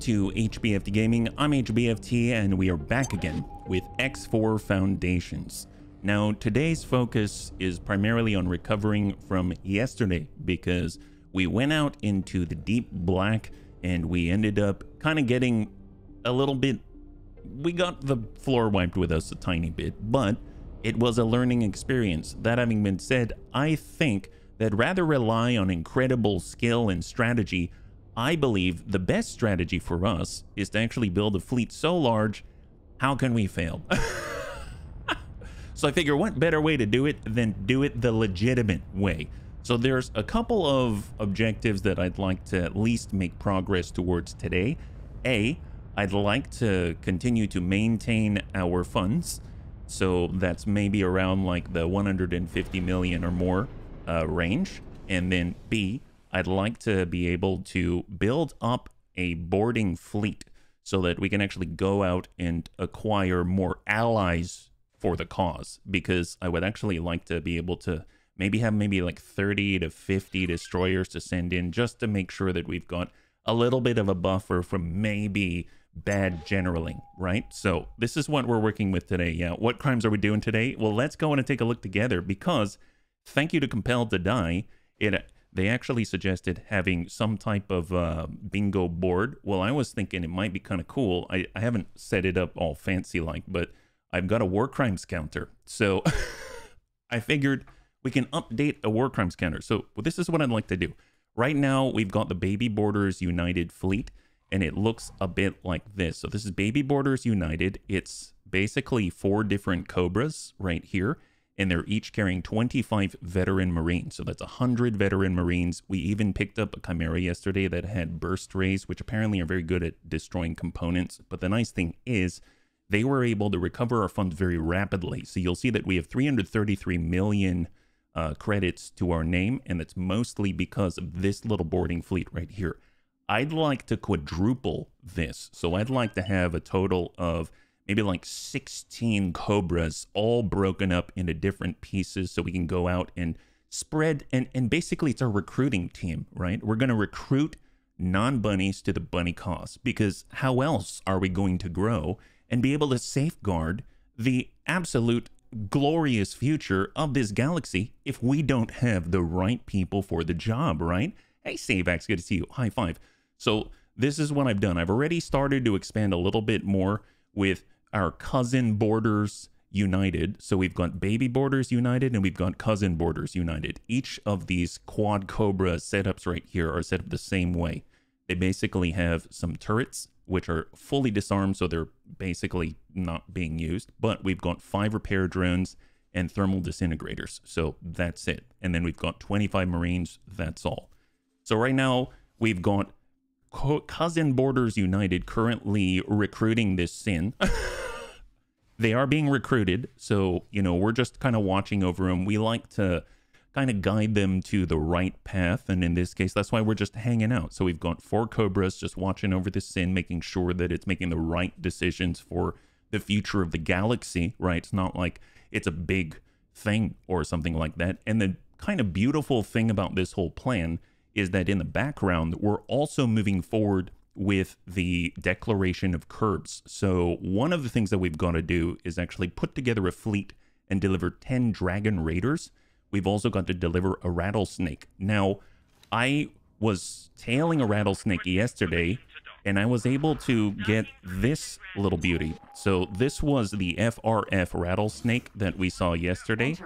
to HBFT Gaming. I'm HBFT and we are back again with X4 Foundations. Now today's focus is primarily on recovering from yesterday because we went out into the deep black and we ended up kind of getting a little bit, we got the floor wiped with us a tiny bit, but it was a learning experience. That having been said, I think that rather rely on incredible skill and strategy, I believe the best strategy for us is to actually build a fleet so large, how can we fail? So I figure what better way to do it than do it the legitimate way. So there's a couple of objectives that I'd like to at least make progress towards today. I'd like to continue to maintain our funds. So that's maybe around like the 150 million or more range. And then B, I'd like to be able to build up a boarding fleet so that we can actually go out and acquire more allies for the cause, because I would actually like to be able to maybe have like 30 to 50 destroyers to send in just to make sure that we've got a little bit of a buffer from maybe bad generaling, right? So this is what we're working with today. Yeah, what crimes are we doing today? Well, let's go in and take a look together, because thank you to Compelled to Die, they actually suggested having some type of bingo board. Well, I was thinking it might be kind of cool. I haven't set it up all fancy like, but I've got a war crimes counter. So I figured we can update a war crimes counter. So this is what I'd like to do. Right now, we've got the Baby Boarders United fleet, and it looks a bit like this. So this is Baby Boarders United. It's basically 4 different Cobras right here, and they're each carrying 25 veteran Marines. So that's 100 veteran Marines. We even picked up a Chimera yesterday that had burst rays, which apparently are very good at destroying components. But the nice thing is they were able to recover our funds very rapidly. So you'll see that we have 333 million credits to our name, and that's mostly because of this little boarding fleet right here. I'd like to quadruple this. So I'd like to have a total of maybe like 16 Cobras all broken up into different pieces so we can go out and spread. And basically it's a recruiting team, right? We're going to recruit non-bunnies to the bunny cause, because how else are we going to grow and be able to safeguard the absolute glorious future of this galaxy if we don't have the right people for the job, right? Hey, Savex, good to see you. High five. So this is what I've done. I've already started to expand a little bit more with our Cousin Boarders United. So we've got Baby Boarders United and we've got Cousin Boarders United. Each of these quad Cobra setups right here are set up the same way. They basically have some turrets, which are fully disarmed, so they're basically not being used. But we've got 5 repair drones and thermal disintegrators. So that's it. And then we've got 25 Marines. That's all. So right now we've got Cousin Boarders United currently recruiting this sin. They are being recruited, so, you know, we're just kind of watching over them. We like to kind of guide them to the right path, and in this case, that's why we're just hanging out. So we've got 4 Cobras just watching over this sin, making sure that it's making the right decisions for the future of the galaxy, right? It's not like it's a big thing or something like that. And the kind of beautiful thing about this whole plan is that in the background, we're also moving forward with the declaration of curbs. So one of the things that we've got to do is actually put together a fleet and deliver 10 Dragon Raiders. We've also got to deliver a rattlesnake. Now, I was tailing a rattlesnake yesterday, and I was able to get this little beauty. So this was the FRF rattlesnake that we saw yesterday.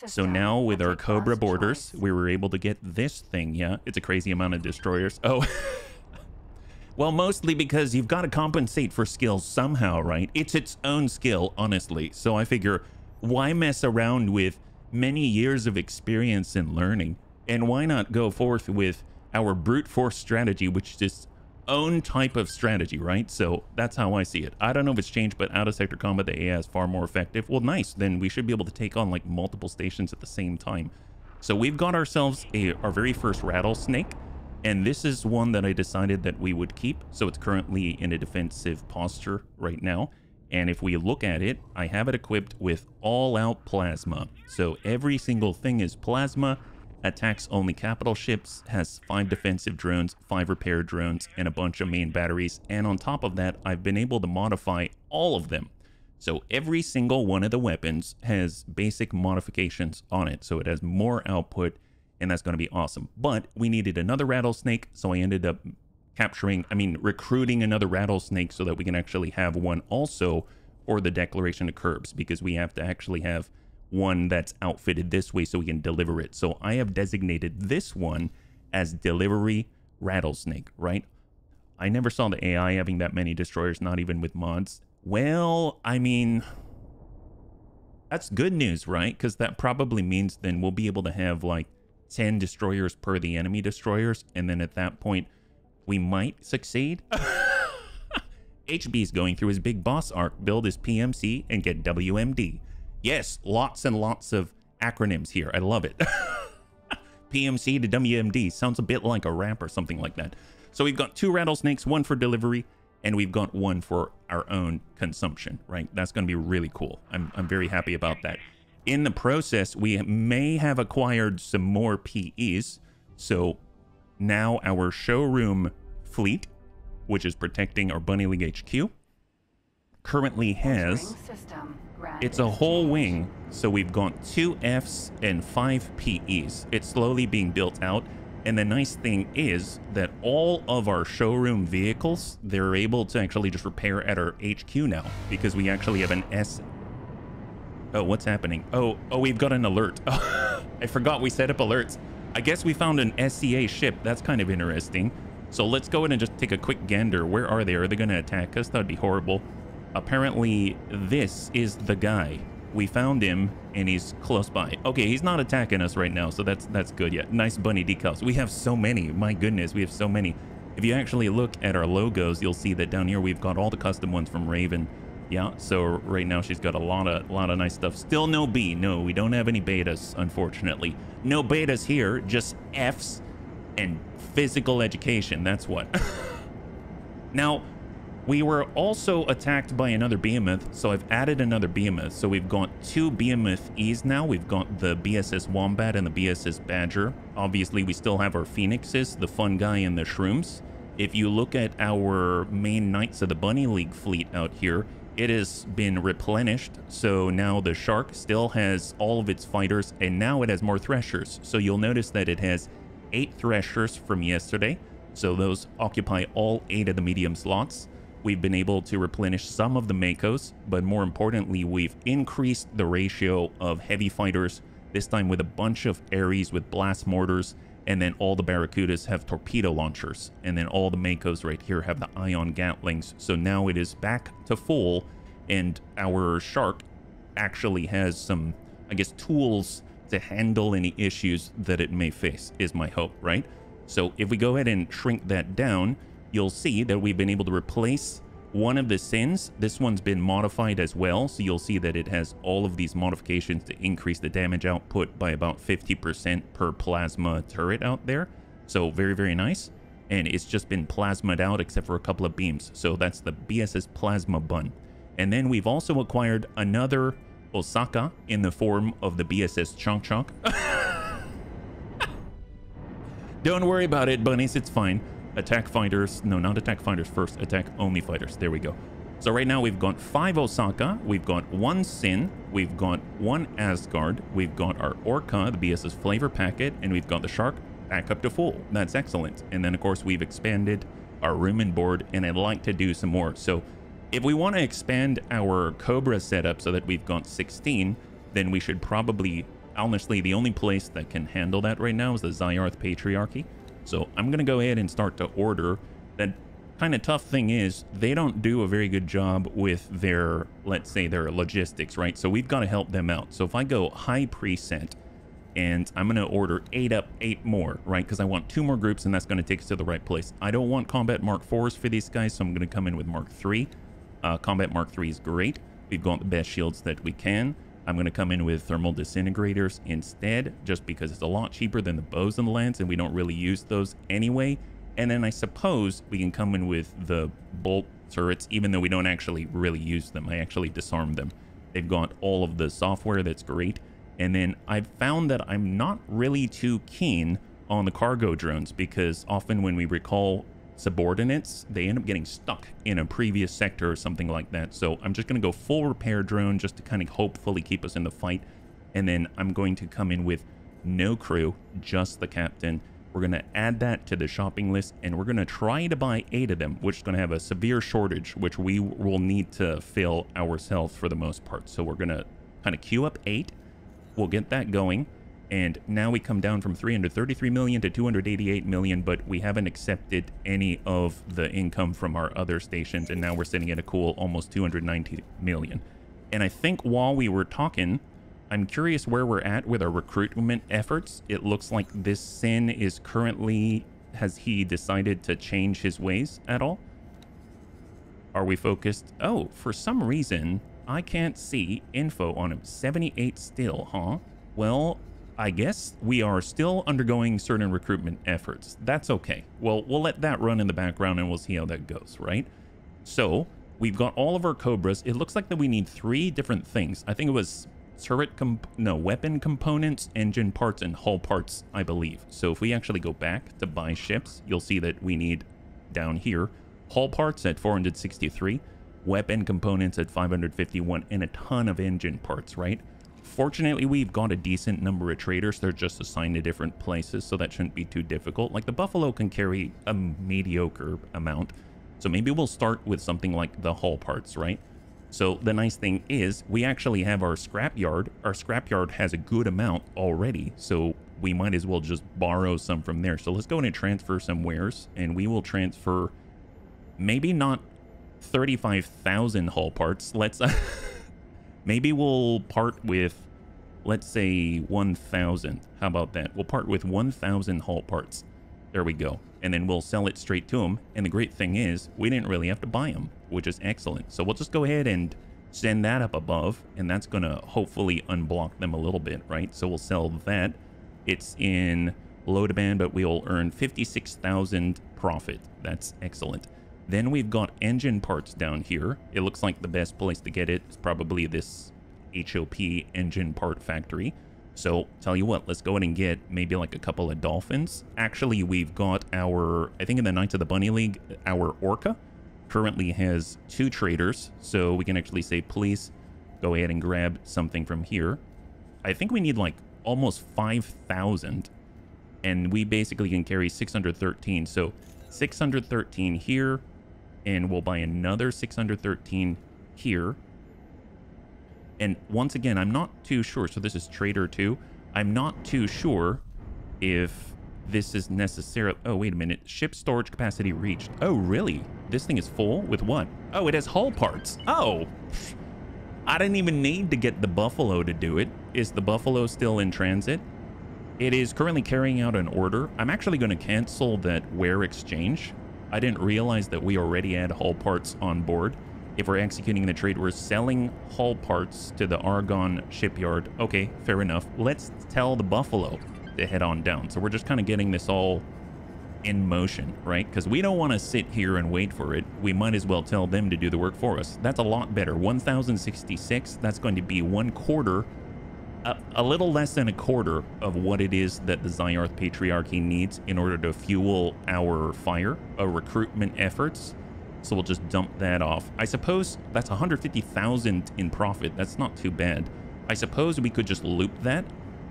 So now with our Cobra Boarders, we were able to get this thing. Yeah, it's a crazy amount of destroyers. Oh, well, mostly because you've got to compensate for skills somehow, right? It's its own skill, honestly. So I figure, why mess around with many years of experience and learning? And why not go forth with our brute force strategy, which is its own type of strategy, right? So that's how I see it. I don't know if it's changed, but out of sector combat, the AI is far more effective. Well, nice. Then we should be able to take on like multiple stations at the same time. So we've got ourselves our very first rattlesnake. And this is one that I decided that we would keep. So it's currently in a defensive posture right now. And if we look at it, I have it equipped with all-out plasma. So every single thing is plasma. attacks only capital ships, has 5 defensive drones, 5 repair drones, and a bunch of main batteries. And on top of that, I've been able to modify all of them. So every single one of the weapons has basic modifications on it. So it has more output, and that's going to be awesome. But we needed another rattlesnake, so I ended up recruiting another rattlesnake so that we can actually have one also for the declaration of curbs, because we have to actually have one that's outfitted this way so we can deliver it. So I have designated this one as delivery rattlesnake, right? I never saw the AI having that many destroyers, not even with mods. Well, I mean, that's good news, right? Because that probably means then we'll be able to have like 10 destroyers per the enemy destroyers, and then at that point we might succeed. HB is going through his big boss arc, build his PMC and get WMD. Yes, lots and lots of acronyms here. I love it. PMC to WMD sounds a bit like a rap or something like that. So we've got 2 rattlesnakes, 1 for delivery, and we've got 1 for our own consumption, right? That's going to be really cool. I'm very happy about that. In the process, we may have acquired some more PEs. So now our showroom fleet, which is protecting our Bunny League HQ, currently has, it's a whole wing. So we've got 2 Fs and 5 PEs. It's slowly being built out. And the nice thing is that all of our showroom vehicles, they're able to actually just repair at our HQ now, because we actually have an S. Oh, what's happening? Oh, we've got an alert. I forgot we set up alerts. I guess we found an SCA ship. That's kind of interesting. So let's go in and just take a quick gander. Where are they? Are they going to attack us? That'd be horrible. Apparently, this is the guy. We found him, and he's close by. Okay, he's not attacking us right now, so that's good. Yeah, nice bunny decals. We have so many. My goodness, we have so many. If you actually look at our logos, you'll see that down here we've got all the custom ones from Raven. Yeah, so right now she's got a lot of nice stuff. Still no B. No, we don't have any betas, unfortunately. No betas here, just Fs and physical education. That's what. Now, we were also attacked by another behemoth, so I've added another behemoth. So we've got 2 behemoth E's now. We've got the BSS Wombat and the BSS Badger. Obviously, we still have our Phoenixes, the fun guy and the Shrooms. If you look at our main Knights of the Bunny League fleet out here, it has been replenished. So now the Shark still has all of its fighters, and now it has more Threshers. So you'll notice that it has 8 Threshers from yesterday. So those occupy all 8 of the medium slots. We've been able to replenish some of the Makos, but more importantly, we've increased the ratio of heavy fighters, this time with a bunch of Ares with blast mortars, and then all the Barracudas have torpedo launchers, and then all the Makos right here have the ion gatlings. So now it is back to full, and our Shark actually has some, I guess, tools to handle any issues that it may face, is my hope, right? So if we go ahead and shrink that down, you'll see that we've been able to replace one of the Sins. This one's been modified as well, so you'll see that it has all of these modifications to increase the damage output by about 50% per plasma turret out there. So very, very nice. And it's just been plasmaed out except for a couple of beams. So that's the BSS Plasma Bun. And then we've also acquired another Osaka in the form of the BSS Chonk Chonk. Don't worry about it, bunnies, it's fine. Attack fighters, no, not attack fighters first, attack only fighters. There we go. So right now we've got 5 Osaka, we've got 1 Sin, we've got 1 Asgard, we've got our Orca, the BSS flavor packet, and we've got the Shark back up to full. That's excellent. And then of course we've expanded our room and board, and I'd like to do some more. So if we want to expand our Cobra setup so that we've got 16, then we should probably, honestly, the only place that can handle that right now is the Zyarth Patriarchy. So I'm going to go ahead and start to order. That kind of tough thing is they don't do a very good job with their, let's say, their logistics, right? So we've got to help them out. So if I go high preset and I'm going to order 8 up, 8 more, right? Because I want 2 more groups and that's going to take us to the right place. I don't want Combat Mark 4s for these guys, so I'm going to come in with Mark 3. Combat Mark 3 is great. We've got the best shields that we can. I'm going to come in with thermal disintegrators instead, just because it's a lot cheaper than the bows and the lance, and we don't really use those anyway. And then I suppose we can come in with the bolt turrets, even though we don't actually really use them. I actually disarm them. They've got all of the software, that's great. And then I've found that I'm not really too keen on the cargo drones because often when we recall subordinates, they end up getting stuck in a previous sector or something like that. So I'm just going to go full repair drone just to kind of hopefully keep us in the fight. And then I'm going to come in with no crew, just the captain. We're going to add that to the shopping list, and we're going to try to buy 8 of them, which is going to have a severe shortage, which we will need to fill ourselves for the most part. So we're going to kind of queue up 8. We'll get that going. And now we come down from 333 million to 288 million, but we haven't accepted any of the income from our other stations. And now we're sitting at a cool almost 290 million. And I think while we were talking, I'm curious where we're at with our recruitment efforts. It looks like this Sin is currently, has he decided to change his ways at all? Are we focused? Oh, for some reason, I can't see info on him. 78 still, huh? Well, I guess we are still undergoing certain recruitment efforts. That's okay. Well, we'll let that run in the background and we'll see how that goes, right? So we've got all of our Cobras. It looks like that we need 3 different things. I think it was weapon components, engine parts, and hull parts, I believe. So if we actually go back to buy ships, you'll see that we need down here hull parts at 463, weapon components at 551, and a ton of engine parts, right? Fortunately, we've got a decent number of traders. They're just assigned to different places, so that shouldn't be too difficult. Like the Buffalo can carry a mediocre amount, so maybe we'll start with something like the hull parts, right? So the nice thing is we actually have our scrapyard. Our scrapyard has a good amount already, so we might as well just borrow some from there. So let's go in and transfer some wares, and we will transfer maybe not 35,000 hull parts. Let's maybe we'll part with, let's say 1,000. How about that? We'll part with 1,000 hull parts. There we go. And then we'll sell it straight to them. And the great thing is we didn't really have to buy them, which is excellent. So we'll just go ahead and send that up above, and that's going to hopefully unblock them a little bit, right? So we'll sell that. It's in low demand, but we'll earn 56,000 profit. That's excellent. Then we've got engine parts down here. It looks like the best place to get it is probably this HOP engine part factory. So tell you what, let's go ahead and get maybe like a couple of Dolphins. Actually, we've got our, I think in the Knights of the Bunny League, our Orca currently has 2 traders. So we can actually say, please go ahead and grab something from here. I think we need like almost 5,000, and we basically can carry 613. So 613 here, and we'll buy another 613 here. And once again, I'm not too sure. So this is Trader 2. I'm not too sure if this is necessarily... Oh, wait a minute. Ship storage capacity reached. Oh, really? This thing is full with what? Oh, it has hull parts. Oh, I didn't even need to get the Buffalo to do it. Is the Buffalo still in transit? It is currently carrying out an order. I'm actually going to cancel that ware exchange. I didn't realize that we already had hull parts on board. If we're executing the trade, we're selling hull parts to the Argonne shipyard. Okay, fair enough. Let's tell the Buffalo to head on down. So we're just kind of getting this all in motion, right? Because we don't want to sit here and wait for it. We might as well tell them to do the work for us. That's a lot better. 1,066. That's going to be 1/4, a little less than 1/4 of what it is that the Zyarth Patriarchy needs in order to fuel our recruitment efforts. So we'll just dump that off. I suppose that's 150,000 in profit. That's not too bad. I suppose we could just loop that.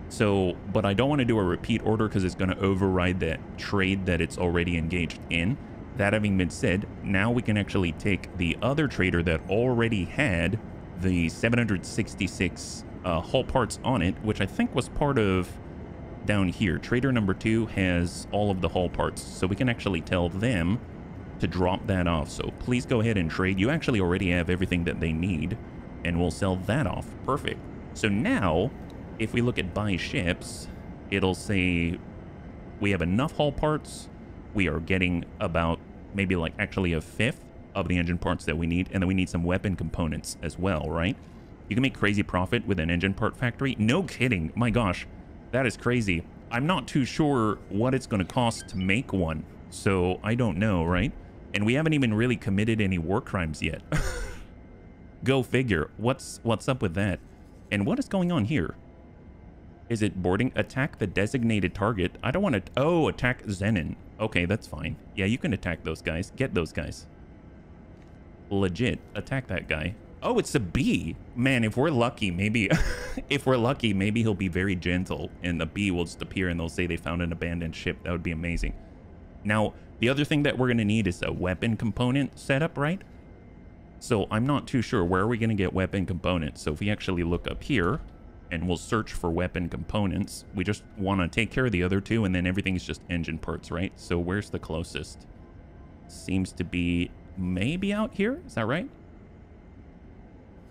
So, but I don't want to do a repeat order because it's going to override that trade that it's already engaged in. That having been said, now we can actually take the other trader that already had the 766 hull parts on it, which I think was part of down here. Trader number 2 has all of the hull parts, so we can actually tell them to drop that off. So please go ahead and trade. You actually already have everything that they need, and we'll sell that off. Perfect. So now, if we look at buy ships, it'll say we have enough hull parts. We are getting about maybe like actually 1/5 of the engine parts that we need, and then we need some weapon components as well, right? You can make crazy profit with an engine part factory. No kidding. My gosh, that is crazy. I'm not too sure what it's going to cost to make one, so I don't know, right? And we haven't even really committed any war crimes yet. Go figure. What's up with that? And what is going on here? Is it boarding? Attack the designated target. I don't want to... Oh, attack Zenon. Okay, that's fine. Yeah, you can attack those guys. Get those guys. Legit. Attack that guy. Oh, it's a bee. Man, if we're lucky, maybe... if we're lucky, maybe he'll be very gentle and a bee will just appear and they'll say they found an abandoned ship. That would be amazing. Now, the other thing that we're going to need is a weapon component setup, right? So I'm not too sure. Where are we going to get weapon components? So if we actually look up here and we'll search for weapon components, we just want to take care of the other two and then everything's just engine parts, right? So where's the closest? Seems to be maybe out here. Is that right?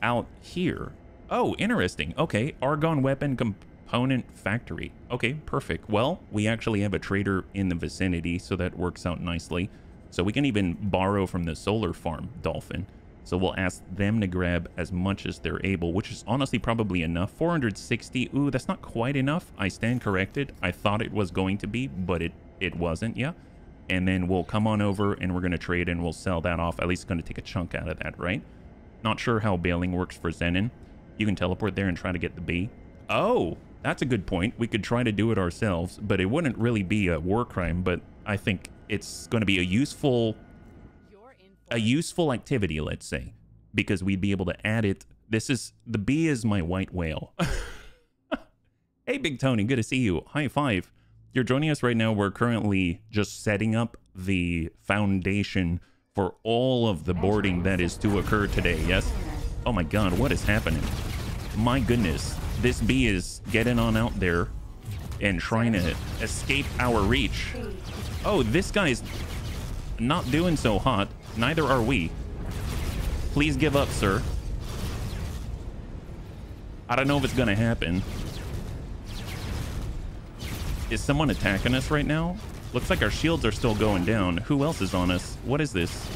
Out here. Oh, interesting. Okay. Argon weapon component factory. Okay, perfect. Well, we actually have a trader in the vicinity, so that works out nicely. So we can even borrow from the solar farm, Dolphin. So we'll ask them to grab as much as they're able, which is honestly probably enough. 460. Ooh, that's not quite enough. I stand corrected. I thought it was going to be, but it wasn't. Yeah. And then we'll come on over and we're going to trade and we'll sell that off. At least going to take a chunk out of that, right? Not sure how bailing works for Zenon. You can teleport there and try to get the bee. Oh, that's a good point. We could try to do it ourselves, but it wouldn't really be a war crime. But I think it's going to be a useful activity, let's say, because we'd be able to add it. The bee is my white whale. Hey, Big Tony, good to see you. High five. You're joining us right now. We're currently just setting up the foundation for all of the boarding that is to occur today. Yes. Oh my God, what is happening? My goodness, this bee is getting on out there and trying to escape our reach. Oh, this guy's not doing so hot. Neither are we. Please give up, sir. I don't know if it's gonna happen. Is someone attacking us right now? Looks like our shields are still going down. Who else is on us? What is this?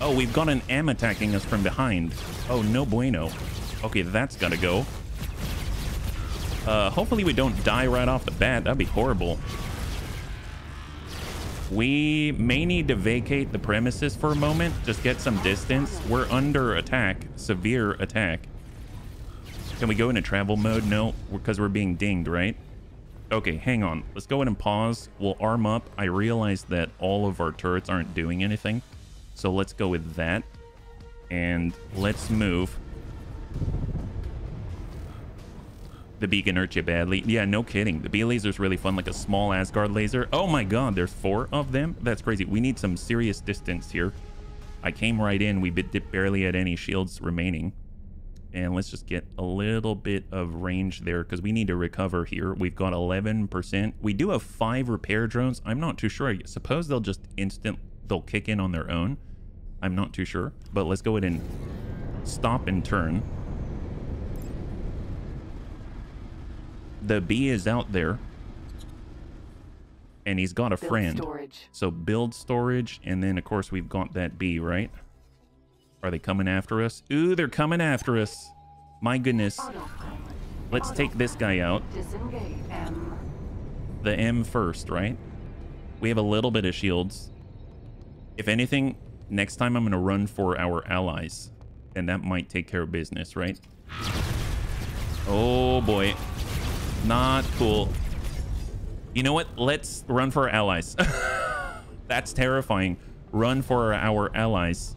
Oh, we've got an M attacking us from behind. Oh, no bueno. Okay, that's gotta go. Hopefully we don't die right off the bat. That'd be horrible. We may need to vacate the premises for a moment. Just get some distance. We're under attack. Severe attack. Can we go into travel mode? No, because we're being dinged, right? Okay, hang on. Let's go ahead and pause. We'll arm up. I realize that all of our turrets aren't doing anything. So let's go with that. And let's move. The bee can hurt you badly. Yeah, no kidding. The bee laser is really fun, like a small Asgard laser. Oh my God, there's 4 of them? That's crazy. We need some serious distance here. I came right in. We barely had any shields remaining. And let's just get a little bit of range there because we need to recover here. We've got 11%. We do have 5 repair drones. I'm not too sure. I suppose they'll just they'll kick in on their own. I'm not too sure. But let's go ahead and stop and turn. The bee is out there. And he's got a friend. Storage. So build storage. And then, of course, we've got that bee, right? Are they coming after us? Ooh, they're coming after us. My goodness. Let's take this guy out. The M first, right? We have a little bit of shields. If anything, next time I'm going to run for our allies. And that might take care of business, right? Oh, boy. Not cool. You know what? Let's run for our allies. That's terrifying. Run for our allies.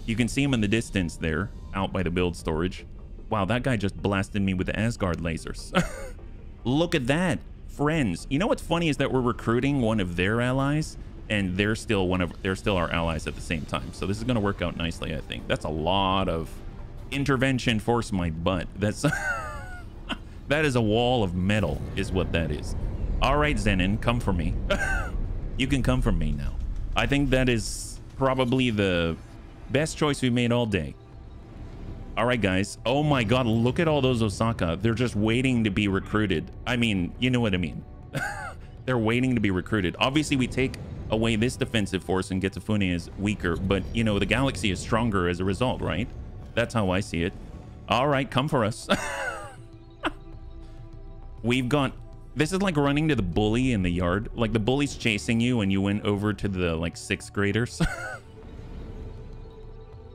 You can see him in the distance there, out by the build storage. Wow, that guy just blasted me with the Asgard lasers. Look at that. Friends. You know what's funny is that we're recruiting one of their allies, and they're still our allies at the same time. So this is going to work out nicely, I think. That's a lot of intervention force my butt. That's that is a wall of metal is what that is. All right, Zenon, come for me. You can come for me now. I think that is probably the best choice we've made all day. All right, guys. Oh my God, look at all those Osaka. They're just waiting to be recruited. I mean, you know what I mean. They're waiting to be recruited. Obviously, we take away this defensive force and Getsufune is weaker, but you know, the galaxy is stronger as a result, right? That's how I see it. All right, come for us. We've got... This is like running to the bully in the yard. Like the bully's chasing you and you went over to the like 6th graders.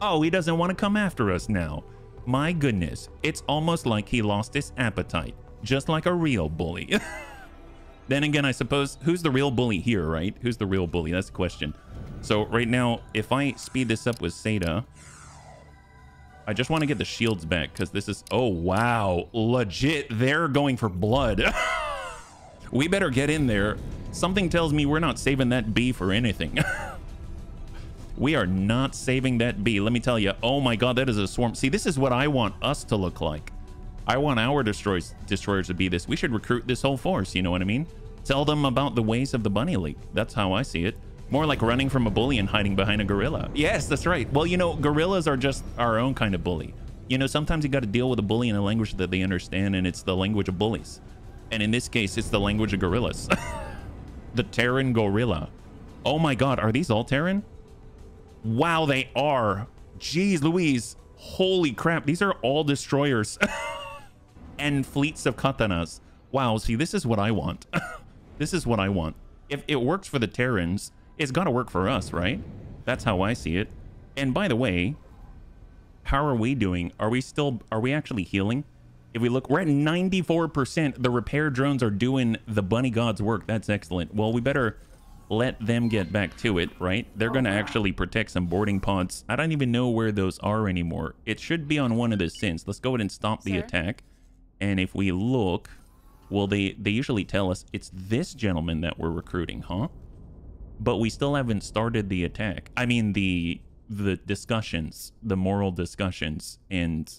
Oh, he doesn't want to come after us now. My goodness. It's almost like he lost his appetite. just like a real bully. Then again, I suppose, who's the real bully here, right? Who's the real bully? That's the question. So right now, if I speed this up with Seda, I just want to get the shields back because this is... Oh, wow. Legit, they're going for blood. We better get in there. Something tells me we're not saving that B for anything. We are not saving that B. Let me tell you. Oh my God, that is a swarm. See, this is what I want us to look like. I want our destroyers to be this. We should recruit this whole force, you know what I mean? Tell them about the ways of the Bunny League. That's how I see it. More like running from a bully and hiding behind a gorilla. Yes, that's right. Well, you know, gorillas are just our own kind of bully. You know, sometimes you got to deal with a bully in a language that they understand, and it's the language of bullies. And in this case, it's the language of gorillas. The Terran gorilla. Oh my God, are these all Terran? Wow, they are. Jeez Louise. Holy crap, these are all destroyers. And fleets of katanas. Wow, see, this is what I want. This is what I want. If it works for the Terrans, it's got to work for us, right? That's how I see it. And by the way, how are we doing? Are we actually healing? If we look, we're at 94%. The repair drones are doing the bunny god's work. That's excellent. Well, we better let them get back to it, right? They're going to actually protect some boarding pods. I don't even know where those are anymore. It should be on one of the synths. Let's go ahead and stop the attack. And if we look, well, they usually tell us it's this gentleman that we're recruiting, huh? But we still haven't started the attack. I mean, the discussions, the moral discussions. And,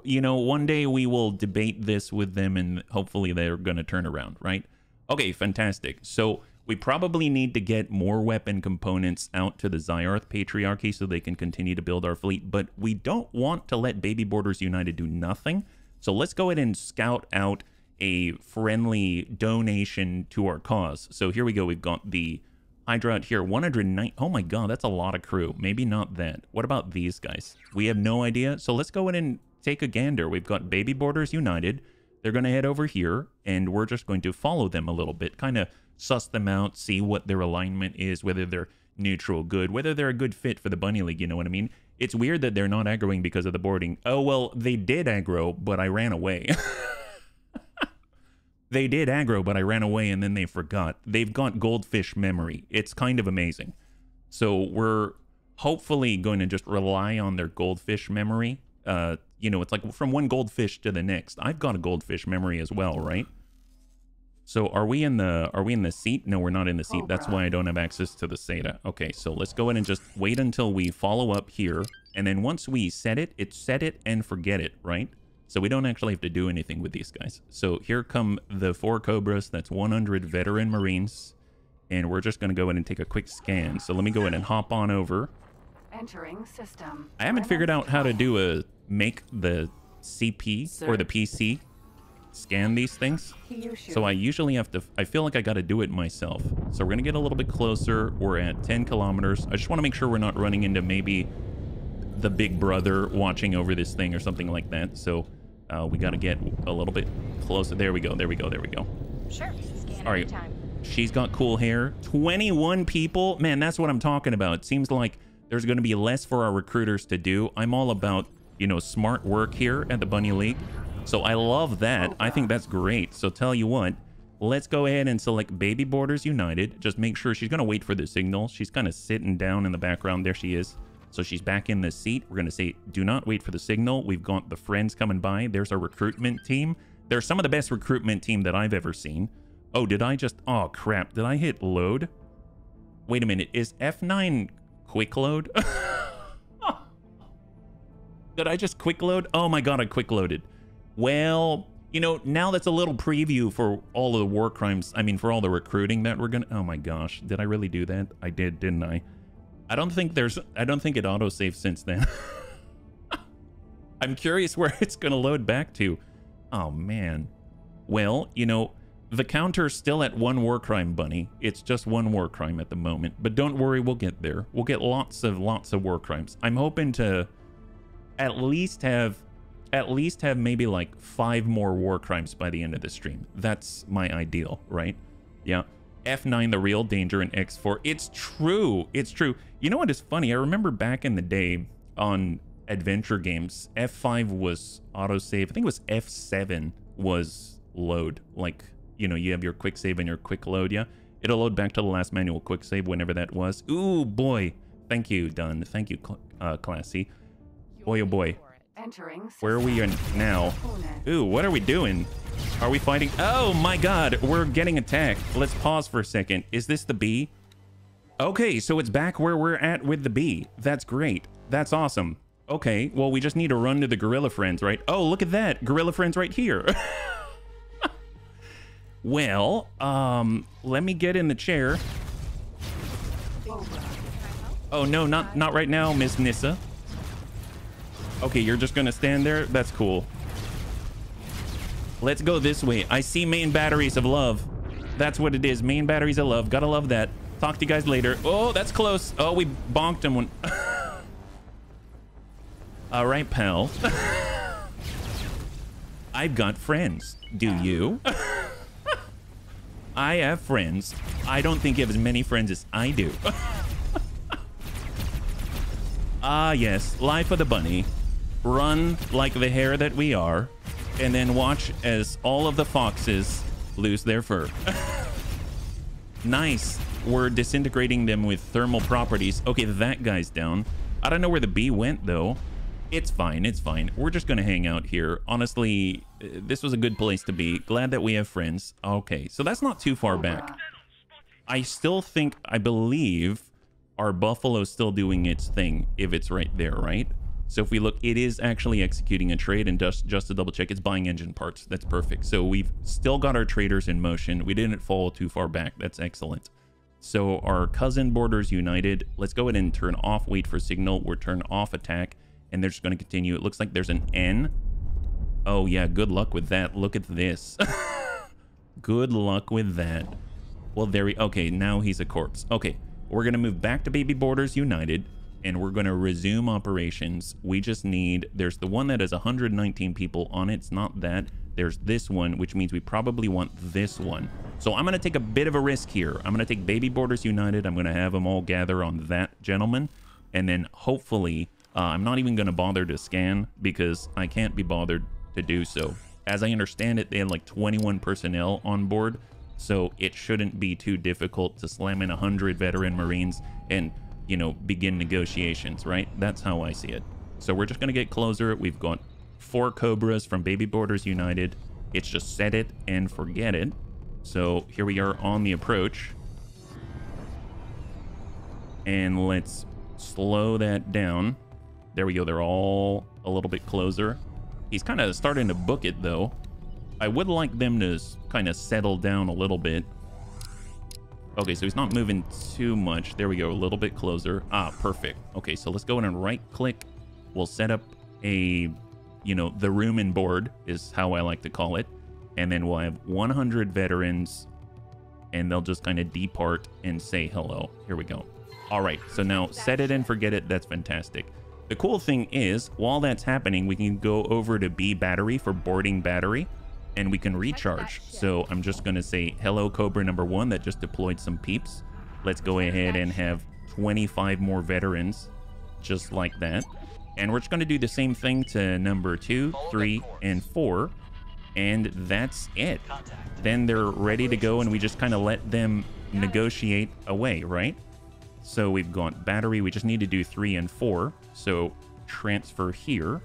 you know, one day we will debate this with them and hopefully they're going to turn around, right? Okay, fantastic. So we probably need to get more weapon components out to the Zyarth Patriarchy so they can continue to build our fleet. But we don't want to let Baby Boarders United do nothing. So let's go ahead and scout out a friendly donation to our cause. So here we go. We've got the Hydra out here. 109. Oh my God, that's a lot of crew. Maybe not that. What about these guys? We have no idea. So let's go ahead and take a gander. We've got Baby Boarders United. They're going to head over here and we're just going to follow them a little bit. Kind of suss them out, see what their alignment is, whether they're neutral, good, whether they're a good fit for the Bunny League, you know what I mean? It's weird that they're not aggroing because of the boarding. Oh, well, they did aggro, but I ran away. They did aggro, but I ran away and then they forgot. They've got goldfish memory. It's kind of amazing. So we're hopefully going to just rely on their goldfish memory. You know, it's like from one goldfish to the next. I've got a goldfish memory as well, right? So are we in the seat? No, we're not in the seat. That's why I don't have access to the SATA. Okay, so let's go ahead and just wait until we follow up here. And then once we set it, it's set it and forget it, right? So we don't actually have to do anything with these guys. So here come the 4 Cobras. That's 100 veteran Marines. And we're just going to go ahead and take a quick scan. So let me go ahead and hop on over. Entering system. I haven't figured out how to do a make the CP or the PC scan these things. So I usually have to, I feel like I got to do it myself. So we're going to get a little bit closer. We're at 10 kilometers. I just want to make sure we're not running into maybe the big brother watching over this thing or something like that. So we got to get a little bit closer. There we go. There we go. There we go. Sure. Scan all right. She's got cool hair. 21 people. Man, that's what I'm talking about. It seems like there's going to be less for our recruiters to do. I'm all about, you know, smart work here at the Bunny League. So I love that. I think that's great. So tell you what, let's go ahead and select Baby Boarders United. Just make sure she's going to wait for the signal. She's kind of sitting down in the background. There she is. So she's back in the seat. We're going to say, do not wait for the signal. We've got the friends coming by. There's our recruitment team. They're some of the best recruitment team that I've ever seen. Oh, did I just... Oh, crap. Did I hit load? Wait a minute. Is F9 quick load? Did I just quick load? Oh, my God. I quick loaded. Well, you know, now that's a little preview for all of the war crimes. I mean, for all the recruiting that we're going to... Oh, my gosh. Did I really do that? I did, didn't I? I don't think it autosaved since then. I'm curious where it's going to load back to. Oh, man. Well, you know, the counter's still at 1 war crime, Bunny. It's just 1 war crime at the moment. But don't worry, we'll get there. We'll get lots of war crimes. I'm hoping to at least have maybe like 5 more war crimes by the end of the stream. That's my ideal, right? Yeah. F9, the real danger, in X4. It's true. It's true. You know what is funny? I remember back in the day on adventure games, F5 was autosave. I think it was F7 was load. Like, you know, you have your quick save and your quick load, yeah? It'll load back to the last manual quick save whenever that was. Ooh, boy. Thank you, Dunn. Thank you, Classy. Boy, oh boy. Entering system. Where are we in now? Ooh, what are we doing? Are we fighting? Oh my god, we're getting attacked. Let's pause for a second. Is this the bee? Okay, so it's back where we're at with the bee. That's great. That's awesome. Okay, well, we just need to run to the gorilla friends, right? Oh, look at that. Gorilla friends right here. Well, let me get in the chair. Oh, no, not right now, Miss Nissa. Okay, you're just gonna stand there? That's cool. Let's go this way. I see main batteries of love. That's what it is. Main batteries of love. Gotta love that. Talk to you guys later. Oh, that's close. Oh, we bonked him. All right, pal. I've got friends. Do you? I have friends. I don't think you have as many friends as I do. Ah, yes. Life of the bunny. Run like the hare that we are, and then watch as all of the foxes lose their fur. Nice. We're disintegrating them with thermal properties. Okay, that guy's down. I don't know where the bee went, though. It's fine. It's fine. We're just going to hang out here. Honestly, this was a good place to be. Glad that we have friends. Okay, so that's not too far back. I still think, I believe, our buffalo's still doing its thing, if it's right there, right? So if we look, it is actually executing a trade, and just to double check, it's buying engine parts. That's perfect. So we've still got our traders in motion. We didn't fall too far back. That's excellent. So our cousin borders united. Let's go ahead and turn off wait for signal. We're turn off attack, and they're just going to continue. It looks like there's an N. Oh yeah, good luck with that. Look at this. Good luck with that. Well, there we, okay, now he's a corpse. Okay, we're going to move back to baby borders united, and we're going to resume operations. We just need, there's the one that has 119 people on it. It's not that. There's this one, which means we probably want this one. So I'm going to take a bit of a risk here. I'm going to take baby borders united. I'm going to have them all gather on that gentleman. And then hopefully, I'm not even going to bother to scan because I can't be bothered to do so. As I understand it, they had like 21 personnel on board. So it shouldn't be too difficult to slam in 100 veteran Marines and, you know, begin negotiations, right? That's how I see it. So we're just going to get closer. We've got 4 Cobras from Baby Borders United. It's just set it and forget it. So here we are on the approach. And let's slow that down. There we go. They're all a little bit closer. He's kind of starting to book it, though. I would like them to kind of settle down a little bit. Okay, so he's not moving too much. There we go, a little bit closer. Ah, perfect. Okay, so let's go in and right-click. We'll set up a, you know, the room and board is how I like to call it. And then we'll have 100 veterans, and they'll just kind of depart and say hello. Here we go. All right, so now set it and forget it. That's fantastic. The cool thing is, while that's happening, we can go over to B battery for boarding battery, and we can recharge. So I'm just going to say hello, Cobra number 1 that just deployed some peeps. Let's go ahead and have 25 more veterans just like that. And we're just going to do the same thing to number 2, 3, and 4. And that's it. Then they're ready to go, and we just kind of let them negotiate away, right? So we've got battery. We just need to do 3 and 4. So transfer here.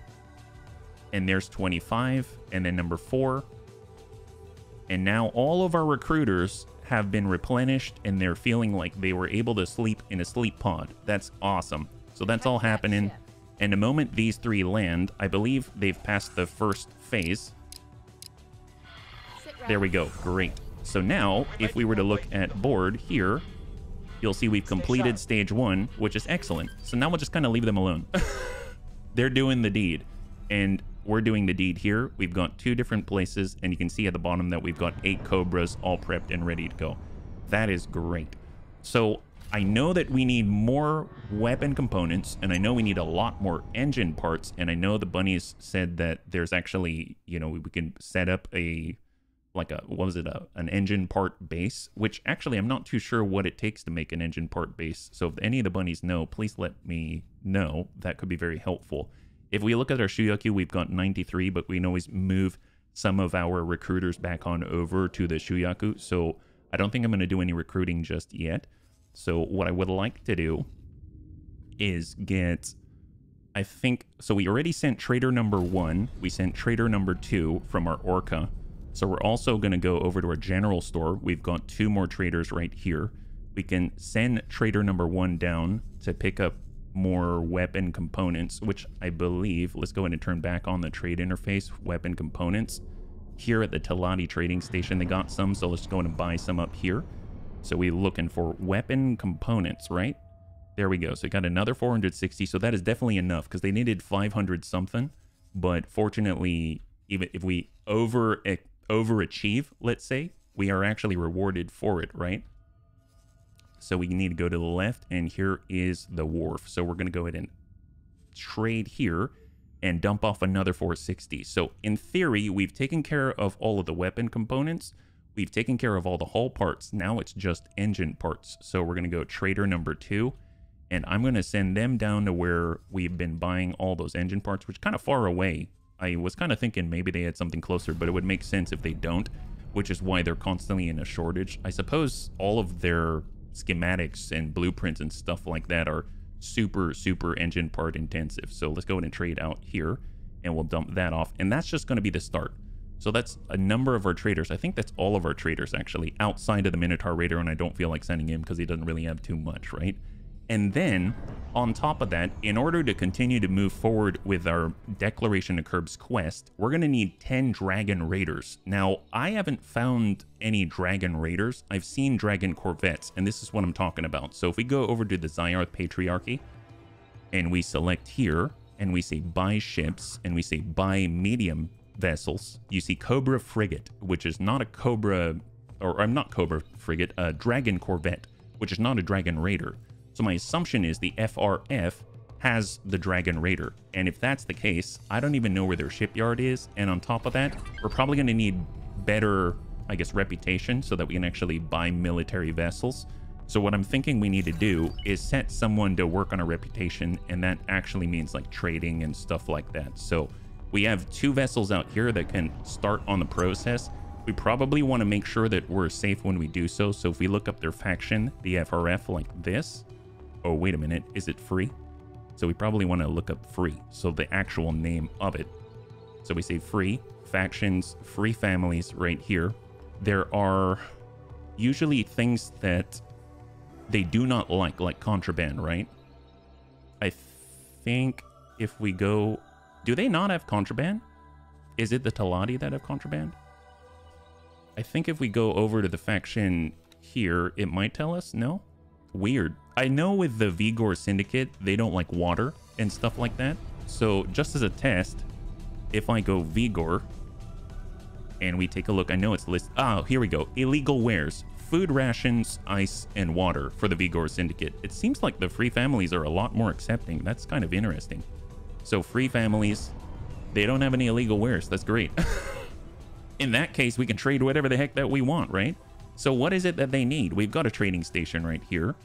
And there's 25. And then number 4. And now all of our recruiters have been replenished, and they're feeling like they were able to sleep in a sleep pod. That's awesome. So that's all happening. And the moment these 3 land, I believe they've passed the first phase. There we go. Great. So now, if we were to look at board here, you'll see we've completed stage 1, which is excellent. So now we'll just kind of leave them alone. They're doing the deed. And we're doing the deed here. We've got 2 different places, and you can see at the bottom that we've got 8 Cobras all prepped and ready to go. That is great. So I know that we need more weapon components, and I know we need a lot more engine parts, and I know the bunnies said that there's actually, you know, we can set up a, like a, what was it, an engine part base, which actually I'm not too sure what it takes to make an engine part base. So if any of the bunnies know, please let me know. That could be very helpful. If we look at our Shuyaku, we've got 93, but we can always move some of our recruiters back on over to the Shuyaku. So I don't think I'm going to do any recruiting just yet. So what I would like to do is get, I think, so we already sent trader number 1. We sent trader number 2 from our Orca. So we're also going to go over to our general store. We've got 2 more traders right here. We can send trader number 1 down to pick up more weapon components, which I believe, let's go ahead and turn back on the trade interface, weapon components. Here at the Talati trading station, they got some, so let's go ahead and buy some up here. So we're looking for weapon components, right? There we go. So we got another 460, so that is definitely enough, because they needed 500 something. But fortunately, even if we overachieve, let's say, we are actually rewarded for it, right? So we need to go to the left, and here is the wharf. So we're going to go ahead and trade here and dump off another 460. So in theory, we've taken care of all of the weapon components. We've taken care of all the hull parts. Now it's just engine parts. So we're going to go trader number 2, and I'm going to send them down to where we've been buying all those engine parts, which is kind of far away. I was kind of thinking maybe they had something closer, but it would make sense if they don't, which is why they're constantly in a shortage. I suppose all of their schematics and blueprints and stuff like that are super engine part intensive. So let's go ahead and trade out here, and we'll dump that off, and that's just going to be the start. So that's a number of our traders. I think that's all of our traders actually, outside of the Minotaur Raider, and I don't feel like sending him because he doesn't really have too much, right? And then on top of that, in order to continue to move forward with our Declaration of Curbs quest, we're going to need 10 Dragon Raiders. Now, I haven't found any Dragon Raiders. I've seen Dragon Corvettes, and this is what I'm talking about. So if we go over to the Zyarth Patriarchy, and we select here, and we say buy ships, and we say buy medium vessels, you see Cobra Frigate, which is not a Cobra, or I'm not Cobra Frigate, a Dragon Corvette, which is not a Dragon Raider. So my assumption is the FRF has the Dragon Raider. And if that's the case, I don't even know where their shipyard is. And on top of that, we're probably going to need better, I guess, reputation so that we can actually buy military vessels. So what I'm thinking we need to do is set someone to work on a reputation. And that actually means like trading and stuff like that. So we have 2 vessels out here that can start on the process. We probably want to make sure that we're safe when we do so. So if we look up their faction, the FRF, like this. Oh, wait a minute. Is it free? So we probably want to look up free. So the actual name of it. So we say free, factions, free families right here. There are usually things that they do not like contraband, right? I think if we go... Do they not have contraband? Is it the Talati that have contraband? I think if we go over to the faction here, it might tell us. No? Weird. I know with the Vigor Syndicate, they don't like water and stuff like that. So just as a test, if I go Vigor and we take a look, I know it's listed. Oh, here we go. Illegal wares. Food rations, ice, and water for the Vigor Syndicate. It seems like the free families are a lot more accepting. That's kind of interesting. So free families, they don't have any illegal wares. That's great. In that case, we can trade whatever the heck that we want, right? So what is it that they need? We've got a trading station right here.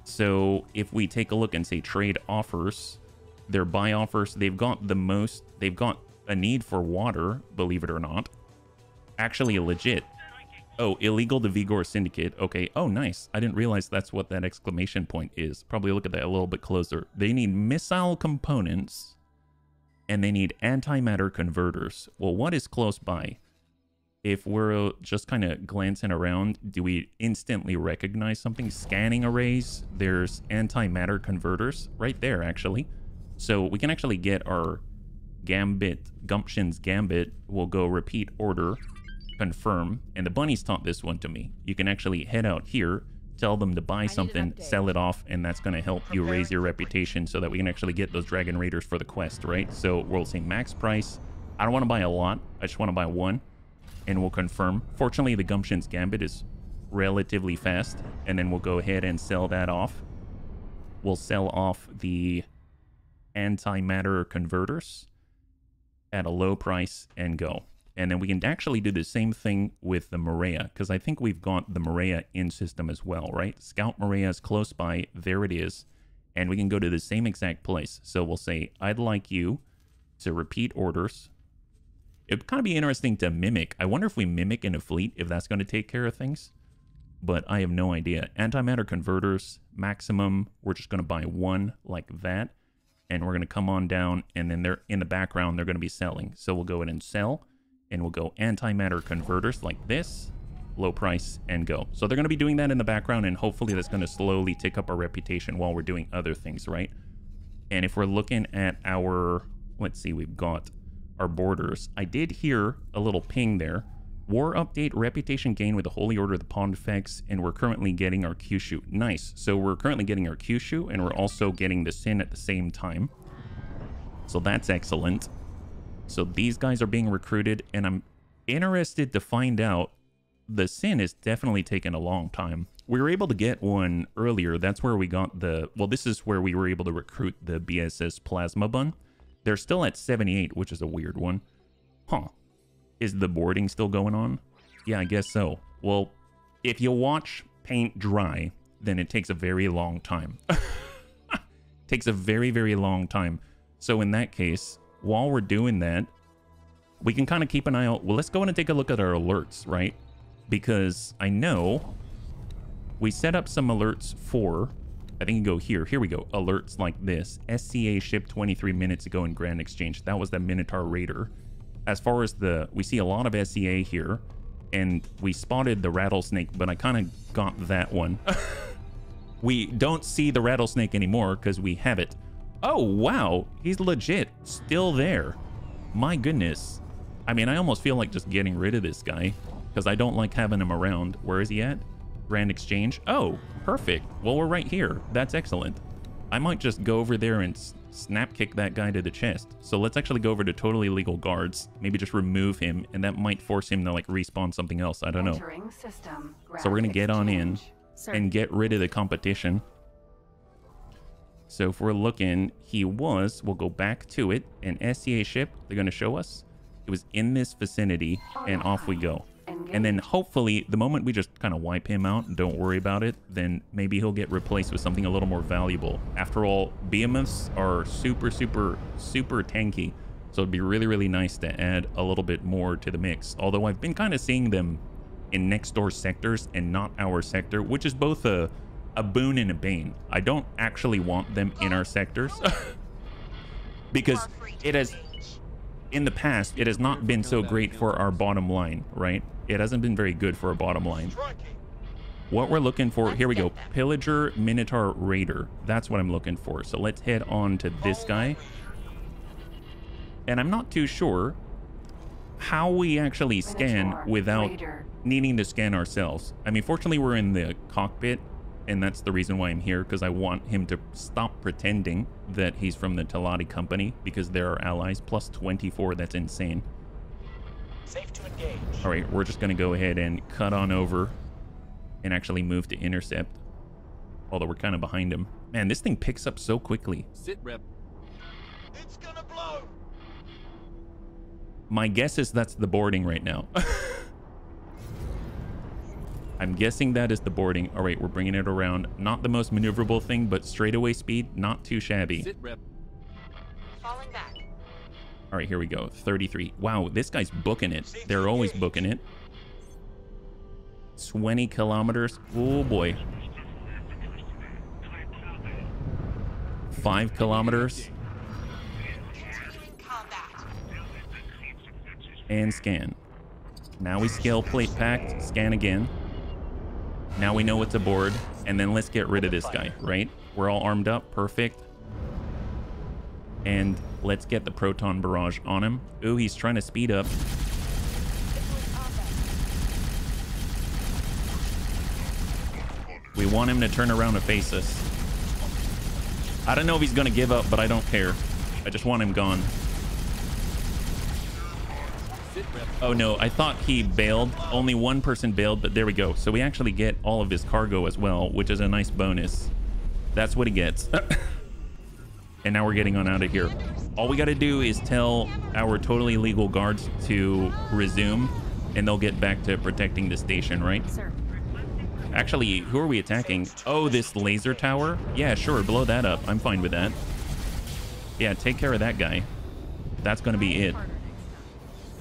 So if we take a look and say trade offers, their buy offers, they've got the most, they've got a need for water, believe it or not. Actually legit. Oh, illegal to Vigor Syndicate. Okay. Oh, nice. I didn't realize that's what that exclamation point is. Probably look at that a little bit closer. They need missile components and they need antimatter converters. Well, what is close by? If we're just kind of glancing around, do we instantly recognize something? Scanning arrays, there's antimatter converters right there, actually. So we can actually get our Gumption's Gambit. We'll go repeat order, confirm, and the bunnies taught this one to me. You can actually head out here, tell them to buy something, sell it off, and that's going to help you raise your reputation so that we can actually get those Dragon Raiders for the quest, right? So we'll say max price. I don't want to buy a lot. I just want to buy one. And we'll confirm. Fortunately, the Gumption's Gambit is relatively fast. And then we'll go ahead and sell that off. We'll sell off the antimatter converters at a low price and go. And then we can actually do the same thing with the Maria, because I think we've got the Maria in system as well, right? Scout Maria is close by. There it is. And we can go to the same exact place. So we'll say, I'd like you to repeat orders. It'd kind of be interesting to mimic. I wonder if we mimic in a fleet, if that's going to take care of things. But I have no idea. Antimatter converters, maximum. We're just going to buy one like that. And we're going to come on down, and then they're in the background, they're going to be selling. So we'll go in and sell, and we'll go antimatter converters like this, low price, and go. So they're going to be doing that in the background, and hopefully that's going to slowly tick up our reputation while we're doing other things, right? And if we're looking at our, let's see, we've got our borders. I did hear a little ping there. War update, reputation gain with the Holy Order of the Pontifex, and we're currently getting our Kyushu. Nice. So we're currently getting our Kyushu, and we're also getting the Sin at the same time. So that's excellent. So these guys are being recruited, and I'm interested to find out. The Sin is definitely taking a long time. We were able to get one earlier. That's where we got the... Well, this is where we were able to recruit the BSS Plasma Bun. They're still at 78, which is a weird one. Huh. Is the boarding still going on? Yeah, I guess so. Well, if you watch paint dry, then it takes a very long time. Takes a very, very long time. So in that case, while we're doing that, we can kind of keep an eye out. Well, let's go in and take a look at our alerts, right? Because I know we set up some alerts for, I think you go here. Here we go. Alerts like this. SCA shipped 23 minutes ago in Grand Exchange. That was the Minotaur Raider. As far as we see a lot of SCA here, and we spotted the rattlesnake, but I kind of got that one. We don't see the rattlesnake anymore because we have it. Oh, wow. He's legit still there. My goodness. I mean, I almost feel like just getting rid of this guy because I don't like having him around. Where is he at? Grand Exchange. Oh, perfect. Well, we're right here. That's excellent. I might just go over there and snap kick that guy to the chest. So let's actually go over to totally legal guards. Maybe just remove him, and that might force him to like respawn something else. I don't know. So we're gonna get on in and get rid of the competition. So if we're looking, we'll go back to it. An SCA ship, they're gonna show us. It was in this vicinity, and off we go. And then hopefully, the moment we just kind of wipe him out and don't worry about it, then maybe he'll get replaced with something a little more valuable. After all, behemoths are super, super, super tanky. So it'd be really, really nice to add a little bit more to the mix. Although I've been kind of seeing them in next door sectors and not our sector, which is both a boon and a bane. I don't actually want them in our sectors. Because it has... In the past, it has not been so great for our bottom line, right? It hasn't been very good for our bottom line. What we're looking for, here we go. Pillager, Minotaur, Raider. That's what I'm looking for. So let's head on to this guy. And I'm not too sure how we actually scan without needing to scan ourselves. I mean, fortunately, we're in the cockpit, and that's the reason why I'm here, because I want him to stop pretending that he's from the Talati company, because they're our allies. Plus 24, that's insane. Safe to engage. All right, we're just going to go ahead and cut on over and actually move to intercept, although we're kind of behind him. Man, this thing picks up so quickly. Sit rep. It's gonna blow. My guess is that's the boarding right now. I'm guessing that is the boarding. All right, we're bringing it around. Not the most maneuverable thing, but straightaway speed, not too shabby. Sit rep. Falling back. All right, here we go. 33. Wow, this guy's booking it. They're always booking it. 20 kilometers. Oh, boy. 5 kilometers. And scan. Now we scale plate packed. Scan again. Now we know what's aboard, and then let's get rid of this guy, right? We're all armed up, perfect. And let's get the proton barrage on him. Ooh, he's trying to speed up. We want him to turn around and face us. I don't know if he's gonna give up, but I don't care. I just want him gone. Oh no, I thought he bailed. Only one person bailed, but there we go. So we actually get all of his cargo as well, which is a nice bonus. That's what he gets. And now we're getting on out of here. All we got to do is tell our totally legal guards to resume, and they'll get back to protecting the station, right? Sir. Actually, who are we attacking? Oh, this laser tower? Yeah, sure, blow that up. I'm fine with that. Yeah, take care of that guy. That's going to be it.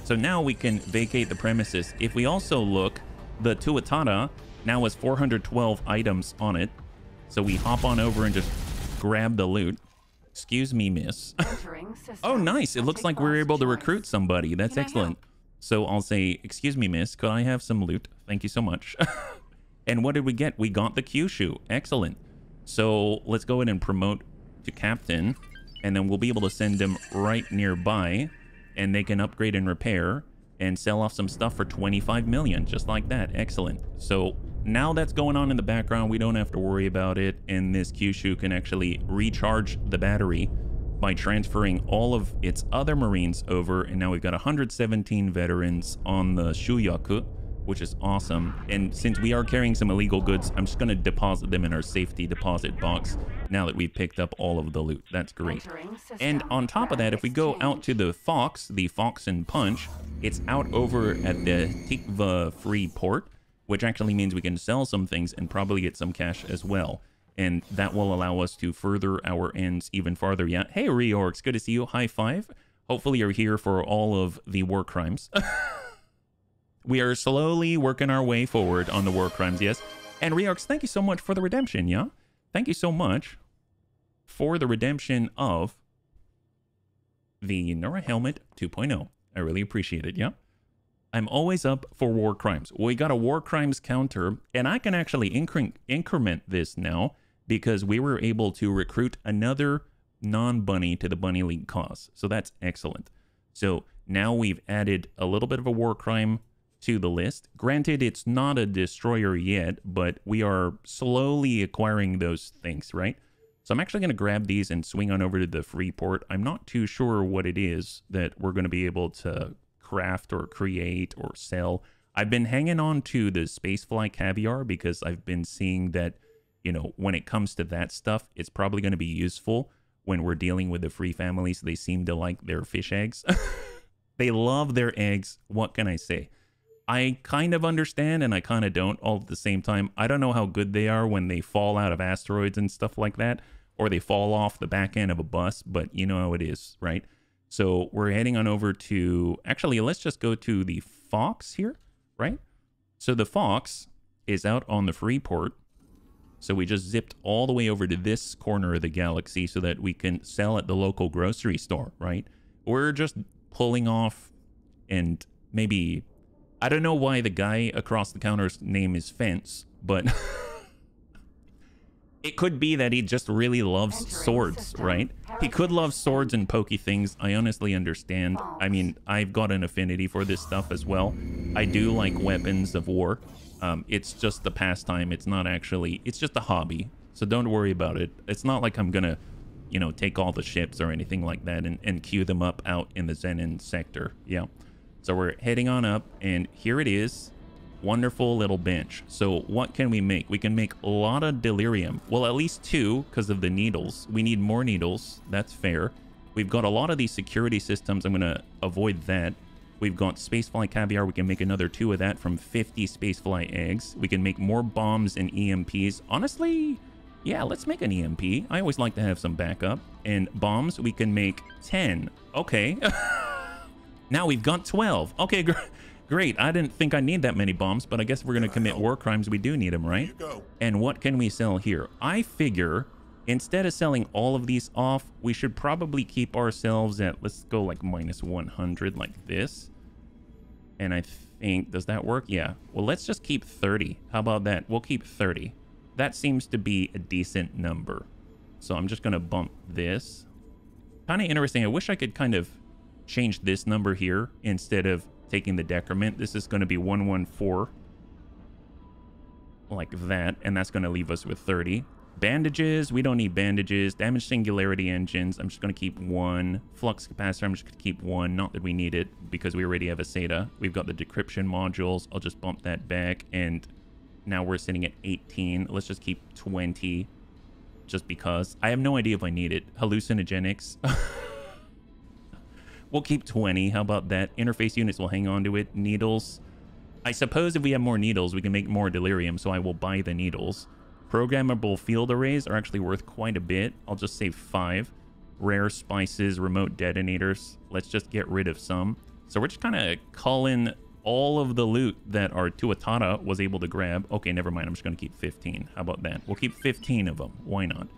So now we can vacate the premises. If we also look, the Tuatara now has 412 items on it. So we hop on over and just grab the loot. Excuse me, miss. Oh, nice. It looks like we're able to recruit somebody. That's excellent. So I'll say, excuse me, miss, could I have some loot? Thank you so much. And what did we get? We got the Kyushu. Excellent. So let's go ahead and promote to captain. And then we'll be able to send them right nearby. And they can upgrade and repair and sell off some stuff for 25 million, just like that. Excellent. So now that's going on in the background. We don't have to worry about it. And this Kyushu can actually recharge the battery by transferring all of its other Marines over. And now we've got 117 veterans on the Shuyaku, which is awesome. And since we are carrying some illegal goods, I'm just going to deposit them in our safety deposit box now that we've picked up all of the loot. That's great. And on top of that, if we go out to the Fox and Punch, it's out over at the Tikva Free Port, which actually means we can sell some things and probably get some cash as well. And that will allow us to further our ends even farther. Yeah. Hey, Reorgs, good to see you. High five. Hopefully you're here for all of the war crimes. We are slowly working our way forward on the war crimes, yes. And Reorgs, thank you so much for the redemption, yeah? Thank you so much for the redemption of the Nora Helmet 2.0. I really appreciate it, yeah? I'm always up for war crimes. We got a war crimes counter, and I can actually increment this now because we were able to recruit another non-bunny to the Bunny League cause. So that's excellent. So now we've added a little bit of a war crime to the list. Granted, it's not a destroyer yet, but we are slowly acquiring those things, right? So I'm actually going to grab these and swing on over to the free port. I'm not too sure what it is that we're going to be able to craft or create or sell. I've been hanging on to the Spacefly Caviar because I've been seeing that, you know, when it comes to that stuff, it's probably going to be useful when we're dealing with the free families. They seem to like their fish eggs. They love their eggs. What can I say? I kind of understand and I kind of don't all at the same time. I don't know how good they are when they fall out of asteroids and stuff like that, or they fall off the back end of a bus, but you know how it is, right? So we're heading on over to, actually, let's just go to the Fox here, right? So the Fox is out on the free port. So we just zipped all the way over to this corner of the galaxy so that we can sell at the local grocery store, right? We're just pulling off and maybe... I don't know why the guy across the counter's name is Fence, but it could be that he just really loves swords, right? He could love swords and pokey things. I honestly understand. I mean, I've got an affinity for this stuff as well. I do like weapons of war. It's just the pastime. It's not actually, it's just a hobby. So don't worry about it. It's not like I'm gonna, you know, take all the ships or anything like that and queue them up out in the Zenin sector. Yeah. So we're heading on up, and here it is. Wonderful little bench. So what can we make? We can make a lot of delirium. Well, at least 2 because of the needles. We need more needles. That's fair. We've got a lot of these security systems. I'm going to avoid that. We've got Spacefly Caviar. We can make another 2 of that from 50 Spacefly eggs. We can make more bombs and EMPs. Honestly, yeah, let's make an EMP. I always like to have some backup. And bombs, we can make 10. Okay. Now we've got 12. Okay, great. I didn't think I need that many bombs, but I guess if we're going to commit war crimes, we do need them, right? And what can we sell here? I figure instead of selling all of these off, we should probably keep ourselves at, let's go like minus 100 like this. And I think, does that work? Yeah. Well, let's just keep 30. How about that? We'll keep 30. That seems to be a decent number. So I'm just going to bump this. Kind of interesting. I wish I could kind of change this number here instead of taking the decrement. This is going to be 114 like that, and that's going to leave us with 30. Bandages, we don't need bandages. Damage singularity engines, I'm just going to keep 1. Flux capacitor, I'm just going to keep 1. Not that we need it because we already have a SATA. We've got the decryption modules. I'll just bump that back, and now we're sitting at 18. Let's just keep 20 just because. I have no idea if I need it. Hallucinogenics. We'll keep 20. How about that? Interface units will hang on to it. Needles. I suppose if we have more needles, we can make more delirium, so I will buy the needles. Programmable field arrays are actually worth quite a bit. I'll just save 5. Rare spices, remote detonators. Let's just get rid of some. So we're just kind of culling all of the loot that our Tuatara was able to grab. Okay, never mind. I'm just going to keep 15. How about that? We'll keep 15 of them. Why not?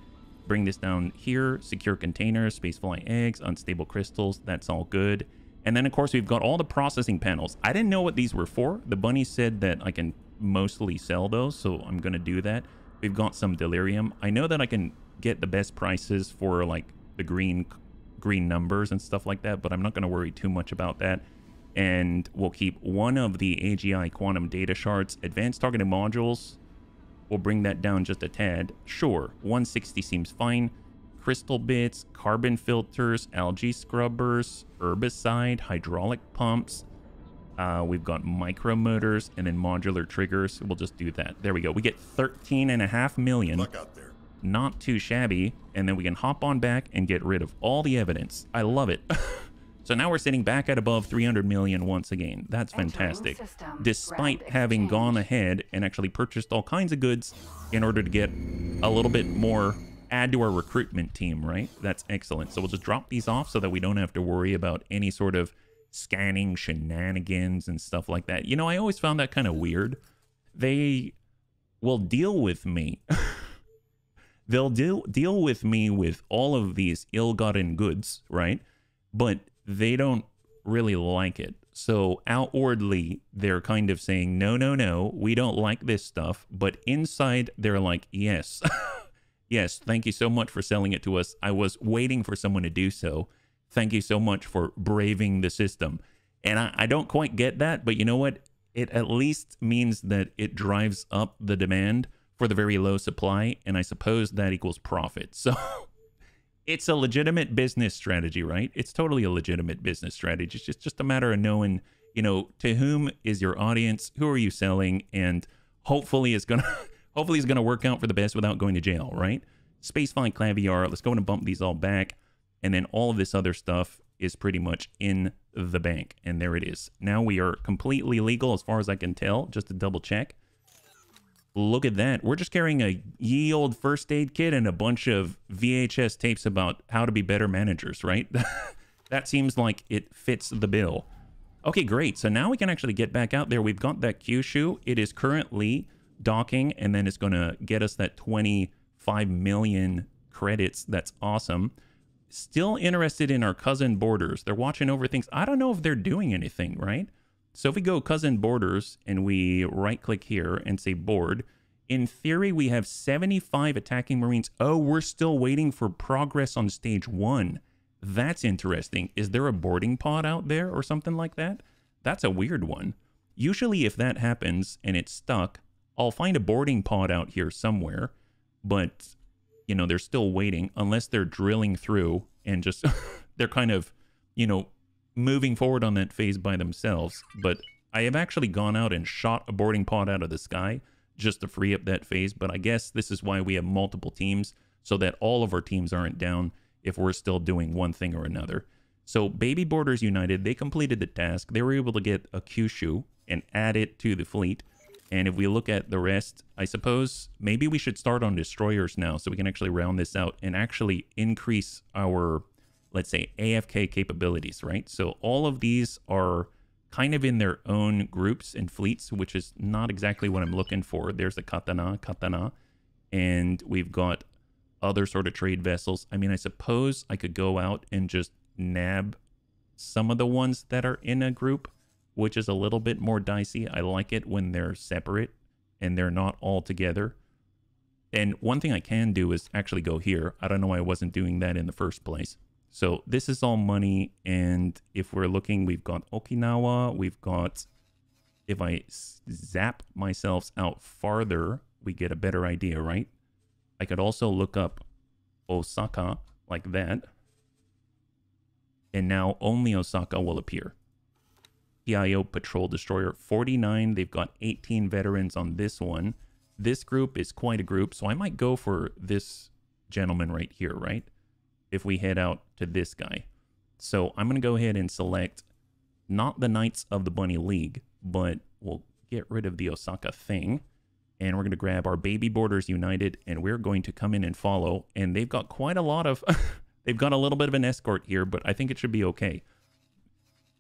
Bring this down here. Secure containers, spacefly eggs, unstable crystals. That's all good. And then, of course, we've got all the processing panels. I didn't know what these were for. The bunny said that I can mostly sell those, so I'm going to do that. We've got some delirium. I know that I can get the best prices for, like, the green numbers and stuff like that, but I'm not going to worry too much about that. And we'll keep one of the AGI quantum data shards. Advanced targeting modules, we'll bring that down just a tad. Sure, 160 seems fine. Crystal bits, carbon filters, algae scrubbers, herbicide, hydraulic pumps. We've got micro motors and then modular triggers. We'll just do that. There we go. We get 13.5 million. Look out there. Not too shabby. And then we can hop on back and get rid of all the evidence. I love it. So now we're sitting back at above 300 million once again. That's fantastic. Despite having gone ahead and actually purchased all kinds of goods in order to get a little bit more, add to our recruitment team, right? That's excellent. So we'll just drop these off so that we don't have to worry about any sort of scanning shenanigans and stuff like that. You know, I always found that kind of weird. They will deal with me. They'll deal with me with all of these ill-gotten goods, right? But they don't really like it. So outwardly, they're kind of saying, no, no, no, we don't like this stuff. But inside, they're like, yes, yes, thank you so much for selling it to us. I was waiting for someone to do so. Thank you so much for braving the system. And I don't quite get that, but you know what? It at least means that it drives up the demand for the very low supply, and I suppose that equals profit. So it's a legitimate business strategy, right? It's totally a legitimate business strategy. It's just a matter of knowing, you know, to whom is your audience, who are you selling, and hopefully it's gonna work out for the best without going to jail, right? Spaceflight Caviar, let's go and bump these all back, and then all of this other stuff is pretty much in the bank, and there it is. Now we are completely legal as far as I can tell, just to double check. Look at that. We're just carrying a ye old first aid kit and a bunch of VHS tapes about how to be better managers, right? That seems like it fits the bill. Okay, great. So now we can actually get back out there. We've got that Kyushu. It is currently docking, and then it's going to get us that 25 million credits. That's awesome. Still interested in our cousin borders. They're watching over things. I don't know if they're doing anything, right? So if we go cousin borders and we right click here and say board, in theory, we have 75 attacking Marines. Oh, we're still waiting for progress on stage 1. That's interesting. Is there a boarding pod out there or something like that? That's a weird one. Usually if that happens and it's stuck, I'll find a boarding pod out here somewhere, but you know, they're still waiting unless they're drilling through and just, they're kind of, you know, moving forward on that phase by themselves. But I have actually gone out and shot a boarding pod out of the sky just to free up that phase. But I guess this is why we have multiple teams, so that all of our teams aren't down if we're still doing one thing or another. So Baby Boarders United, they completed the task. They were able to get a Kyushu and add it to the fleet. And if we look at the rest, I suppose maybe we should start on destroyers now so we can actually round this out and actually increase our, let's say, AFK capabilities, right? So all of these are kind of in their own groups and fleets, which is not exactly what I'm looking for. There's the katana, and we've got other sort of trade vessels. I mean, I suppose I could go out and just nab some of the ones that are in a group, which is a little bit more dicey. I like it when they're separate and they're not all together. And one thing I can do is actually go here. I don't know why I wasn't doing that in the first place. So this is all money, and if we're looking, we've got Okinawa, we've got, if I zap myself out farther, we get a better idea, right? I could also look up Osaka like that, and now only Osaka will appear. PIO Patrol Destroyer 49, they've got 18 veterans on this one. This group is quite a group, so I might go for this gentleman right here, right? If we head out to this guy. So I'm going to go ahead and select not the Knights of the Bunny League, but we'll get rid of the Osaka thing. And we're going to grab our Baby Boarders United, and we're going to come in and follow. And they've got quite a lot of, they've got a little bit of an escort here, but I think it should be okay.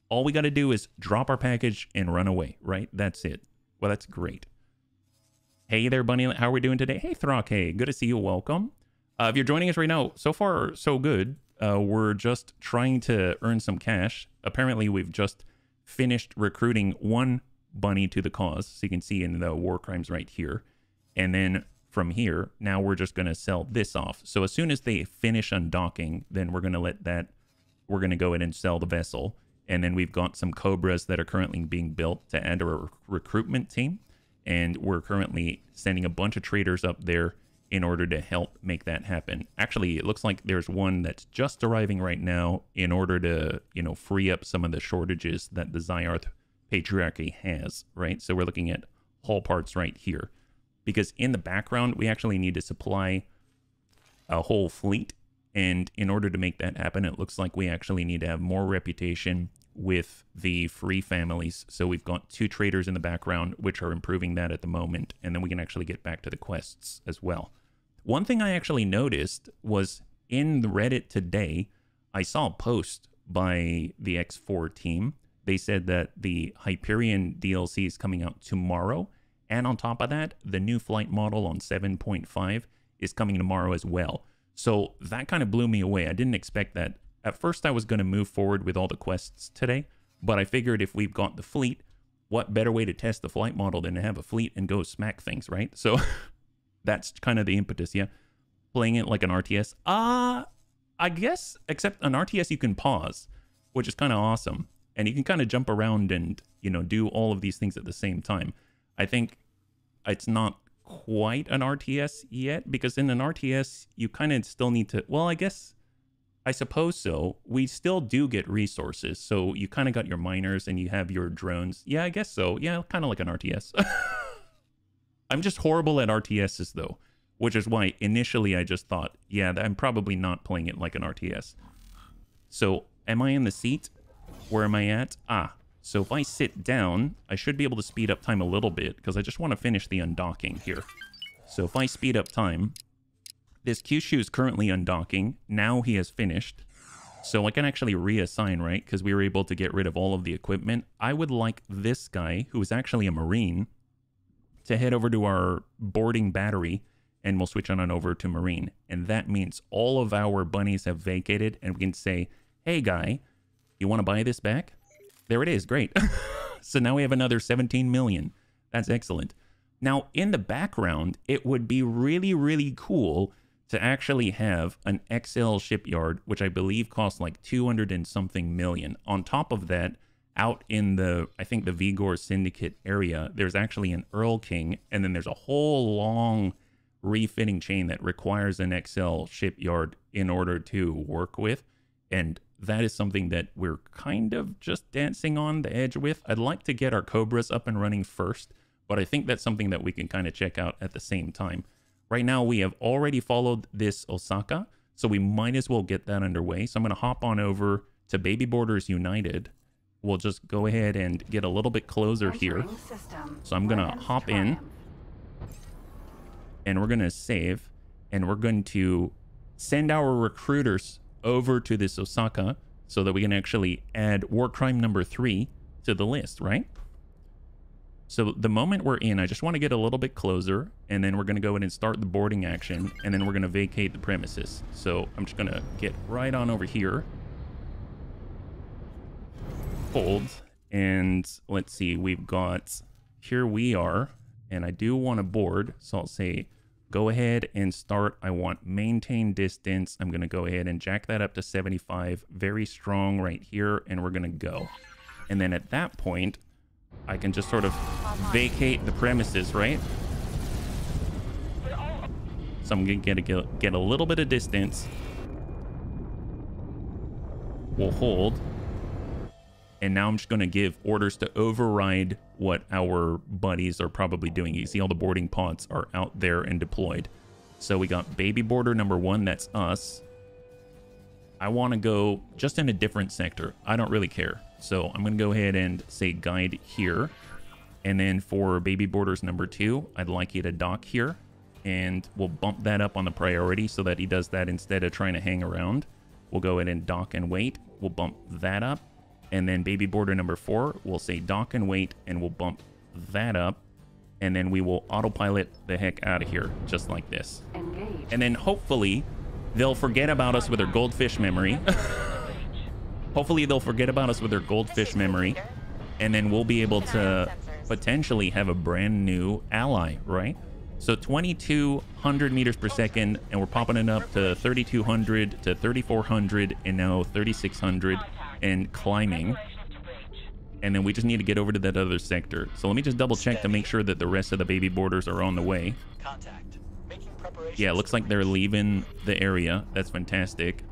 all we got to do is drop our package and run away, right? That's it. Well, that's great. Hey there, Bunny. How are we doing today? Hey, Throck. Hey, good to see you. Welcome. If you're joining us right now, so far, so good. We're just trying to earn some cash. Apparently, we've just finished recruiting one bunny to the cause. So you can see in the war crimes right here. And then from here, now we're just going to sell this off. So as soon as they finish undocking, then we're going to we're going to go in and sell the vessel. And then we've got some Cobras that are currently being built to add to our recruitment team. And we're currently sending a bunch of traders up there in order to help make that happen. Actually, it looks like there's one that's just arriving right now in order to, you know, free up some of the shortages that the Zyarth Patriarchy has, right? So we're looking at hull parts right here. Because in the background, we actually need to supply a whole fleet. And in order to make that happen, it looks like we actually need to have more reputation with the free families. So we've got 2 traders in the background, which are improving that at the moment. And then we can actually get back to the quests as well. One thing I actually noticed was in the Reddit today, I saw a post by the X4 team. They said that the Hyperion DLC is coming out tomorrow. And on top of that, the new flight model on 7.5 is coming tomorrow as well. So that kind of blew me away. I didn't expect that. At first, I was going to move forward with all the quests today, but I figured if we've got the fleet, what better way to test the flight model than to have a fleet and go smack things, right? So that's kind of the impetus, yeah. Playing it like an RTS. I guess, except an RTS you can pause, which is kind of awesome. And you can kind of jump around and, you know, do all of these things at the same time. I think it's not quite an RTS yet, because in an RTS, you kind of still need to, well, I suppose so. We still do get resources. So you kind of got your miners and you have your drones. Yeah, I guess so. Yeah, kind of like an RTS. I'm just horrible at RTSs though, which is why initially I just thought, yeah, I'm probably not playing it like an RTS. So am I in the seat? Where am I at? So if I sit down, I should be able to speed up time a little bit because I just want to finish the undocking here. So if I speed up time, this Kyushu is currently undocking. Now he has finished. So I can actually reassign, right? Because we were able to get rid of all of the equipment. I would like this guy, who is actually a Marine, to head over to our boarding battery, and we'll switch on over to Marine. And that means all of our bunnies have vacated, and we can say, hey guy, you want to buy this back? There it is, great. So now we have another 17 million. That's excellent. Now, in the background, it would be really, really cool to actually have an XL shipyard, which I believe costs like 200 and something million. On top of that, out in the, I think the Vigor Syndicate area, there's actually an Earl King, and then there's a whole long refitting chain that requires an XL shipyard in order to work with. And that is something that we're kind of just dancing on the edge with. I'd like to get our Cobras up and running first, but I think that's something that we can kind of check out at the same time. Right now, we have already followed this Osaka, so we might as well get that underway. So I'm going to hop on over to Baby Boarders United. We'll just go ahead and get a little bit closer here. So I'm going to hop in, and we're going to save, and we're going to send our recruiters over to this Osaka so that we can actually add war crime number 3 to the list, right? So the moment we're in, I just want to get a little bit closer, and then we're going to go in and start the boarding action, and then we're going to vacate the premises. So I'm just going to get right on over here. Hold, and let's see, we've got, here we are, and I do want to board, so I'll say, go ahead and start. I want maintain distance. I'm going to go ahead and jack that up to 75, very strong right here, and we're going to go. And then at that point, I can just sort of vacate the premises, right? So I'm going to get a little bit of distance. We'll hold. And now I'm just going to give orders to override what our buddies are probably doing. You see all the boarding pods are out there and deployed. So we got baby boarder number 1, that's us. I want to go just in a different sector. I don't really care. So I'm going to go ahead and say guide here. And then for baby boarders number 2, I'd like you to dock here. And we'll bump that up on the priority so that he does that instead of trying to hang around. We'll go ahead and dock and wait. We'll bump that up. And then baby border number 4, we'll say dock and wait, and we'll bump that up. And then we will autopilot the heck out of here, just like this. Engage. And then hopefully they'll forget about us with their goldfish memory. Hopefully they'll forget about us with their goldfish memory. And then we'll be able to potentially have a brand new ally, right? So 2,200 meters per second, and we're popping it up to 3,200 to 3,400, and now 3,600, and climbing. And then we just need to get over to that other sector. So let me just double check to make sure that the rest of the baby boarders are on the way. Contact. Making preparations. Yeah, it looks like they're leaving the area. That's fantastic.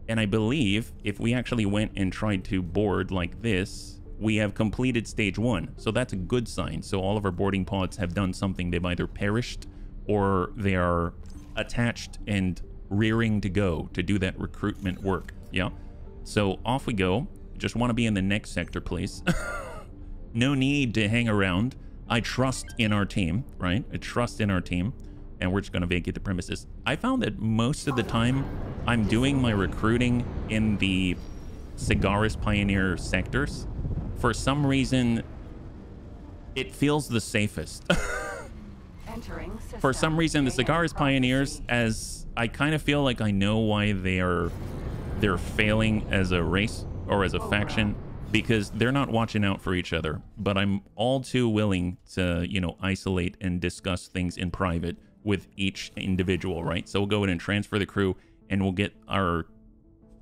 And I believe if we actually went and tried to board like this, we have completed stage 1. So that's a good sign. So all of our boarding pods have done something. They've either perished or they are attached and rearing to go to do that recruitment work. Yeah. So off we go. Just want to be in the next sector, please. No need to hang around. I trust in our team, right? I trust in our team. And we're just going to vacate the premises. I found that most of the time I'm doing my recruiting in the Cigaris Pioneer sectors. For some reason, it feels the safest. Entering system. For some reason, the Cigaris Pioneers, as I kind of feel like I know why they're failing as a race or as a faction, because they're not watching out for each other. But I'm all too willing to, you know, isolate and discuss things in private with each individual, right? So we'll go ahead and transfer the crew, and we'll get our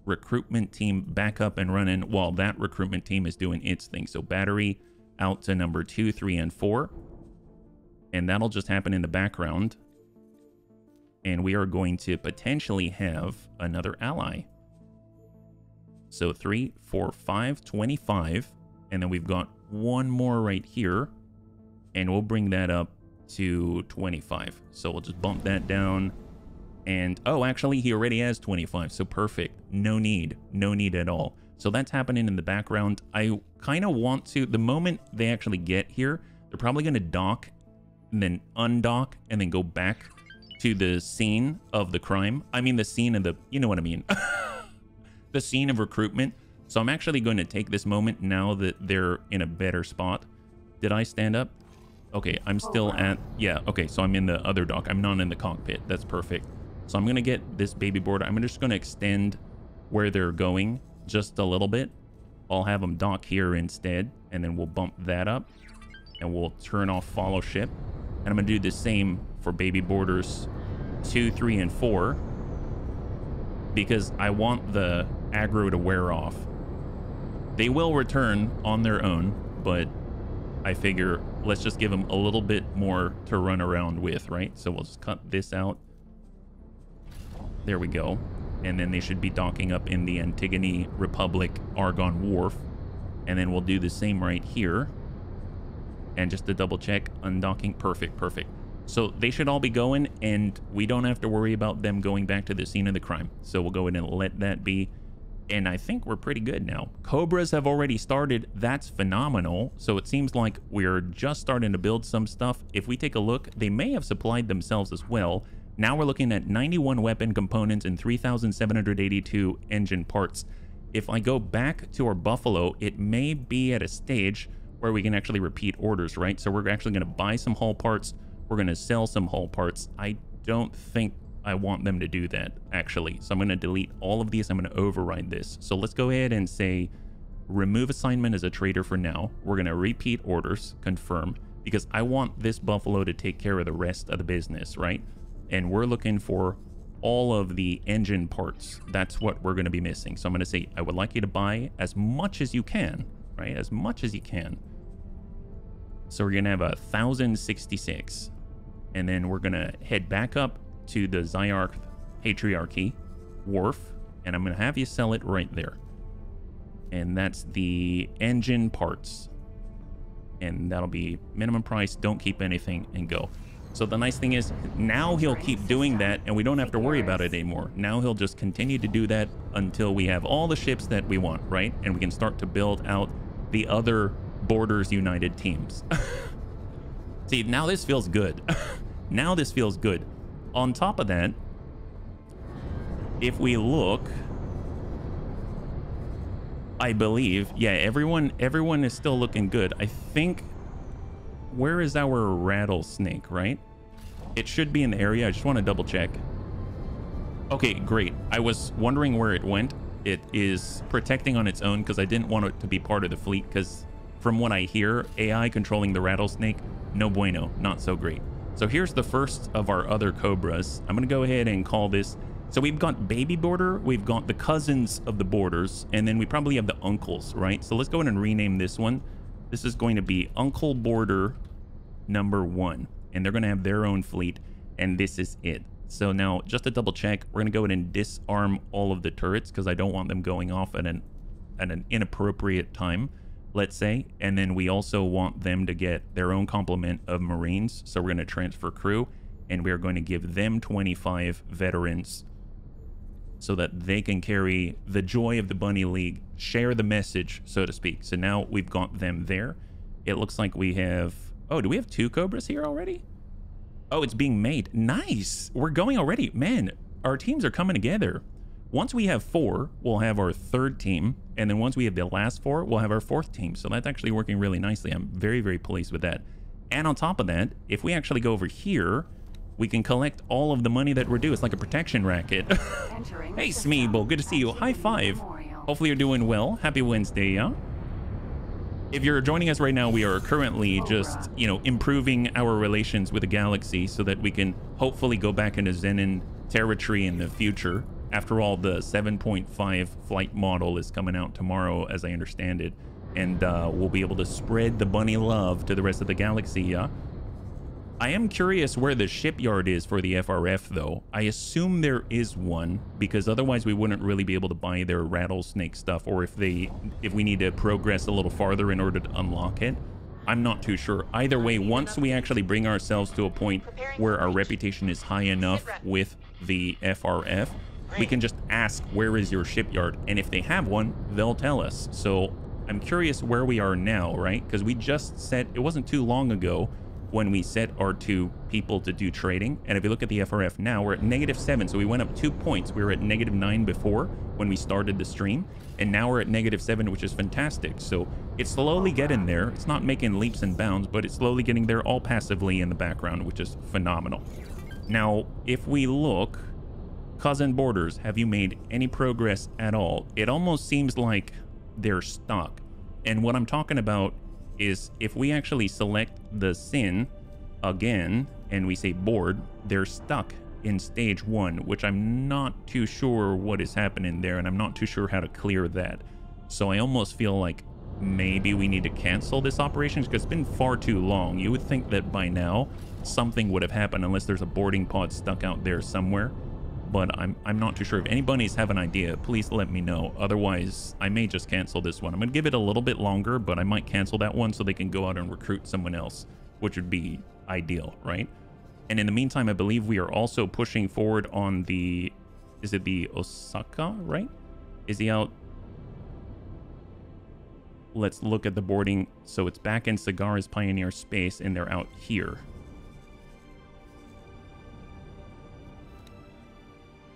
recruitment team back up and running while that recruitment team is doing its thing. So battery out to number 2, 3, and 4. And that'll just happen in the background. And we are going to potentially have another ally. So 3, 4, 5, 25. And then we've got one more right here. And we'll bring that up to 25. So we'll just bump that down. And, oh, actually, he already has 25. So perfect. No need. No need at all. So that's happening in the background. I kind of want to, the moment they actually get here, they're probably going to dock and then undock and then go back to the scene of the crime. I mean, the scene of the, you know what I mean? The scene of recruitment. So I'm actually going to take this moment now that they're in a better spot. Did I stand up? Okay, I'm still at, yeah, okay, so I'm in the other dock. I'm not in the cockpit. That's perfect. So I'm going to get this baby board. I'm just going to extend where they're going just a little bit. I'll have them dock here instead, and then we'll bump that up, and we'll turn off follow ship. And I'm going to do the same for baby boarders 2, 3, and 4, because I want the aggro to wear off. They will return on their own, but I figure let's just give them a little bit more to run around with, right? So we'll just cut this out. There we go. And then they should be docking up in the Antigone Republic Argonne Wharf. And then we'll do the same right here. And just to double check, undocking. Perfect, perfect. So they should all be going, and we don't have to worry about them going back to the scene of the crime. So we'll go ahead and let that be. And I think we're pretty good now. Cobras have already started. That's phenomenal. So it seems like we're just starting to build some stuff. If we take a look, they may have supplied themselves as well. Now we're looking at 91 weapon components and 3,782 engine parts. If I go back to our Buffalo, it may be at a stage where we can actually repeat orders, right? So we're actually going to buy some hull parts. We're going to sell some hull parts. I don't think I want them to do that, actually. So I'm going to delete all of these. I'm going to override this. So let's go ahead and say remove assignment as a trader for now. We're going to repeat orders, confirm, because I want this Buffalo to take care of the rest of the business, right? And we're looking for all of the engine parts. That's what we're going to be missing. So I'm going to say, I would like you to buy as much as you can, right? As much as you can. So we're going to have 1,066. And then we're going to head back up to the Zyarch Patriarchy Wharf. And I'm going to have you sell it right there. And that's the engine parts. And that'll be minimum price. Don't keep anything and go. So the nice thing is now he'll keep doing that and we don't have to worry about it anymore. Now he'll just continue to do that until we have all the ships that we want, right? And we can start to build out the other Borders United teams. See, now this feels good. Now this feels good. On top of that, if we look, I believe. Yeah, everyone is still looking good. I think, where is our rattlesnake, right? It should be in the area. I just want to double check. Okay, great. I was wondering where it went. It is protecting on its own because I didn't want it to be part of the fleet, because from what I hear, AI controlling the rattlesnake, no bueno, not so great. So here's the first of our other cobras. I'm going to go ahead and call this. So we've got baby border, we've got the cousins of the borders, and then we probably have the uncles, right? So let's go ahead and rename this one. This is going to be Uncle Border number 1, and they're going to have their own fleet, and this is it. So now, just to double check, we're going to go ahead and disarm all of the turrets because I don't want them going off at an inappropriate time, let's say. And then we also want them to get their own complement of Marines. So we're going to transfer crew, and we're going to give them 25 veterans so that they can carry the joy of the Bunny League, share the message, so to speak. So now we've got them there. It looks like we have... Oh, do we have 2 Cobras here already? Oh, it's being made. Nice. We're going already. Man, our teams are coming together. Once we have 4, we'll have our 3rd team. And then once we have the last 4, we'll have our 4th team. So that's actually working really nicely. I'm very, very pleased with that. And on top of that, if we actually go over here, we can collect all of the money that we're due. It's like a protection racket. Hey, Smeeble. Good to see you. High five. Hopefully you're doing well. Happy Wednesday, yeah? If you're joining us right now, we are currently just, you know, improving our relations with the galaxy so that we can hopefully go back into Zenon territory in the future. After all, the 7.5 flight model is coming out tomorrow, as I understand it. And we'll be able to spread the bunny love to the rest of the galaxy, yeah? I am curious where the shipyard is for the FRF, though. I assume there is one, because otherwise we wouldn't really be able to buy their rattlesnake stuff, or if we need to progress a little farther in order to unlock it. I'm not too sure. Either way, once we actually bring ourselves to a point where our reputation is high enough with the FRF, we can just ask, where is your shipyard? And if they have one, they'll tell us. So I'm curious where we are now, right? Because we just said, it wasn't too long ago when we set our 2 people to do trading. And if you look at the FRF now, we're at -7. So we went up 2 points. We were at -9 before when we started the stream. And now we're at -7, which is fantastic. So it's slowly getting there. It's not making leaps and bounds, but it's slowly getting there all passively in the background, which is phenomenal. Now, if we look, cousin borders, have you made any progress at all? It almost seems like they're stuck. And what I'm talking about is if we actually select the sin again and we say board, they're stuck in stage 1, which I'm not too sure what is happening there, and I'm not too sure how to clear that. So I almost feel like maybe we need to cancel this operation because it's been far too long. You would think that by now something would have happened unless there's a boarding pod stuck out there somewhere. But I'm not too sure. If any bunnies have an idea, please let me know. Otherwise, I may just cancel this one. I'm going to give it a little bit longer, but I might cancel that one so they can go out and recruit someone else, which would be ideal, right? And in the meantime, I believe we are also pushing forward on the... Is it the Osaka, right? Is he out? Let's look at the boarding. So it's back in Cigar's Pioneer space, and they're out here.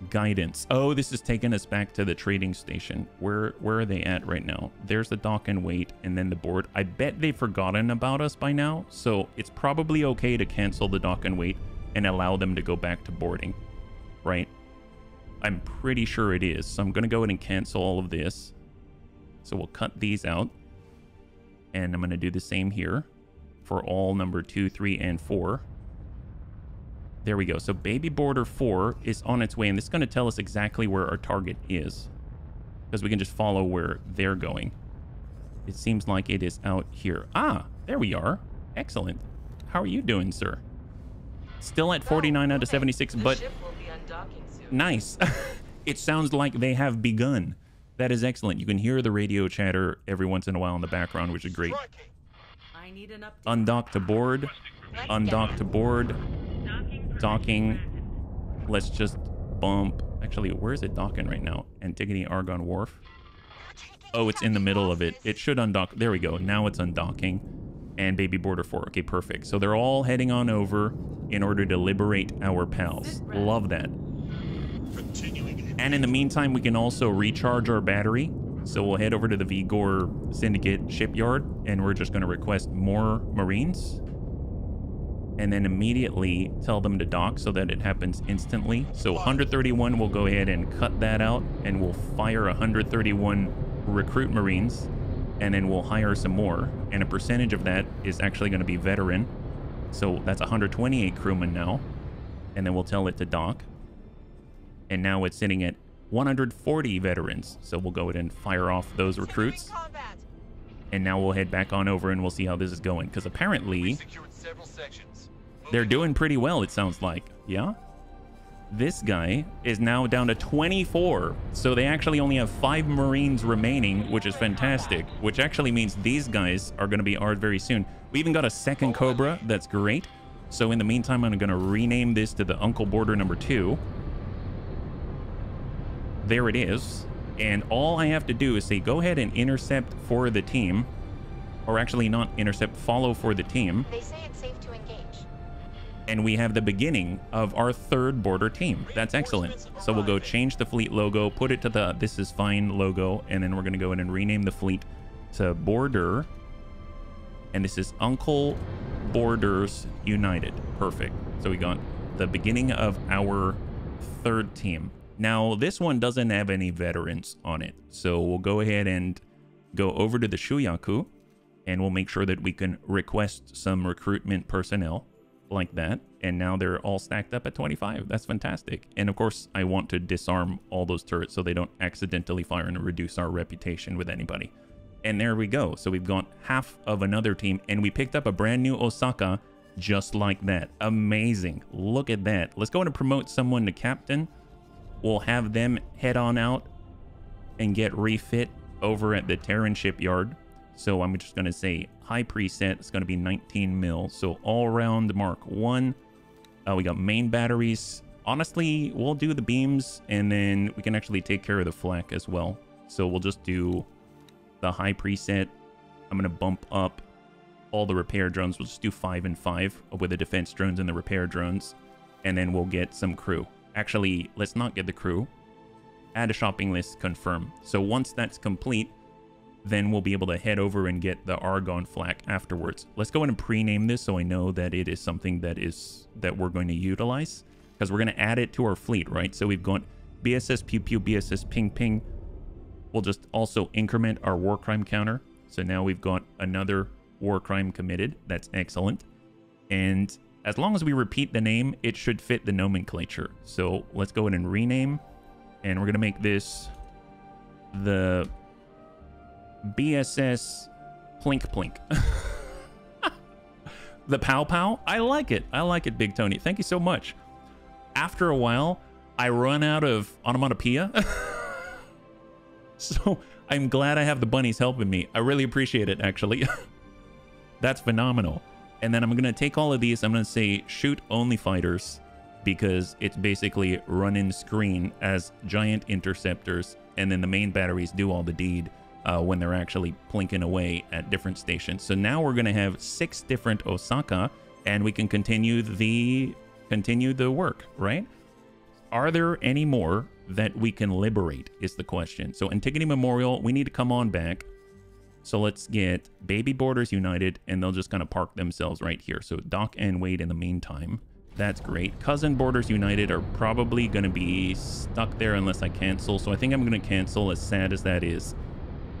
Guidance. Oh, this is taking us back to the trading station. Where are they at right now? There's the dock and wait, and then the board. I bet they've forgotten about us by now, so it's probably okay to cancel the dock and wait and allow them to go back to boarding, right? I'm pretty sure it is. So I'm going to go ahead and cancel all of this. So we'll cut these out, and I'm going to do the same here for all number 2, 3, and 4. There we go. So baby border 4 is on its way, and this is going to tell us exactly where our target is because we can just follow where they're going. It seems like it is out here. Ah, there we are. Excellent. How are you doing, sir? Still at 49 out of 76, but nice. It sounds like they have begun. That is excellent. You can hear the radio chatter every once in a while in the background, which is great. Undock to board. Undock to board. Docking. Let's just bump. Actually, where is it docking right now? Antigone Argon Wharf. Oh, it's in the middle of it. It should undock. There we go. Now it's undocking. And baby border 4. Okay, perfect. So they're all heading on over in order to liberate our pals. Love that. And in the meantime, we can also recharge our battery So we'll head over to the Vigor Syndicate shipyard, and we're just going to request more Marines. And then immediately tell them to dock so that it happens instantly. So 131 will go ahead and cut that out, and we'll fire 131 recruit Marines, and then we'll hire some more. And a percentage of that is actually going to be veteran. So that's 128 crewmen now. And then we'll tell it to dock. And now it's sitting at 140 veterans. So we'll go ahead and fire off those recruits. And now we'll head back on over and we'll see how this is going. Because apparently they're doing pretty well, it sounds like. Yeah? This guy is now down to 24. So they actually only have 5 Marines remaining, which is fantastic. Which actually means these guys are going to be ours very soon. We even got a second Cobra. That's great. So in the meantime, I'm going to rename this to the Uncle Border number 2. There it is. And all I have to do is say, go ahead and intercept for the team. Or actually not intercept, follow for the team. They say it's safe to engage. And we have the beginning of our 3rd border team. That's excellent. So we'll go change the fleet logo, put it to the This Is Fine logo, and then we're going to go in and rename the fleet to Border. And this is Uncle Borders United. Perfect. So we got the beginning of our 3rd team. Now, this one doesn't have any veterans on it. So we'll go ahead and go over to the Shuyaku, and we'll make sure that we can request some recruitment personnel like that. And now they're all stacked up at 25. That's fantastic. And of course, I want to disarm all those turrets so they don't accidentally fire and reduce our reputation with anybody. And there we go. So we've got half of another team, and we picked up a brand new Osaka just like that. Amazing. Look at that. Let's go and promote someone to captain. We'll have them head on out and get refit over at the Terran shipyard. So I'm just going to say high preset. It's going to be 19 mil. So all round Mark 1. We got main batteries. Honestly, we'll do the beams, and then we can actually take care of the flak as well. So we'll just do the high preset. I'm going to bump up all the repair drones. We'll just do 5 and 5 with the defense drones and the repair drones. And then we'll get some crew. Actually, let's not get the crew. Add a shopping list, confirm. So once that's complete, then we'll be able to head over and get the Argon flak afterwards. Let's go ahead and pre-name this so I know that it is something that we're going to utilize, because we're going to add it to our fleet, right? So we've got BSS Pew Pew, BSS Ping Ping. We'll just also increment our war crime counter. So now we've got another war crime committed. That's excellent. And as long as we repeat the name, it should fit the nomenclature. So let's go ahead and rename. And we're going to make this the BSS Plink Plink. The Pow Pow. I like it. I like it, Big Tony. Thank you so much. After a while, I run out of onomatopoeia. So I'm glad I have the bunnies helping me. I really appreciate it, actually. That's phenomenal. And then I'm going to take all of these. I'm going to say shoot only fighters, because it's basically run in screen as giant interceptors. And then the main batteries do all the deed when they're actually plinking away at different stations. So now we're going to have 6 different Osaka, and we can continue the work, right? Are there any more that we can liberate is the question. So Antigone Memorial, we need to come on back. So let's get Baby Borders United, and they'll just kind of park themselves right here. So dock and wait in the meantime. That's great. Cousin Borders United are probably going to be stuck there unless I cancel. So I think I'm going to cancel, as sad as that is.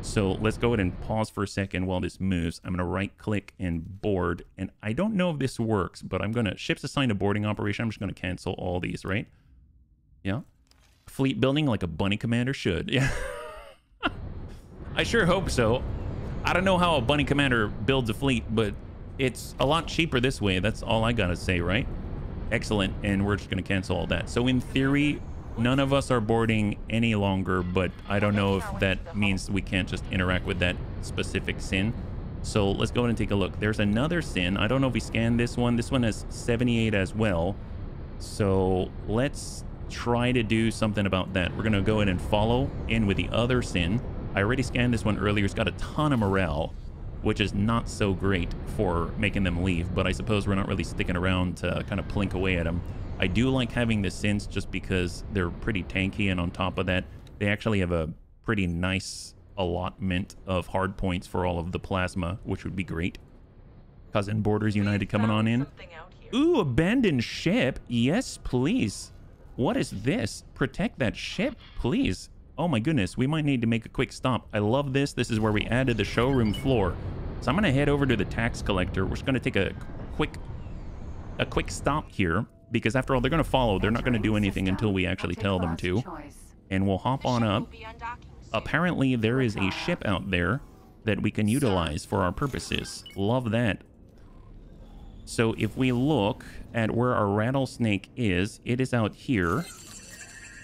So let's go ahead and pause for a second while this moves. I'm going to right click and board. And I don't know if this works, but I'm going to ships assigned to boarding operation. I'm just going to cancel all these, right? Yeah. Fleet building like a bunny commander should. Yeah. I sure hope so. I don't know how a bunny commander builds a fleet, but it's a lot cheaper this way. That's all I gotta say, right? Excellent. And we're just gonna cancel all that. So in theory, none of us are boarding any longer, but I don't know if that means we can't just interact with that specific sin. So let's go ahead and take a look. There's another sin. I don't know if we scanned this one. This one has 78 as well. So let's try to do something about that. We're gonna go ahead and follow in with the other sin. I already scanned this one earlier. It's got a ton of morale, which is not so great for making them leave, but I suppose we're not really sticking around to kind of plink away at them. I do like having the synths just because they're pretty tanky, and on top of that, they actually have a pretty nice allotment of hard points for all of the plasma, which would be great. Cousin Borders United coming on in. Ooh, abandoned ship. Yes, please. What is this? Protect that ship, please. Oh my goodness, we might need to make a quick stop. I love this. This is where we added the showroom floor. So I'm going to head over to the tax collector. We're just going to take a quick stop here, because after all, they're going to follow. They're not going to do anything until we actually tell them to. And we'll hop on up. Apparently, there is a ship out there that we can utilize for our purposes. Love that. So if we look at where our rattlesnake is, it is out here.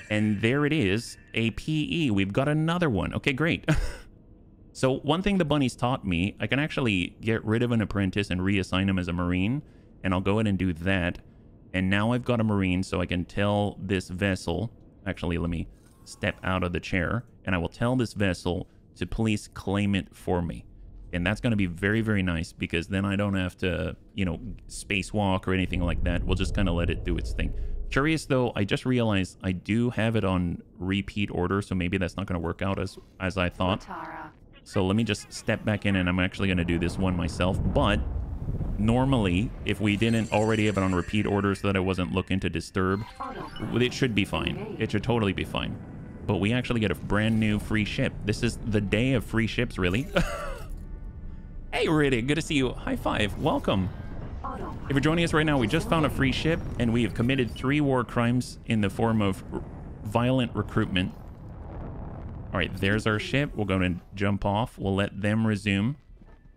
And there it is, a PE. We've got another one. Okay, great. So one thing the bunnies taught me, I can actually get rid of an apprentice and reassign him as a Marine. And I'll go ahead and do that. And now I've got a Marine, so I can tell this vessel... Actually, let me step out of the chair. And I will tell this vessel to please claim it for me. And that's going to be very, very nice, because then I don't have to, you know, spacewalk or anything like that. We'll just kind of let it do its thing. Curious, though, I just realized I do have it on repeat order, so maybe that's not going to work out as I thought. So let me just step back in, and I'm actually going to do this one myself. But normally, if we didn't already have it on repeat order so that I wasn't looking to disturb, it should be fine. It should totally be fine. But we actually get a brand new free ship. This is the day of free ships, really. Hey, Riddick, good to see you. High five. Welcome. If you're joining us right now, we just found a free ship, and we have committed 3 war crimes in the form of violent recruitment. All right, there's our ship. We'll go and jump off. We'll let them resume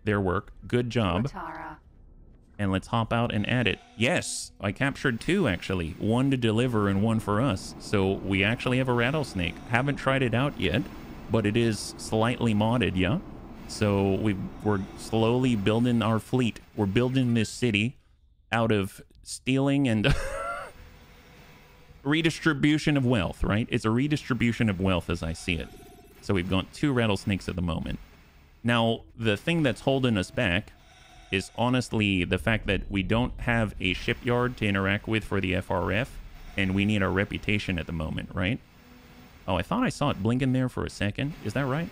their work. Good job. And let's hop out and add it. Yes, I captured 2, actually. 1 to deliver and 1 for us. So we actually have a rattlesnake. Haven't tried it out yet, but it is slightly modded, yeah? So we're slowly building our fleet. We're building this city out of stealing and redistribution of wealth, right? It's a redistribution of wealth as I see it. So we've got 2 rattlesnakes at the moment. Now, the thing that's holding us back is honestly the fact that we don't have a shipyard to interact with for the FRF, and we need our reputation at the moment, right? Oh, I thought I saw it blinking there for a second. Is that right?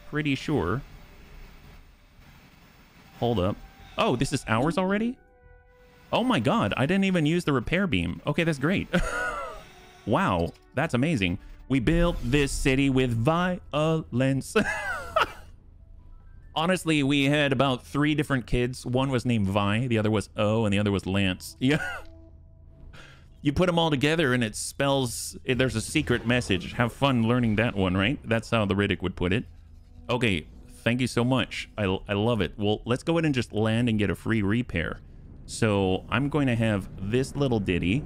Pretty sure. Hold up. Oh, this is ours already? Oh my god, I didn't even use the repair beam. Okay, that's great. Wow, that's amazing. We built this city with violence. Honestly, we had about 3 different kids. One was named Vi, the other was O, and the other was Lance. Yeah. You put them all together and it spells... There's a secret message. Have fun learning that one, right? That's how the Riddick would put it. Okay, thank you so much. I love it. Well, let's go ahead and just land and get a free repair. So I'm going to have this little ditty.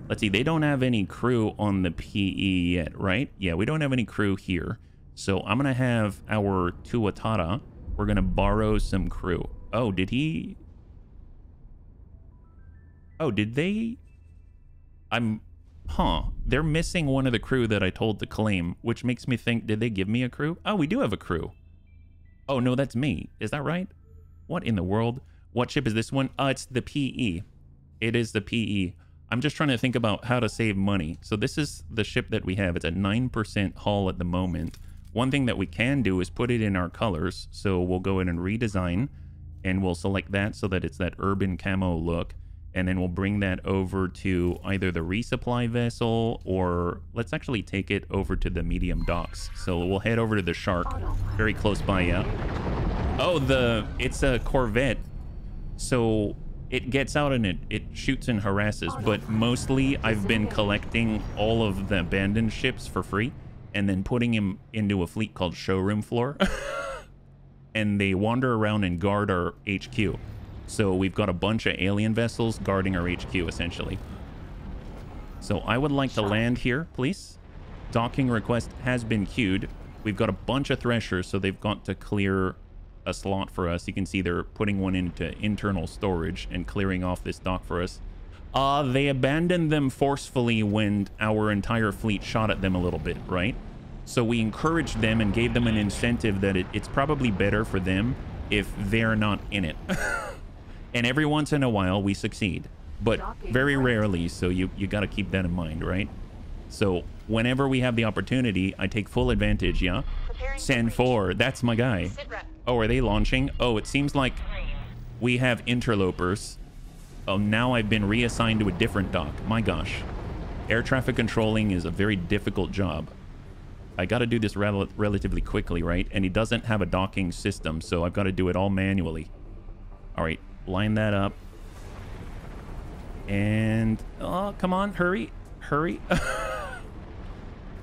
Let's see, they don't have any crew on the PE yet, right? Yeah, we don't have any crew here. So I'm going to have our Tuatara. We're going to borrow some crew. Oh, did he... Oh, did they... Huh. They're missing one of the crew that I told to claim, which makes me think, did they give me a crew? Oh, we do have a crew. Oh, no, that's me. Is that right? What in the world? What ship is this one? It's the PE. It is the PE. I'm just trying to think about how to save money. So this is the ship that we have. It's a 9% hull at the moment. One thing that we can do is put it in our colors. So we'll go in and redesign, and we'll select that so that it's that urban camo look. And then we'll bring that over to either the resupply vessel, or let's actually take it over to the medium docks. So we'll head over to the Shark, very close by, yeah. Oh, it's a Corvette. So it gets out and it shoots and harasses, but mostly I've been collecting all of the abandoned ships for free and then putting them into a fleet called Showroom Floor. And they wander around and guard our HQ. So we've got a bunch of alien vessels guarding our HQ, essentially. So I would like to land here, please. Docking request has been queued. We've got a bunch of threshers, so they've got to clear a slot for us. You can see they're putting one into internal storage and clearing off this dock for us. They abandoned them forcefully when our entire fleet shot at them a little bit, right? So we encouraged them and gave them an incentive that it's probably better for them if they're not in it. And every once in a while we succeed, but very rarely, so you got to keep that in mind, right? So whenever we have the opportunity, I take full advantage, yeah? Sand 4, that's my guy. Oh, are they launching? Oh, it seems like we have interlopers. Oh, now I've been reassigned to a different dock. My gosh. Air traffic controlling is a very difficult job. I got to do this relatively quickly, right? And he doesn't have a docking system, so I've got to do it all manually. All right, line that up. And, oh, come on, hurry, hurry.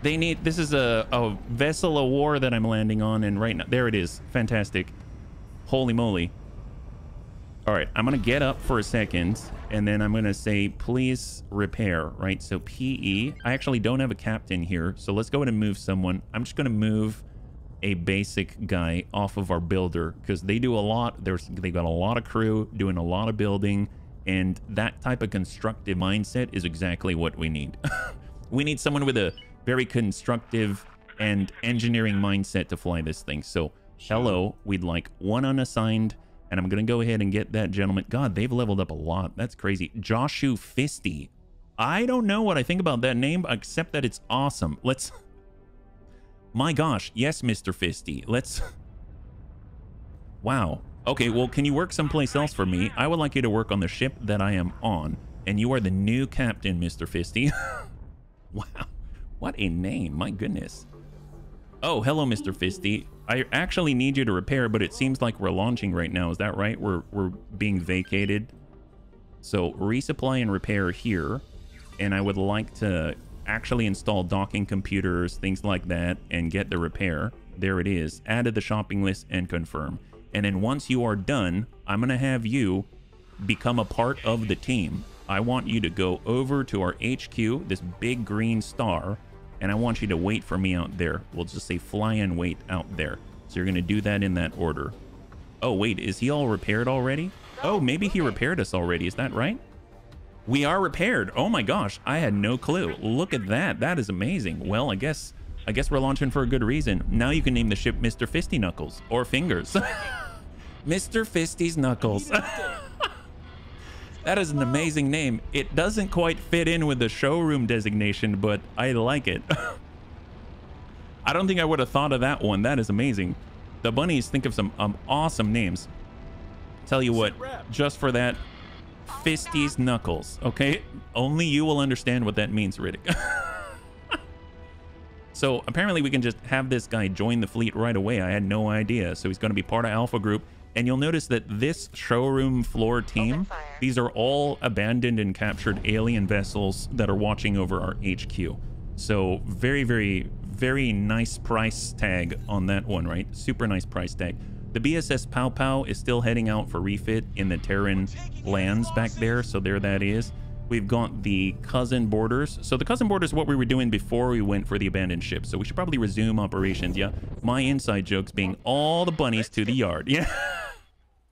They need, this is a vessel of war that I'm landing on, and right now, there it is. Fantastic. Holy moly. All right, I'm going to get up for a second, and then I'm going to say, please repair, right? So PE, I actually don't have a captain here, so let's go ahead and move someone. I'm just going to move a basic guy off of our builder, because they do a lot. They got a lot of crew doing a lot of building, and that type of constructive mindset is exactly what we need. We need someone with a very constructive and engineering mindset to fly this thing. So hello, we'd like one unassigned. And I'm going to go ahead and get that gentleman. God, they've leveled up a lot. That's crazy. Joshu Fisty. I don't know what I think about that name, except that it's awesome. Let's... My gosh. Yes, Mr. Fisty. Let's... Wow. Okay, well, can you work someplace else for me? I would like you to work on the ship that I am on. And you are the new captain, Mr. Fisty. Wow. What a name. My goodness. Oh, hello, Mr. Fisty. I actually need you to repair, but it seems like we're launching right now. Is that right? We're being vacated. So resupply and repair here. And I would like to actually install docking computers, things like that, and get the repair. There it is. Add to the shopping list and confirm. And then once you are done, I'm going to have you become a part of the team. I want you to go over to our HQ, this big green star, and I want you to wait for me out there. We'll just say fly and wait out there. So you're going to do that in that order. Oh, wait, is he all repaired already? Oh, maybe he repaired us already. Is that right? We are repaired. Oh my gosh, I had no clue. Look at that. That is amazing. Well, I guess we're launching for a good reason. Now you can name the ship Mr. Fisty Knuckles or Fingers. Mr. Fisty's Knuckles. That is an amazing name. It doesn't quite fit in with the showroom designation, but I like it. I don't think I would have thought of that one. That is amazing. The bunnies think of some awesome names. Tell you what, just for that, Fisty's Knuckles, okay? Only you will understand what that means, Riddick. So apparently we can just have this guy join the fleet right away. I had no idea. So he's going to be part of Alpha Group. And you'll notice that this showroom floor team, these are all abandoned and captured alien vessels that are watching over our HQ. So very, very, very nice price tag on that one, right? Super nice price tag. The BSS Pow Pow is still heading out for refit in the Terran lands back there. So there that is. We've got the Cousin Borders. So the Cousin Borders is what we were doing before we went for the abandoned ship. So we should probably resume operations. Yeah. My inside jokes being all the bunnies to the yard. Yeah.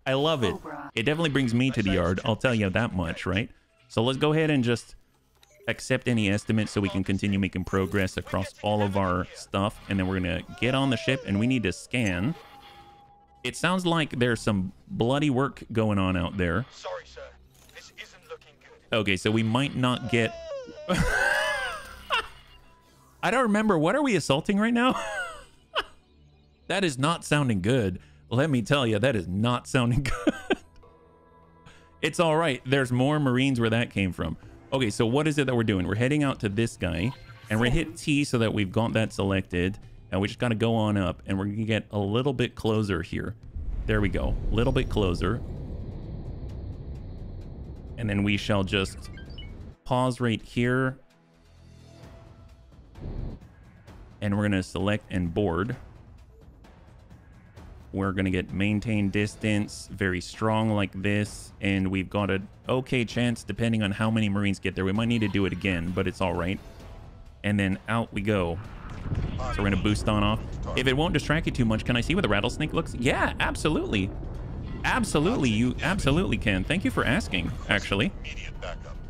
I love it. It definitely brings me to the yard. I'll tell you that much, right? So let's go ahead and just accept any estimates so we can continue making progress across all of our stuff. And then we're going to get on the ship and we need to scan. It sounds like there's some bloody work going on out there. Sorry, sir. This isn't looking good. Okay, so we might not get... I don't remember. What are we assaulting right now? That is not sounding good. Let me tell you, that is not sounding good. It's all right. There's more Marines where that came from. Okay, so what is it that we're doing? We're heading out to this guy, and we're going to hit T so that we've got that selected, and we just got to go on up, and we're going to get a little bit closer here. There we go. A little bit closer. And then we shall just pause right here. And we're going to select and board. We're going to get maintain distance, very strong like this. And we've got an okay chance, depending on how many Marines get there. We might need to do it again, but it's all right. And then out we go. So we're going to boost on off. If it won't distract you too much, can I see what the rattlesnake looks? Yeah, absolutely. Absolutely, you absolutely can. Thank you for asking, actually.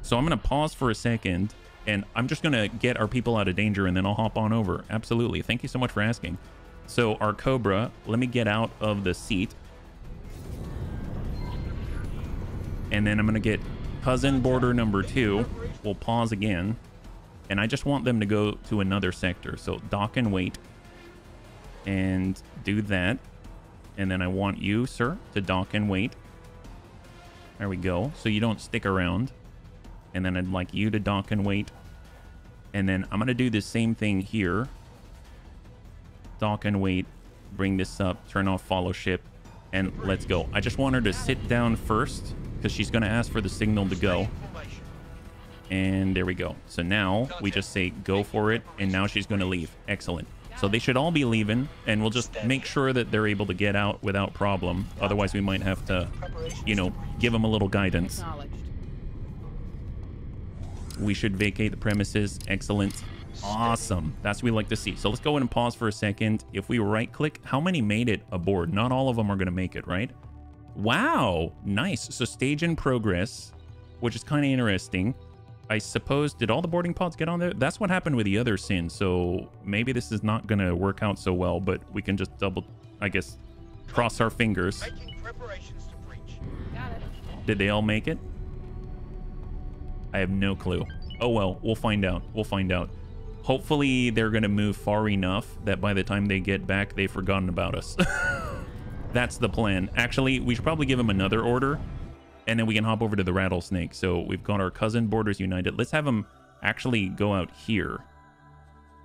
So I'm going to pause for a second, and I'm just going to get our people out of danger, and then I'll hop on over. Absolutely. Thank you so much for asking. So our Cobra, let me get out of the seat. And then I'm going to get Cousin Border number 2. We'll pause again. And I just want them to go to another sector. So dock and wait. and do that. And then I want you, sir, to dock and wait. There we go. So you don't stick around. And then I'd like you to dock and wait. And then I'm going to do the same thing here. Dock and wait. Bring this up. Turn off follow ship. And let's go. I just want her to sit down first because she's going to ask for the signal to go. And there we go. So now we just say go for it. And now she's going to leave. Excellent. So they should all be leaving, and we'll just make sure that they're able to get out without problem. Otherwise, we might have to, you know, give them a little guidance. We should vacate the premises. Excellent. Awesome. That's what we like to see. So let's go ahead and pause for a second. If we right-click, how many made it aboard? Not all of them are going to make it, right? Wow. Nice. So stage in progress, which is kind of interesting. I suppose, did all the boarding pods get on there? That's what happened with the other sin, so maybe this is not going to work out so well, but we can just double, I guess, cross our fingers. Did they all make it? I have no clue. Oh well, we'll find out. We'll find out. Hopefully they're going to move far enough that by the time they get back, they've forgotten about us. That's the plan. Actually, we should probably give them another order. And then we can hop over to the rattlesnake. So we've got our cousin Borders United. Let's have them actually go out here.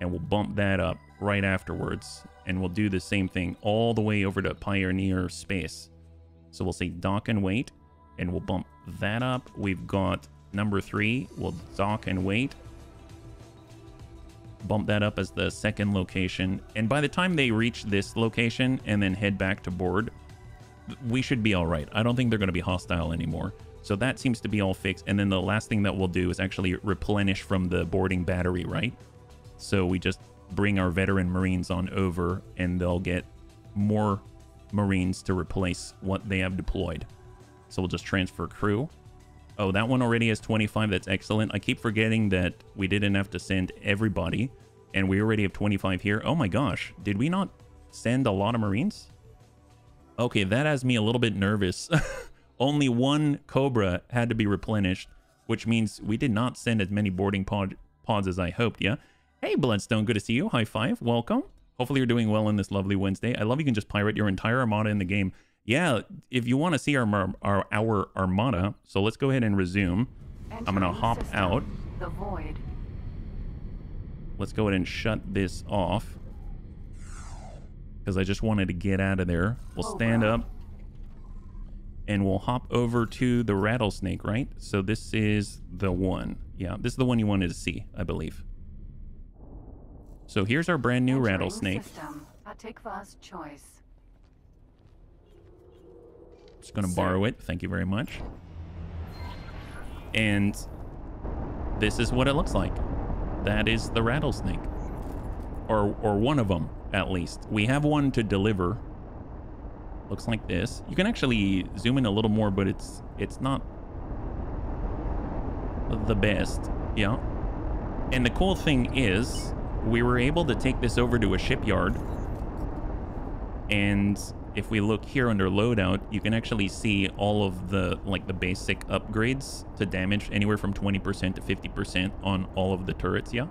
And we'll bump that up right afterwards. And we'll do the same thing all the way over to Pioneer Space. So we'll say dock and wait. And we'll bump that up. We've got number 3. We'll dock and wait. Bump that up as the second location. And by the time they reach this location and then head back to board, we should be all right. I don't think they're going to be hostile anymore. So that seems to be all fixed. And then the last thing that we'll do is actually replenish from the boarding battery, right? So we just bring our veteran Marines on over and they'll get more Marines to replace what they have deployed. So we'll just transfer crew. Oh, that one already has 25. That's excellent. I keep forgetting that we didn't have to send everybody. And we already have 25 here. Oh my gosh. Did we not send a lot of Marines? Okay, that has me a little bit nervous. Only one Cobra had to be replenished, which means we did not send as many boarding pods as I hoped, yeah? Hey, Bloodstone, good to see you. High five. Welcome. Hopefully you're doing well on this lovely Wednesday. I love you can just pirate your entire armada in the game. Yeah, if you want to see our armada, so let's go ahead and resume. I'm going to hop out. The void. Let's go ahead and shut this off. Because I just wanted to get out of there. We'll stand up. And we'll hop over to the rattlesnake, right? So this is the one. Yeah, this is the one you wanted to see, I believe. So here's our brand new rattlesnake. Choice. Just going to borrow it. Thank you very much. And this is what it looks like. That is the rattlesnake. Or one of them, at least. We have one to deliver. Looks like this. You can actually zoom in a little more, but it's not the best. Yeah. And the cool thing is, we were able to take this over to a shipyard. And if we look here under loadout, you can actually see all of the, like, the basic upgrades to damage, anywhere from 20% to 50% on all of the turrets, yeah?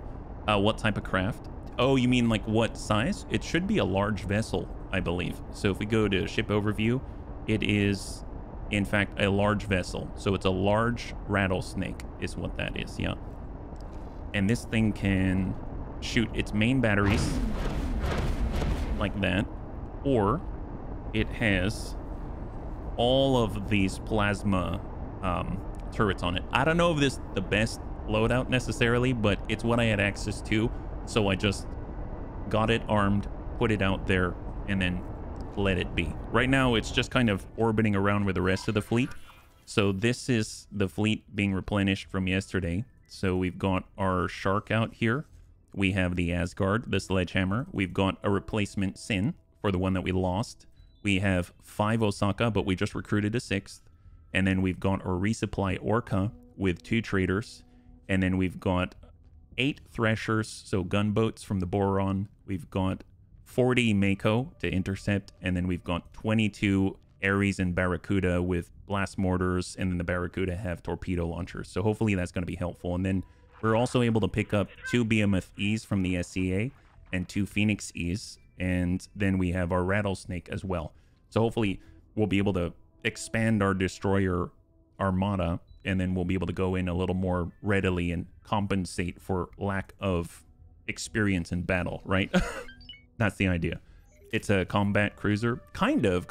What type of craft? Oh, you mean like what size? It should be a large vessel, I believe. So if we go to ship overview, it is, in fact, a large vessel. So it's a large rattlesnake is what that is, yeah. And this thing can shoot its main batteries like that, or it has all of these plasma turrets on it. I don't know if this is the best loadout necessarily, but it's what I had access to. So I just got it armed, put it out there, and then let it be. Right now, it's just kind of orbiting around with the rest of the fleet. So this is the fleet being replenished from yesterday. So we've got our Shark out here. We have the Asgard, the Sledgehammer. We've got a replacement Sin for the one that we lost. We have 5 Osaka, but we just recruited a 6th. And then we've got our resupply Orca with 2 traders. And then we've got 8 Threshers, so gunboats from the Boron. We've got 40 Mako to intercept. And then we've got 22 Ares and Barracuda with blast mortars. And then the Barracuda have torpedo launchers. So hopefully that's going to be helpful. And then we're also able to pick up 2 Behemoth E's from the SCA and 2 Phoenix E's. and then we have our rattlesnake as well. So hopefully we'll be able to expand our destroyer armada, and then we'll be able to go in a little more readily and compensate for lack of experience in battle, right? That's the idea. It's a combat cruiser. Kind of.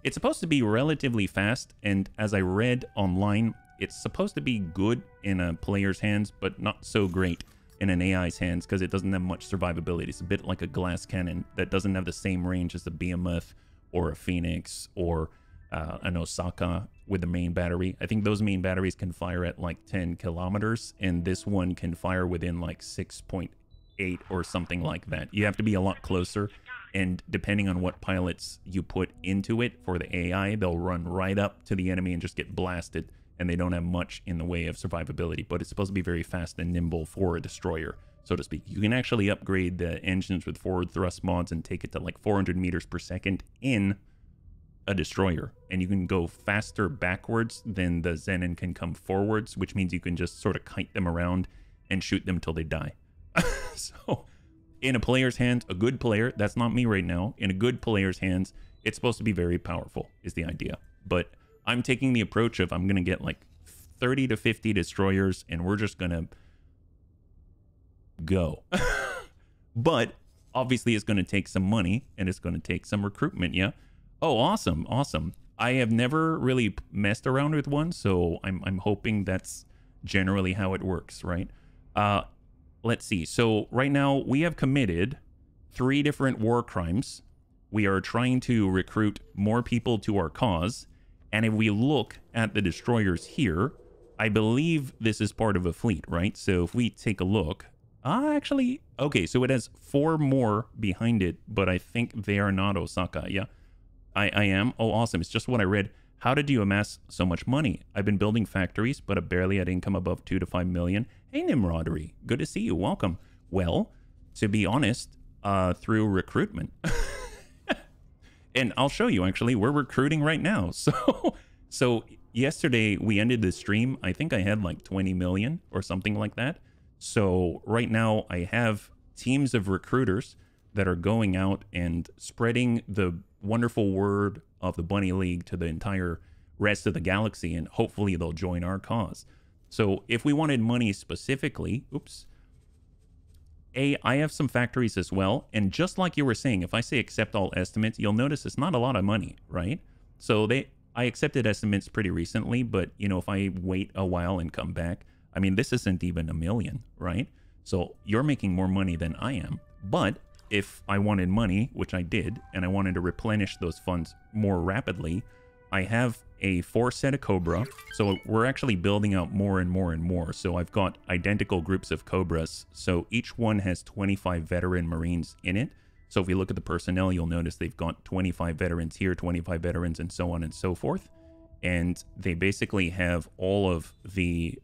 It's supposed to be relatively fast, and as I read online, it's supposed to be good in a player's hands, but not so great in an AI's hands because it doesn't have much survivability. It's a bit like a glass cannon that doesn't have the same range as a behemoth or a phoenix or an Osaka with the main battery. I think those main batteries can fire at like 10 kilometers, and this one can fire within like 6.8 or something like that. You have to be a lot closer, and depending on what pilots you put into it for the AI, they'll run right up to the enemy and just get blasted, and they don't have much in the way of survivability. But it's supposed to be very fast and nimble for a destroyer, so to speak. You can actually upgrade the engines with forward thrust mods and take it to like 400 meters per second in a destroyer, and you can go faster backwards than the Zenin can come forwards, which means you can just sort of kite them around and shoot them till they die. So in a player's hands, a good player, that's not me right now, in a good player's hands, it's supposed to be very powerful is the idea. But I'm taking the approach of I'm going to get like 30 to 50 destroyers, and we're just going to go. But obviously it's going to take some money, and it's going to take some recruitment, yeah? Oh, awesome. I have never really messed around with one, so I'm hoping that's generally how it works, right? Let's see. So right now we have committed 3 different war crimes. We are trying to recruit more people to our cause. And if we look at the destroyers here, I believe this is part of a fleet, right? So if we take a look, actually, okay, so it has 4 more behind it, but I think they are not Osaka, yeah? I am. Oh, awesome. It's just what I read. How did you amass so much money? I've been building factories, but I've barely had income above 2 to 5 million. Hey, Nimrodery. Good to see you. Welcome. Well, to be honest, through recruitment. And I'll show you, actually. We're recruiting right now. So yesterday we ended the stream. I think I had like 20 million or something like that. So right now I have teams of recruiters that are going out and spreading the wonderful word of the Bunny League to the entire rest of the galaxy, and hopefully they'll join our cause. So if we wanted money specifically, I have some factories as well, and just like you were saying, if I say accept all estimates, you'll notice it's not a lot of money, right? So I accepted estimates pretty recently, but you know, if I wait a while and come back, I mean, this isn't even $1 million, right? So you're making more money than I am. But if I wanted money, which I did, and I wanted to replenish those funds more rapidly, I have a 4 set of Cobra. So we're actually building out more and more and more. So I've got identical groups of Cobras. So each one has 25 veteran Marines in it. So if we look at the personnel, you'll notice they've got 25 veterans here, 25 veterans, and so on and so forth. And they basically have all of the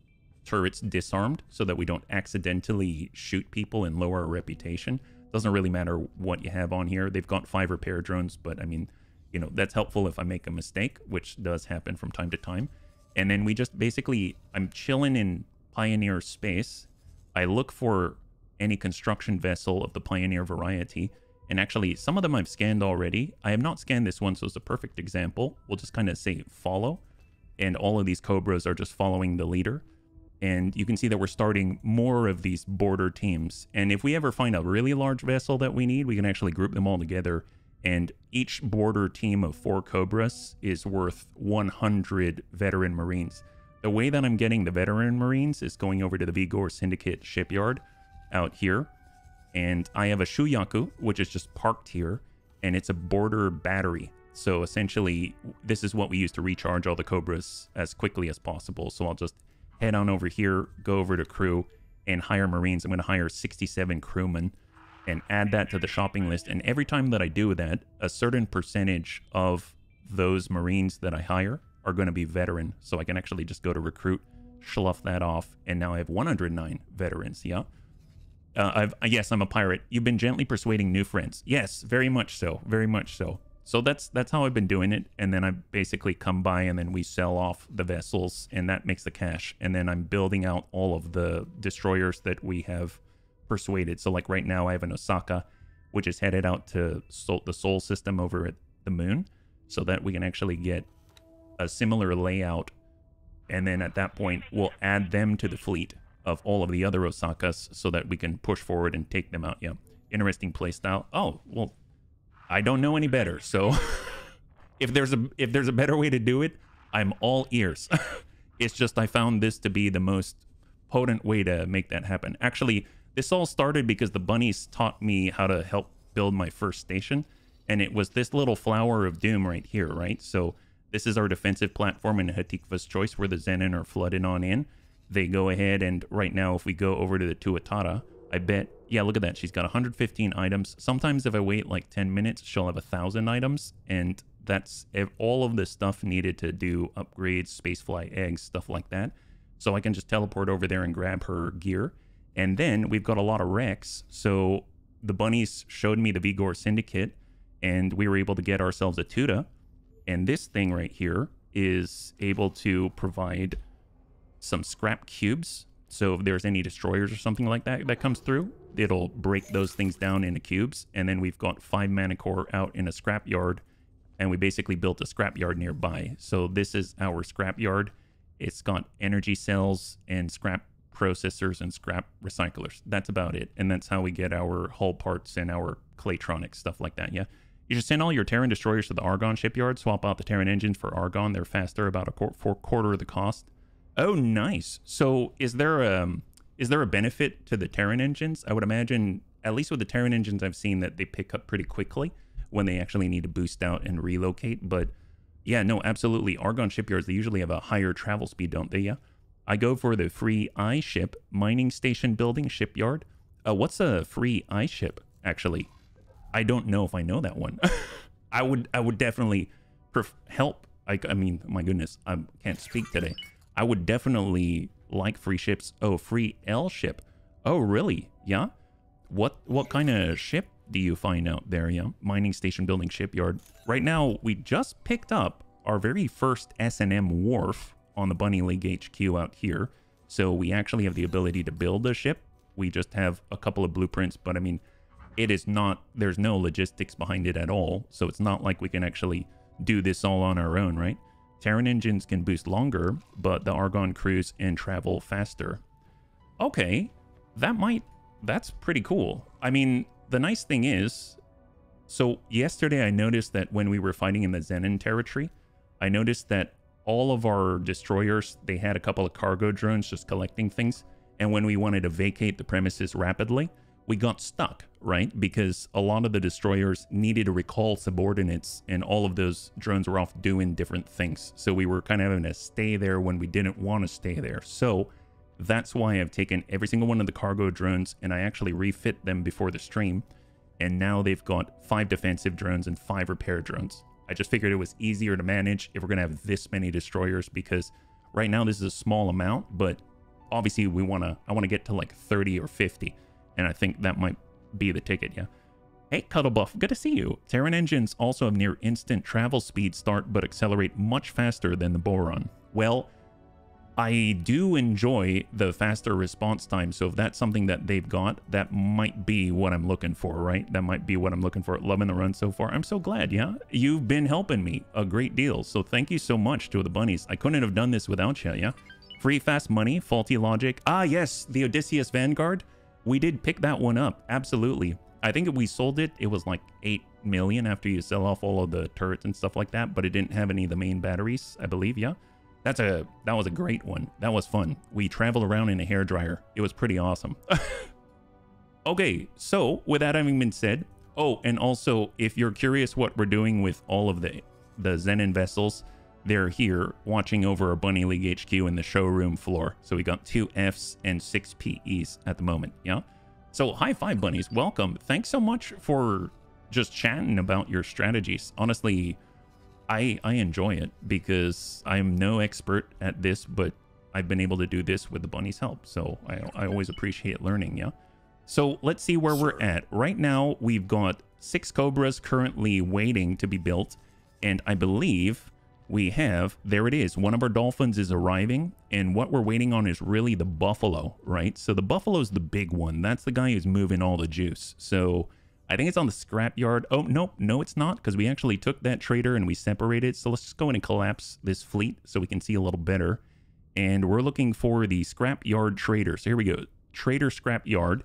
turrets disarmed so that we don't accidentally shoot people and lower our reputation. Doesn't really matter what you have on here. They've got 5 repair drones, but I mean, you know, that's helpful if I make a mistake, which does happen from time to time. And then we just basically, I'm chilling in Pioneer space. I look for any construction vessel of the Pioneer variety. And actually, some of them I've scanned already. I have not scanned this one, so it's a perfect example. We'll just kind of say follow. And all of these Cobras are just following the leader. And you can see that we're starting more of these border teams. And if we ever find a really large vessel that we need, we can actually group them all together. And each border team of 4 Cobras is worth 100 veteran Marines. The way that I'm getting the veteran Marines is going over to the Vigor Syndicate shipyard out here. And I have a Shuyaku, which is just parked here. And it's a border battery. So essentially, this is what we use to recharge all the Cobras as quickly as possible. So I'll just head on over here, go over to crew, and hire Marines. I'm going to hire 67 crewmen and add that to the shopping list. And every time that I do that, a certain percentage of those Marines that I hire are going to be veteran. So I can actually just go to recruit, slough that off, and now I have 109 veterans, yeah? Yes, I'm a pirate. You've been gently persuading new friends. Yes, very much so, very much so. So that's how I've been doing it, and then I basically come by and then we sell off the vessels, and that makes the cash. And then I'm building out all of the destroyers that we have persuaded. So like right now I have an Osaka which is headed out to the Sol system over at the moon, so that we can actually get a similar layout. And then at that point, we'll add them to the fleet of all of the other Osakas so that we can push forward and take them out. Yeah, interesting playstyle. Oh, well, I don't know any better. So if there's a better way to do it, I'm all ears. It's just I found this to be the most potent way to make that happen. Actually, this all started because the bunnies taught me how to help build my first station. And it was this little flower of doom right here, right? So this is our defensive platform in Hatikva's Choice where the Zenin are flooded on in. They go ahead and right now, if we go over to the Tuatara, I bet, yeah, look at that. She's got 115 items. Sometimes if I wait like 10 minutes, she'll have 1,000 items. And that's all of the stuff needed to do upgrades, spacefly eggs, stuff like that. So I can just teleport over there and grab her gear. And then we've got a lot of wrecks. So the bunnies showed me the Vigor Syndicate, and we were able to get ourselves a Tuta. And this thing right here is able to provide some scrap cubes. So if there's any destroyers or something like that that comes through, it'll break those things down into cubes. And then we've got 5 mana core out in a scrap yard, and we basically built a scrap yard nearby. So this is our scrap yard. It's got energy cells and scrap processors and scrap recyclers. That's about it. And that's how we get our hull parts and our Claytronics, stuff like that. Yeah. You should send all your Terran destroyers to the Argon shipyard. Swap out the Terran engines for Argon. They're faster, about a quarter of the cost. Oh, nice. So is there a benefit to the Terran engines? I would imagine, at least with the Terran engines, I've seen that they pick up pretty quickly when they actually need to boost out and relocate. But yeah, no, absolutely. Argon shipyards, they usually have a higher travel speed, don't they? Yeah. I go for the free I ship, mining station building shipyard. What's a free I ship, actually? I don't know if I know that one. I would definitely help. I mean, my goodness, I can't speak today. I would definitely like free ships. Oh, free L ship. Oh, really? Yeah. What kind of ship do you find out there? Yeah, mining station building shipyard. Right now, we just picked up our very first S&M wharf on the Bunny League HQ out here. So we actually have the ability to build a ship. We just have a couple of blueprints, but I mean, it is not, there's no logistics behind it at all. So it's not like we can actually do this all on our own, right? Terran engines can boost longer, but the Argon cruise and travel faster. Okay, that's pretty cool. I mean, the nice thing is, so yesterday I noticed that when we were fighting in the Zenin territory, I noticed that all of our destroyers, they had a couple of cargo drones just collecting things. And when we wanted to vacate the premises rapidly, we got stuck, right? Because a lot of the destroyers needed to recall subordinates, and all of those drones were off doing different things. So we were kind of having to stay there when we didn't want to stay there. So that's why I've taken every single one of the cargo drones and I actually refit them before the stream. And now they've got 5 defensive drones and 5 repair drones. I just figured it was easier to manage if we're going to have this many destroyers, because right now this is a small amount, but obviously I want to get to like 30 or 50. And I think that might be the ticket, yeah. Hey, Cuddlebuff, good to see you. Terran engines also have near instant travel speed start, but accelerate much faster than the Boron. Well, I do enjoy the faster response time, so if that's something that they've got, that might be what I'm looking for, right? That might be what I'm looking for. Loving the run so far. I'm so glad, yeah? You've been helping me a great deal, so thank you so much to the bunnies. I couldn't have done this without you, yeah? Free fast money, faulty logic. Ah, yes, the Odysseus Vanguard. We did pick that one up, absolutely. I think if we sold it, it was like 8 million after you sell off all of the turrets and stuff like that, but it didn't have any of the main batteries, I believe, yeah? That was a great one. That was fun. We traveled around in a hairdryer. It was pretty awesome. Okay, so with that having been said, oh, and also, if you're curious what we're doing with all of the Zenin vessels, they're here watching over our Bunny League HQ in the showroom floor. So we got 2 Fs and 6 PEs at the moment, yeah? So high five, bunnies. Welcome. Thanks so much for just chatting about your strategies. Honestly, I enjoy it because I'm no expert at this, but I've been able to do this with the bunnies' help. So I always appreciate learning, yeah? So let's see where we're at. Right now, we've got 6 Cobras currently waiting to be built. And I believe we have, there it is, one of our Dolphins is arriving, and what we're waiting on is really the Buffalo, right? So the Buffalo's the big one. That's the guy who's moving all the juice. So I think it's on the scrapyard. Oh, nope. No, it's not, because we actually took that trader and we separated. So let's just go in and collapse this fleet so we can see a little better. And we're looking for the scrapyard trader. So here we go. Trader scrapyard.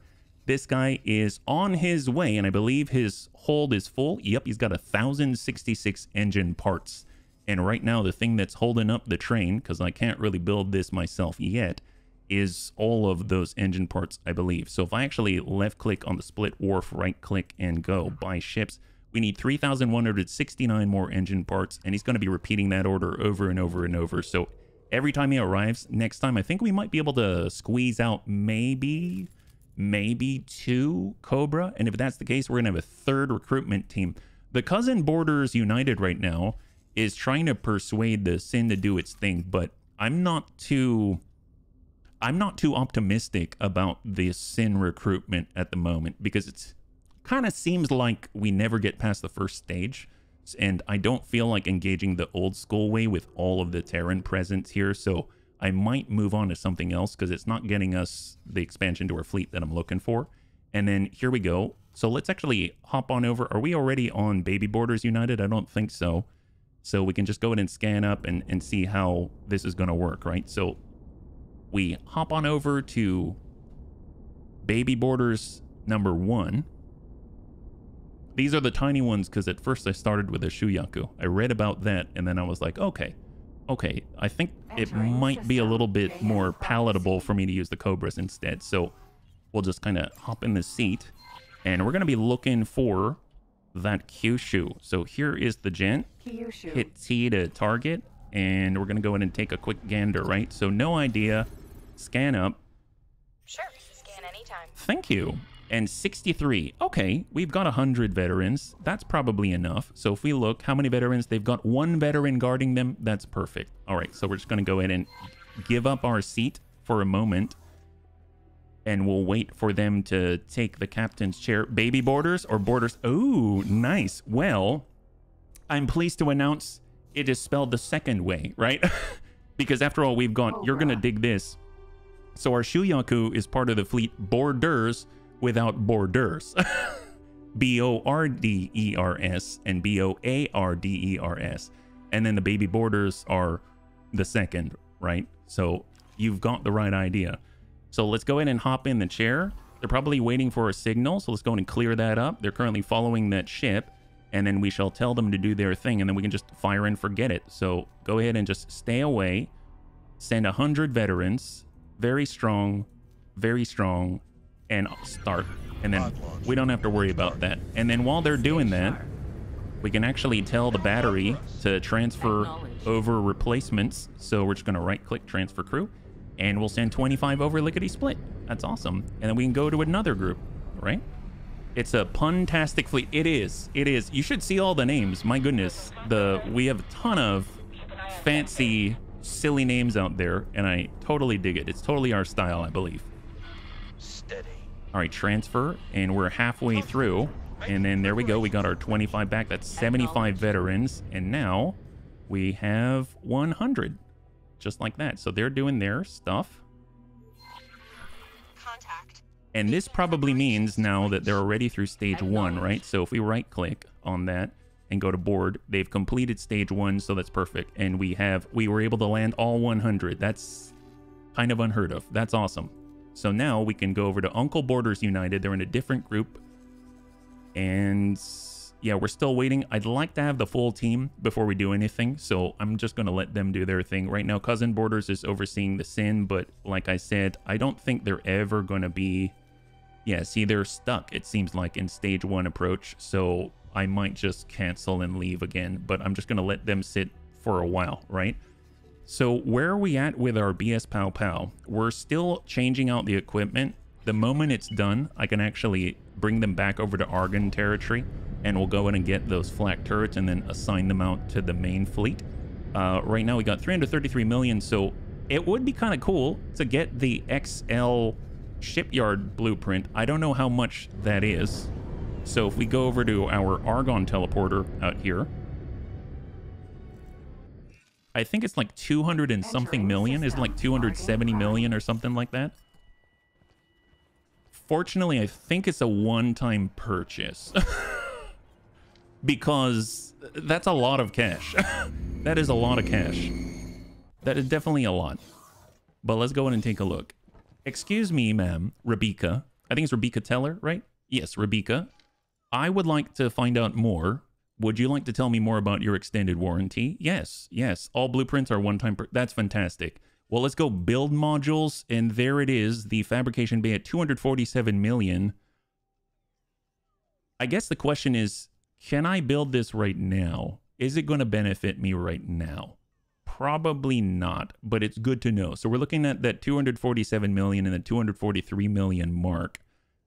This guy is on his way, and I believe his hold is full. Yep, he's got 1,066 engine parts. And right now, the thing that's holding up the train, because I can't really build this myself yet, is all of those engine parts, I believe. So if I actually left-click on the split wharf, right-click, and go buy ships, we need 3,169 more engine parts, and he's going to be repeating that order over and over and over. So every time he arrives, next time, I think we might be able to squeeze out maybe 2 Cobra, and if that's the case, we're going to have a third recruitment team. The Cousin Borders United right now is trying to persuade the Sin to do its thing, but I'm not too optimistic about the Sin recruitment at the moment, because it's kind of seems like we never get past the first stage, and I don't feel like engaging the old school way with all of the Terran presence here, so I might move on to something else because it's not getting us the expansion to our fleet that I'm looking for. And then here we go. So let's actually hop on over. Are we already on Baby Borders United? I don't think so. So we can just go ahead and scan up and see how this is going to work, right? So we hop on over to Baby Borders number 1. These are the tiny ones because at first I started with a Shuyaku. I read about that and then I was like, okay, I think it might be a little bit more palatable for me to use the Cobras instead. So we'll just kind of hop in the seat and we're going to be looking for that Kyushu. So here is the gent. Kyushu. Hit T to target and we're going to go in and take a quick gander, right? So no idea. Scan up. Sure, scan anytime. Thank you. And 63. Okay, we've got 100 veterans. That's probably enough. So if we look, how many veterans? They've got 1 veteran guarding them. That's perfect. All right, so we're just going to go ahead and give up our seat for a moment. And we'll wait for them to take the captain's chair. Baby Borders or Borders? Oh, nice. Well, I'm pleased to announce it is spelled the second way, right? Because after all, we've got, you're going to dig this. So our Shuyaku is part of the fleet Borders without borders. B-O-R-D-E-R-S and B-O-A-R-D-E-R-S. And then the Baby Borders are the second, right? So you've got the right idea. So let's go ahead and hop in the chair. They're probably waiting for a signal, so let's go ahead and clear that up. They're currently following that ship, and then we shall tell them to do their thing, and then we can just fire and forget it. So go ahead and just stay away. Send 100 veterans. Very strong, and start. And then we don't have to worry about that. And then while they're doing that, we can actually tell the battery to transfer over replacements. So we're just going to right-click transfer crew, and we'll send 25 over lickety-split. That's awesome. And then we can go to another group, right? It's a puntastic fleet. It is. You should see all the names. My goodness. We have a ton of fancy, silly names out there, and I totally dig it. It's totally our style, I believe. Steady. All right, transfer, and we're halfway through. And then there we go. We got our 25 back. That's 75 veterans. And now we have 100. Just like that. So they're doing their stuff. Contact. And this probably means now that they're already through stage 1, right? So if we right-click on that and go to board, they've completed stage 1, so that's perfect. And we were able to land all 100. That's kind of unheard of. That's awesome. So now we can go over to Uncle Borders United. They're in a different group. And yeah, we're still waiting. I'd like to have the full team before we do anything. So I'm just going to let them do their thing. Right now, Cousin Borders is overseeing the Sin. But like I said, I don't think they're ever going to be... Yeah, see, they're stuck, it seems like, in stage 1 approach. So I might just cancel and leave again. But I'm just going to let them sit for a while, right? So where are we at with our BS Pow Pow? We're still changing out the equipment. The moment it's done, I can actually bring them back over to Argon territory, and we'll go in and get those flak turrets and then assign them out to the main fleet. Right now we got 333 million, so it would be kind of cool to get the XL shipyard blueprint. I don't know how much that is. So if we go over to our Argon teleporter out here, I think it's like 200 and something million. Is it like 270 million or something like that? Unfortunately, I think it's a one-time purchase. Because that's a lot of cash. That is a lot of cash. That is definitely a lot. But let's go in and take a look. Excuse me, ma'am, Rebecca. I think it's Rebecca Teller, right? Yes, Rebecca. I would like to find out more. Would you like to tell me more about your extended warranty? Yes, yes. All blueprints are one-time. That's fantastic. Well, let's go build modules. And there it is. The fabrication bay at 247 million. I guess the question is, can I build this right now? Is it going to benefit me right now? Probably not, but it's good to know. So we're looking at that 247 million and the 243 million mark.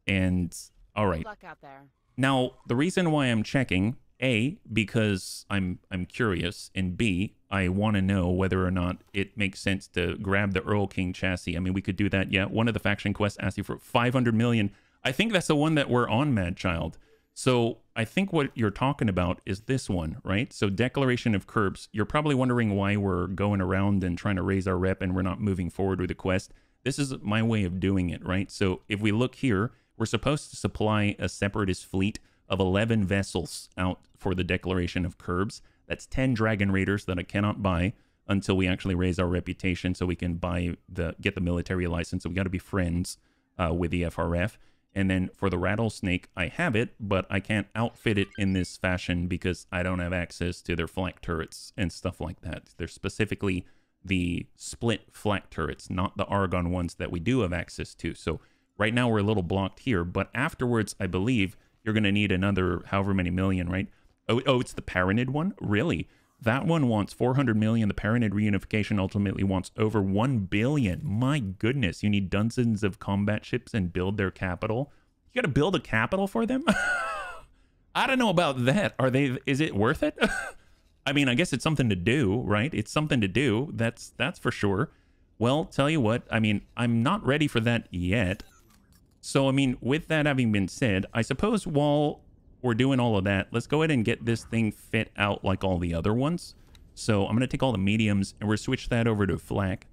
And all right. Good luck out there. Now, the reason why I'm checking, A, because I'm curious, and B, I want to know whether or not it makes sense to grab the Earl King chassis. I mean, we could do that. Yeah, one of the faction quests asks you for 500 million. I think that's the one that we're on, Mad Child. So I think what you're talking about is this one, right? So Declaration of Curbs. You're probably wondering why we're going around and trying to raise our rep and we're not moving forward with the quest. This is my way of doing it, right? So if we look here, we're supposed to supply a separatist fleet of 11 vessels out for the Declaration of Curbs. That's 10 Dragon Raiders that I cannot buy until we actually raise our reputation so we can get the military license. So we got to be friends with the FRF. And then for the Rattlesnake, I have it, but I can't outfit it in this fashion because I don't have access to their flak turrets and stuff like that. They're specifically the split flak turrets, not the Argon ones that we do have access to. So right now we're a little blocked here, but afterwards, I believe you're going to need another however many million, right? Oh, it's the Paranid one? Really? That one wants 400 million. The Paranid reunification ultimately wants over 1 billion. My goodness, you need dozens of combat ships and build their capital. You got to build a capital for them? I don't know about that. Is it worth it? I mean, I guess it's something to do, right? It's something to do. That's for sure. Well, tell you what, I mean, I'm not ready for that yet. So, I mean, with that having been said, I suppose while we're doing all of that, let's go ahead and get this thing fit out like all the other ones. So I'm going to take all the mediums and we'll switch that over to flak.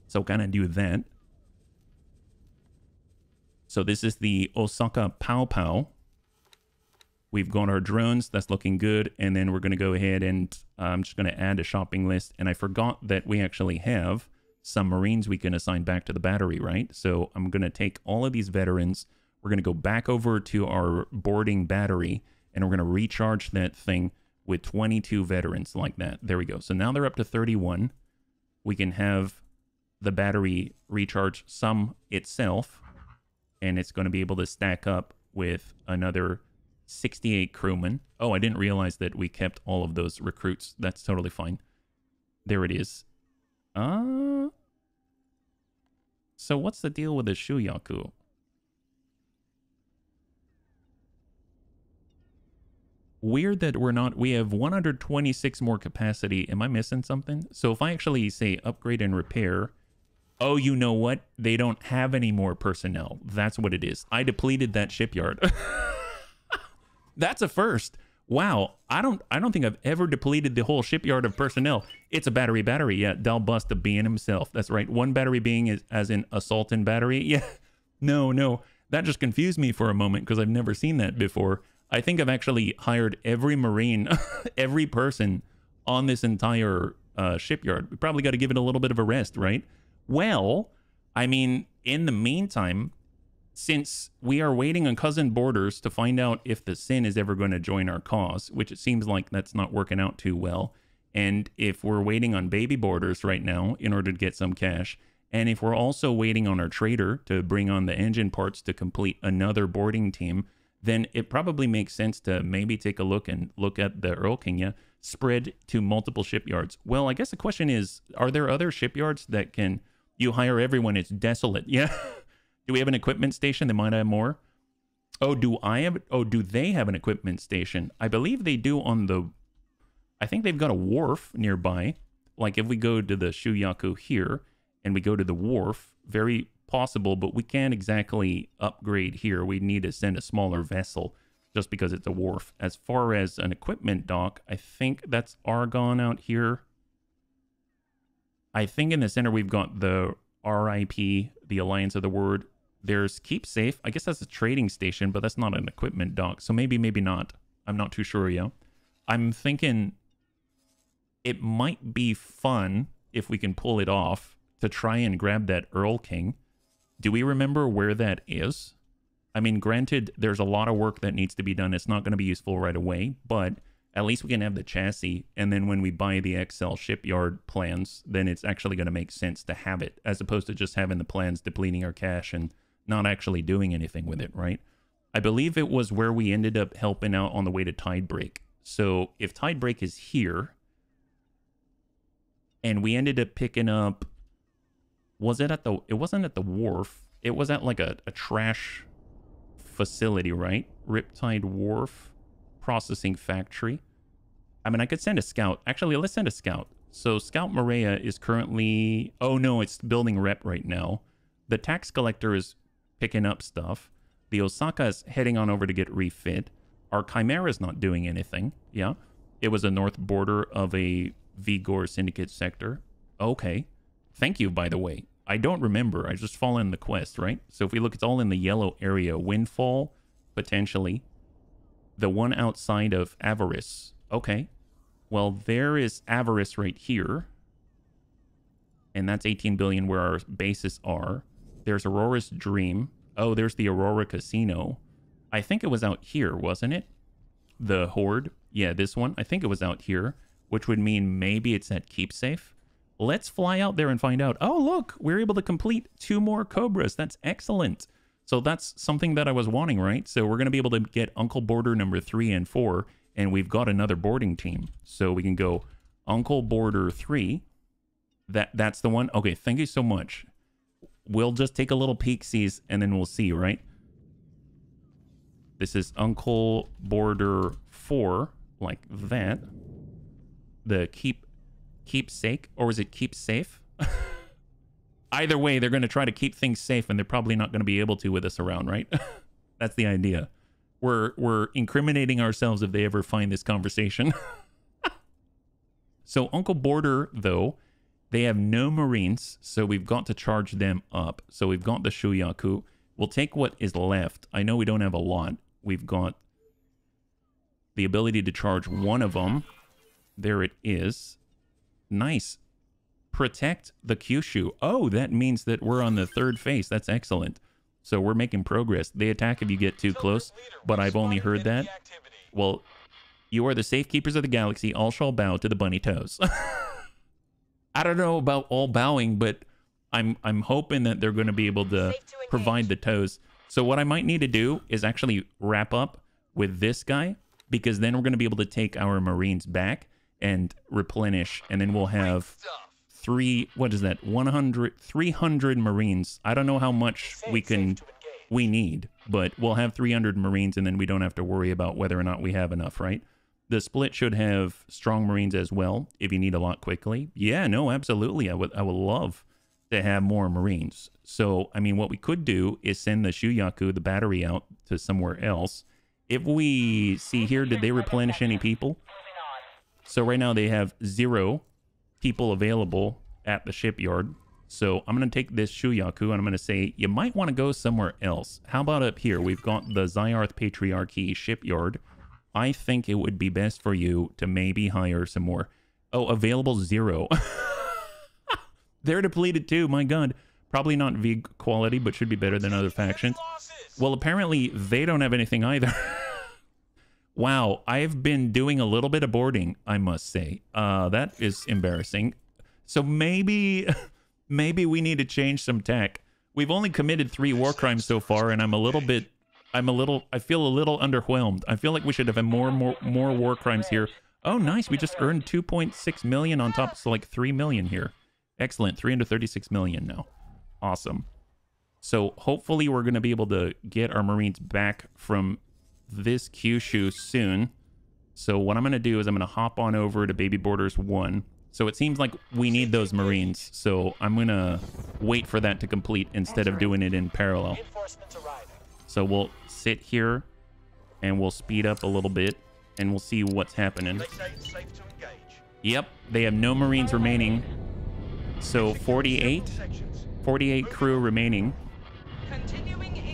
So kind of do that. So this is the Osaka Pow Pow. We've got our drones. That's looking good. And then we're going to go ahead and I'm just going to add a shopping list. And I forgot that we actually have some Marines we can assign back to the battery, right? So I'm going to take all of these veterans. We're going to go back over to our boarding battery, and we're going to recharge that thing with 22 veterans like that. There we go. So now they're up to 31. We can have the battery recharge some itself, and it's going to be able to stack up with another 68 crewmen. Oh, I didn't realize that we kept all of those recruits. That's totally fine. There it is. So what's the deal with the Shuyaku? Weird that we have 126 more capacity. Am I missing something? So if I actually say upgrade and repair, oh, you know what? They don't have any more personnel. That's what it is. I depleted that shipyard. That's a first. Wow. I don't think I've ever depleted the whole shipyard of personnel. It's a battery. Yeah, Del Busta being himself. That's right. One battery being is as in assault and battery. Yeah. No. That just confused me for a moment because I've never seen that before. I think I've actually hired every Marine, every person on this entire shipyard. We probably got to give it a little bit of a rest, right? Well, I mean, in the meantime, since we are waiting on Cousin Borders to find out if the Sin is ever going to join our cause, which it seems like that's not working out too well, and if we're waiting on Baby Borders right now in order to get some cash, and if we're also waiting on our trader to bring on the engine parts to complete another boarding team, then it probably makes sense to maybe take a look at the Earl King, spread to multiple shipyards. Well, I guess the question is, are there other shipyards that can, you hire everyone, it's desolate, yeah? Do we have an equipment station? They might have more. Oh, do they have an equipment station? I believe they do I think they've got a wharf nearby. Like if we go to the Shuyaku here and we go to the wharf, very possible, but we can't exactly upgrade here. We need to send a smaller vessel just because it's a wharf. As far as an equipment dock, I think that's Argon out here. I think in the center we've got the RIP, the Alliance of the Word, There's Keep Safe. I guess that's a trading station, but that's not an equipment dock. So maybe, maybe not. I'm not too sure, yeah. I'm thinking it might be fun if we can pull it off to try and grab that Earl King. Do we remember where that is? I mean, granted, there's a lot of work that needs to be done. It's not going to be useful right away, but at least we can have the chassis. And then when we buy the XL shipyard plans, then it's actually going to make sense to have it, as opposed to just having the plans depleting our cash and not actually doing anything with it, right? I believe it was where we ended up helping out on the way to Tidebreak. So if Tidebreak is here, and we ended up picking up, was it at the, it wasn't at the wharf. It was at like a trash facility, right? Riptide Wharf Processing Factory. I mean, I could send a scout. Actually, let's send a scout. So Scout Maria is currently, oh no, it's building rep right now. The tax collector is picking up stuff. The Osaka is heading on over to get refit. Our Chimera is not doing anything. Yeah. It was a north border of a Vigor Syndicate sector. Okay. Thank you, by the way. I don't remember. I just fall in the quest, right? So if we look, it's all in the yellow area. Windfall, potentially. The one outside of Avarice. Okay. Well, there is Avarice right here. And that's 18 billion where our bases are. There's Aurora's Dream. Oh, there's the Aurora Casino. I think it was out here, wasn't it? The Horde. Yeah, this one. I think it was out here, which would mean maybe it's at Keep Safe. Let's fly out there and find out. Oh, look, we're able to complete 2 more Cobras. That's excellent. So that's something that I was wanting, right? So we're going to be able to get Uncle Border number 3 and 4, and we've got another boarding team. So we can go Uncle Border 3. That's the one. Okay, thank you so much. We'll just take a little peek-sees, and then we'll see, right? This is Uncle Border 4, like that. The Keep Sake, or is it Keep Safe? Either way, they're going to try to keep things safe, and they're probably not going to be able to with us around, right? That's the idea. We're incriminating ourselves if they ever find this conversation. So Uncle Border, though, they have no Marines, so we've got to charge them up. So we've got the Shuyaku. We'll take what is left. I know we don't have a lot. We've got the ability to charge one of them. There it is. Nice. Protect the Kyushu. Oh, that means that we're on the 3rd phase. That's excellent. So we're making progress. They attack if you get too close, but I've only heard that. Well, you are the safekeepers of the galaxy. All shall bow to the bunny toes. I don't know about all bowing, but I'm hoping that they're going to be able to provide the toes. So what I might need to do is actually wrap up with this guy, because then we're going to be able to take our Marines back and replenish, and then we'll have 300 Marines. I don't know how much we need, but we'll have 300 Marines, and then we don't have to worry about whether or not we have enough, right? The split should have strong Marines as well, if you need a lot quickly. Yeah, no, absolutely. I would love to have more Marines. So, I mean, what we could do is send the Shuyaku, the battery, out to somewhere else. If we see here, did they replenish any people? So right now they have 0 people available at the shipyard. So I'm going to take this Shuyaku and I'm going to say, you might want to go somewhere else. How about up here? We've got the Zyarth Patriarchy shipyard. I think it would be best for you to maybe hire some more. Oh, available 0. They're depleted too, my god. Probably not Vig quality, but should be better than other factions. Well, apparently they don't have anything either. Wow, I've been doing a little bit of boarding, I must say. That is embarrassing. So maybe we need to change some tech. We've only committed 3 war crimes so far, and I feel a little underwhelmed. I feel like we should have more war crimes here. Oh, nice. We just earned 2.6 million on top, so like 3 million here. Excellent. 336 million now. Awesome. So hopefully we're going to be able to get our Marines back from this Kyushu soon. So what I'm going to do is I'm going to hop on over to Baby Borders 1. So it seems like we need those Marines. So I'm going to wait for that to complete instead of doing it in parallel. So we'll sit here and we'll speed up a little bit and we'll see what's happening. Yep, they have no Marines remaining. So 48 crew remaining.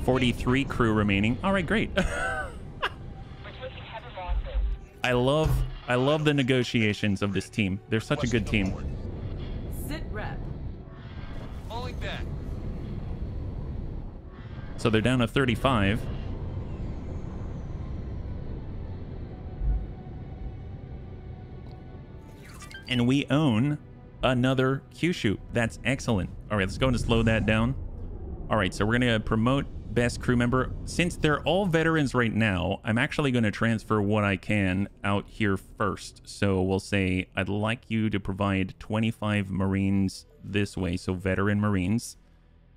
43 crew remaining. All right, great. I love the negotiations of this team. They're such a good team. Sit rep. Falling back. So they're down to 35. And we own another Kyushu. That's excellent. All right, let's go and slow that down. All right, so we're going to promote best crew member. Since they're all veterans right now, I'm actually going to transfer what I can out here first. So we'll say, I'd like you to provide 25 Marines this way. So veteran Marines.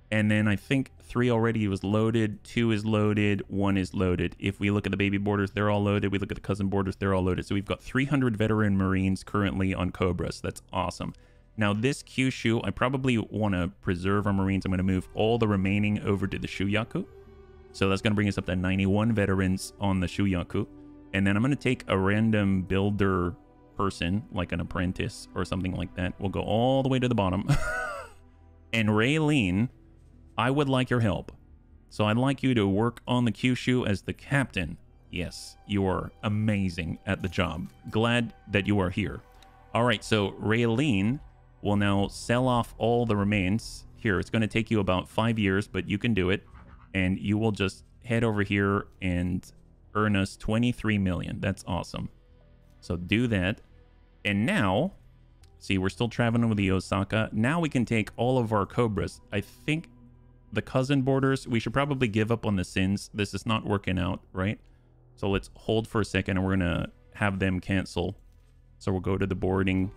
And then I think 3 already was loaded, 2 is loaded, 1 is loaded. If we look at the baby boarders, they're all loaded. We look at the cousin boarders, they're all loaded. So we've got 300 veteran Marines currently on Cobras. That's awesome. Now this Kyushu, I probably want to preserve our Marines. I'm going to move all the remaining over to the Shuyaku. So that's going to bring us up to 91 veterans on the Shuyaku. And then I'm going to take a random builder person, like an apprentice or something like that. We'll go all the way to the bottom. And Raylene, I would like your help. So I'd like you to work on the Kyushu as the captain. Yes, you are amazing at the job. Glad that you are here. All right, so Raylene will now sell off all the remains. Here, it's going to take you about 5 years, but you can do it. And you will just head over here and earn us 23 million. That's awesome. So do that. And now, see, we're still traveling with the Osaka. Now we can take all of our Cobras. I think the cousin borders, we should probably give up on the sins. This is not working out, right? So let's hold for a second and we're going to have them cancel. So we'll go to the boarding,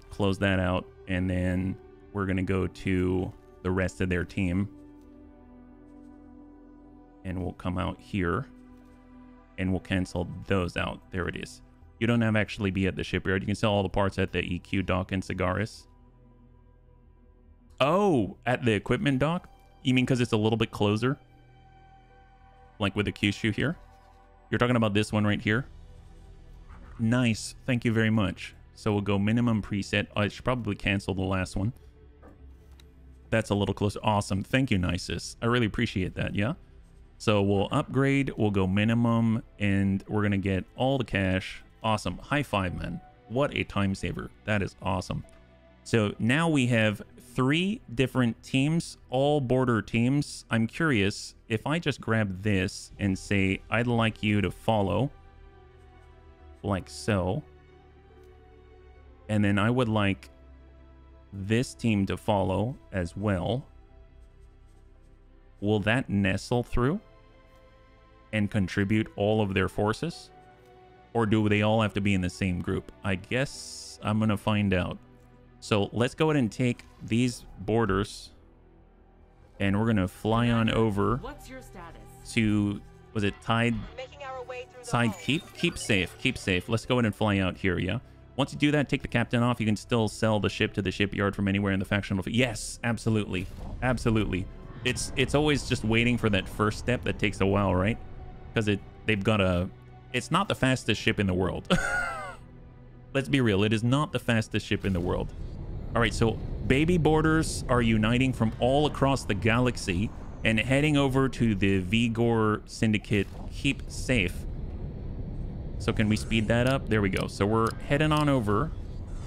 close that out, and then we're going to go to the rest of their team. And we'll come out here and we'll cancel those out. There it is. You don't have to actually be at the shipyard. You can sell all the parts at the EQ dock in Sagaris. Oh, at the equipment dock? You mean because it's a little bit closer? Like with the Kyushu here? You're talking about this one right here? Nice. Thank you very much. So we'll go minimum preset. I should probably cancel the last one. That's a little closer. Awesome. Thank you, Nisus. I really appreciate that, yeah? So we'll upgrade. We'll go minimum. And we're going to get all the cash. Awesome. High five, man. What a time saver. That is awesome. So now we have 3 different teams, all border teams. I'm curious if I just grab this and say, I'd like you to follow like so. And then I would like this team to follow as well. Will that nestle through and contribute all of their forces? Or do they all have to be in the same group? I guess I'm going to find out. So let's go ahead and take these borders and we're going to fly on over. What's your status? To, was it Tide? Making our way through the Side halls. keep safe, keep safe. Let's go ahead and fly out here, yeah? Once you do that, take the captain off. You can still sell the ship to the shipyard from anywhere in the factional. Yes, absolutely. Absolutely. It's always just waiting for that first step that takes a while, right? Because they've got a... It's not the fastest ship in the world. Let's be real. It is not the fastest ship in the world. All right, so baby boarders are uniting from all across the galaxy and heading over to the Vigor Syndicate. Keep safe. So can we speed that up? There we go. So we're heading on over.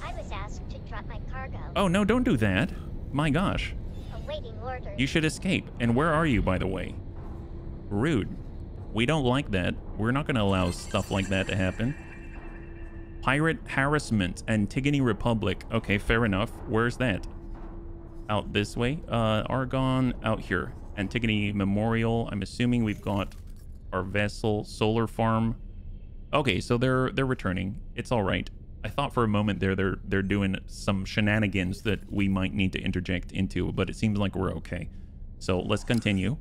I was asked to drop my cargo. Oh, no, don't do that. My gosh. Awaiting orders. You should escape. And where are you, by the way? Rude. We don't like that. We're not going to allow stuff like that to happen. Pirate harassment. Antigone Republic. Okay, fair enough. Where's that? Out this way. Argon out here. Antigone Memorial. I'm assuming we've got our vessel. Solar Farm. Okay, so they're returning. It's all right. I thought for a moment there they're doing some shenanigans that we might need to interject into, but it seems like we're okay. So let's continue.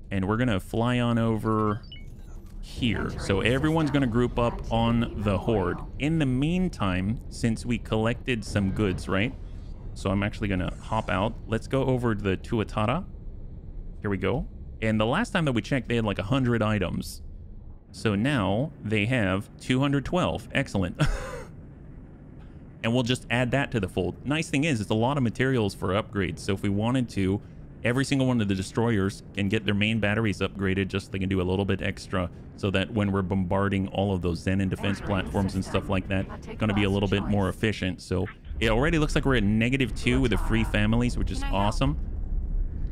And we're gonna fly on over here. So everyone's gonna group up on the Horde. In the meantime, since we collected some goods, right? So I'm actually gonna hop out. Let's go over to the Tuatara. Here we go. And the last time that we checked, they had like 100 items. So now they have 212. Excellent. And we'll just add that to the fold. Nice thing is, it's a lot of materials for upgrades. So if we wanted to, every single one of the destroyers can get their main batteries upgraded, just so they can do a little bit extra, so that when we're bombarding all of those Zen defense platforms and stuff like that, it's going to be a little bit more efficient. So it already looks like we're at -2 with the free families, which is awesome.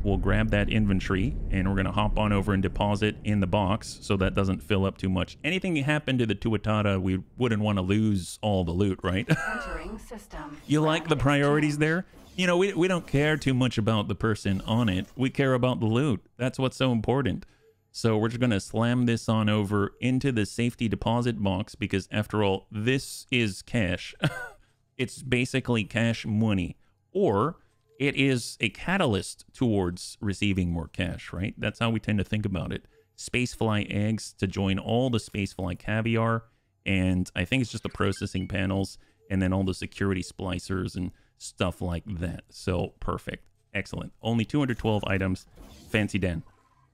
We'll grab that inventory and we're going to hop on over and deposit in the box so that doesn't fill up too much. Anything happened to the Tuatara, we wouldn't want to lose all the loot, right? Entering system. You like the priorities there? You know, we don't care too much about the person on it. We care about the loot. That's what's so important. So we're just going to slam this on over into the safety deposit box because, after all, this is cash. It's basically cash money. Or it is a catalyst towards receiving more cash, right? That's how we tend to think about it. Spacefly eggs to join all the Spacefly caviar. And I think it's just the processing panels and then all the security splicers and stuff like that. So perfect. Excellent. Only 212 items. Fancy Dan.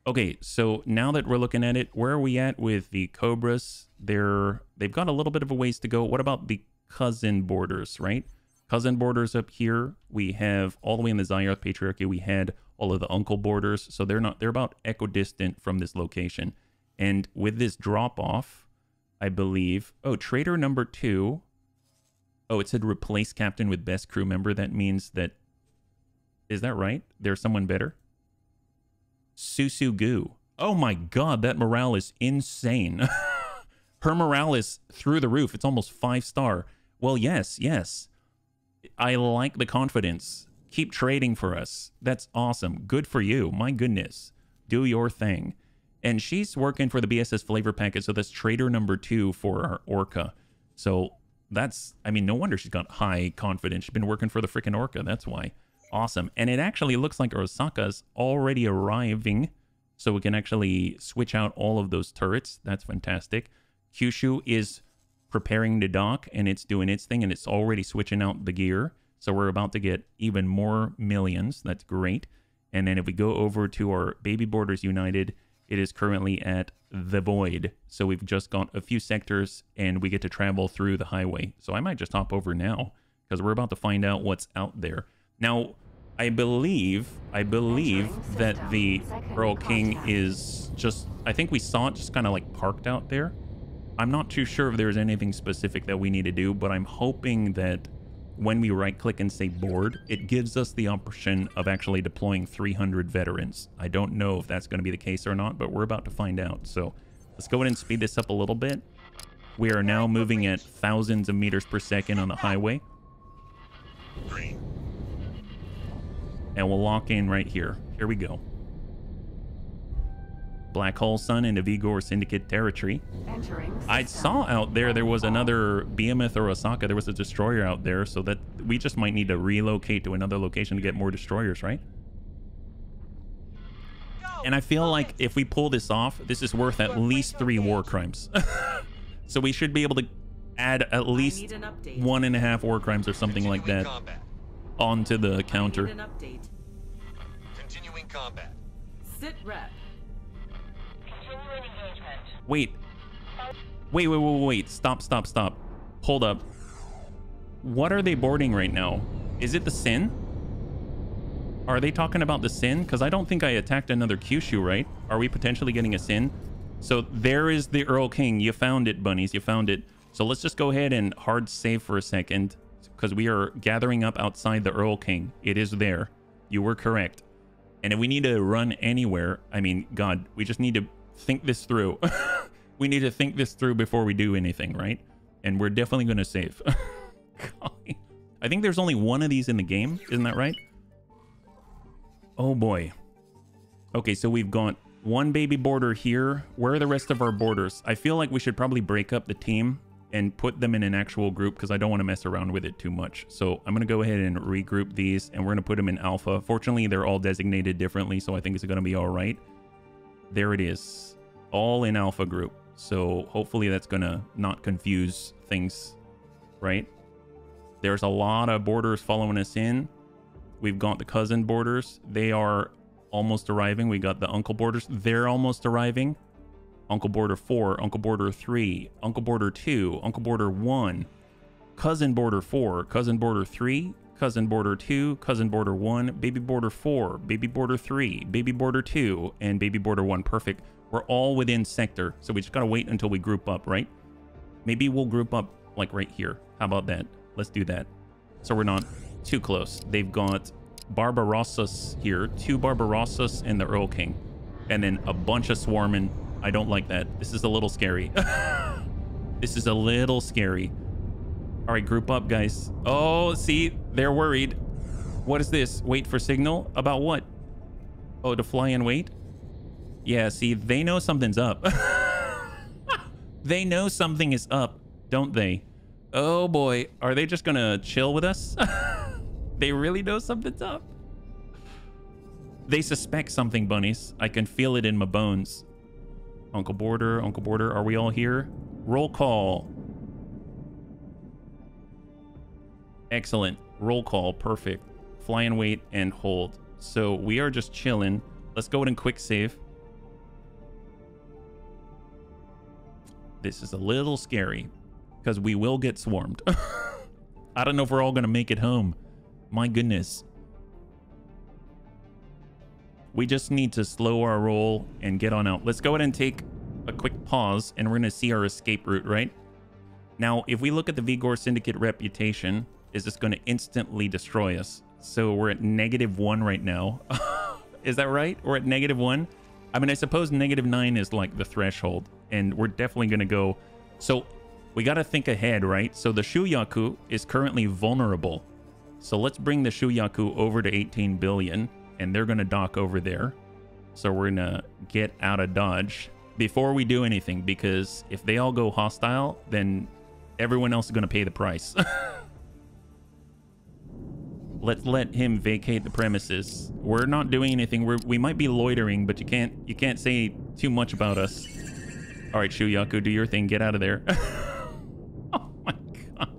Okay, so now that we're looking at it, where are we at with the Cobras? They've got a little bit of a ways to go. What about the cousin borders, right? Cousin borders up here. We have all the way in the Zyarth Patriarchy, we had all of the uncle borders. So they're about equidistant from this location. And with this drop off, I believe, oh, trader number 2. Oh, it said replace captain with best crew member. That means that, is that right? There's someone better? Susu Goo. Oh my God, that morale is insane. Her morale is through the roof. It's almost 5-star. Well, yes. I like the confidence. Keep trading for us. That's awesome. Good for you. My goodness. Do your thing. And she's working for the BSS flavor packet, so that's trader number 2 for our Orca. So that's, I mean, no wonder she's got high confidence. She's been working for the freaking Orca. That's why. Awesome. And it actually looks like Osaka's already arriving, so we can actually switch out all of those turrets. That's fantastic. Kyushu is preparing to dock, and it's doing its thing, and it's already switching out the gear. So we're about to get even more millions. That's great. And then if we go over to our Baby Borders United, it is currently at the Void. So we've just got a few sectors, and we get to travel through the highway. So I might just hop over now, because we're about to find out what's out there. Now, I believe that the Earl King is just, I think we saw it just kind of like parked out there. I'm not too sure if there's anything specific that we need to do, but I'm hoping that when we right click and say board, it gives us the option of actually deploying 300 veterans. I don't know if that's going to be the case or not, but we're about to find out. So let's go ahead and speed this up a little bit. We are now moving at thousands of meters per second on the highway. And we'll lock in right here. Here we go. Black Hole Sun into Vigor Syndicate territory. I saw out there was another Behemoth or Osaka. There was a destroyer out there, so that we just might need to relocate to another location to get more destroyers, right? And I feel like if we pull this off, this is worth at least 3 war crimes. So we should be able to add at least 1.5 war crimes or something like that onto the counter. Continuing combat. Sit rep. Wait. Stop. Hold up. What are they boarding right now? Is it the Sin? Are they talking about the Sin? Because I don't think I attacked another Kyushu, right? Are we potentially getting a Sin? So there is the Earl King. You found it, bunnies. You found it. So let's just go ahead and hard save for a second, because we are gathering up outside the Earl King. It is there. You were correct. And if we need to run anywhere, I mean, God, we just need to think this through. We need to think this through before we do anything, right? And we're definitely going to save. I think there's only one of these in the game. Isn't that right? Oh, boy. Okay, so we've got one baby border here. Where are the rest of our borders? I feel like we should probably break up the team and put them in an actual group, because I don't want to mess around with it too much. So I'm going to go ahead and regroup these, and we're going to put them in alpha. Fortunately, they're all designated differently, so I think it's going to be all right. There it is. All in alpha group. So hopefully that's going to not confuse things, right? There's a lot of borders following us in. We've got the cousin borders. They are almost arriving. We got the uncle borders. They're almost arriving. Uncle border 4, uncle border 3, uncle border 2, uncle border 1, cousin border 4, cousin border 3, cousin border 2, cousin border 1, baby border 4, baby border 3, baby border 2, and baby border 1. Perfect. We're all within sector, so we just gotta wait until we group up, right? Maybe we'll group up like right here. How about that? Let's do that. So we're not too close. They've got Barbarossas here, 2 Barbarossas and the Earl King, and then a bunch of swarming. I don't like that. This is a little scary. This is a little scary. All right, group up, guys. Oh, see, they're worried. What is this? Wait for signal? About what? Oh, to fly and wait? Yeah, see, they know something's up. They know something is up, don't they? Oh boy, are they just gonna chill with us? They really know something's up. They suspect something, bunnies. I can feel it in my bones. Uncle Border, are we all here? Roll call. Excellent. Roll call, perfect. Fly and wait and hold. So we are just chilling. Let's go ahead and quick save. This is a little scary because we will get swarmed. I don't know if we're all going to make it home. My goodness. We just need to slow our roll and get on out. Let's go ahead and take a quick pause and we're going to see our escape route, right? Now, if we look at the Vigor Syndicate reputation, is this going to instantly destroy us? So we're at -1 right now. Is that right? We're at -1. I mean, I suppose -9 is like the threshold, and we're definitely going to go. So we got to think ahead, right? So the Shuyaku is currently vulnerable. So let's bring the Shuyaku over to 18 billion, and they're going to dock over there. So we're going to get out of Dodge before we do anything, because if they all go hostile, then everyone else is going to pay the price. Let's let him vacate the premises. We're not doing anything. We might be loitering, but you can't say too much about us. All right, Shuyaku, do your thing. Get out of there. Oh my god.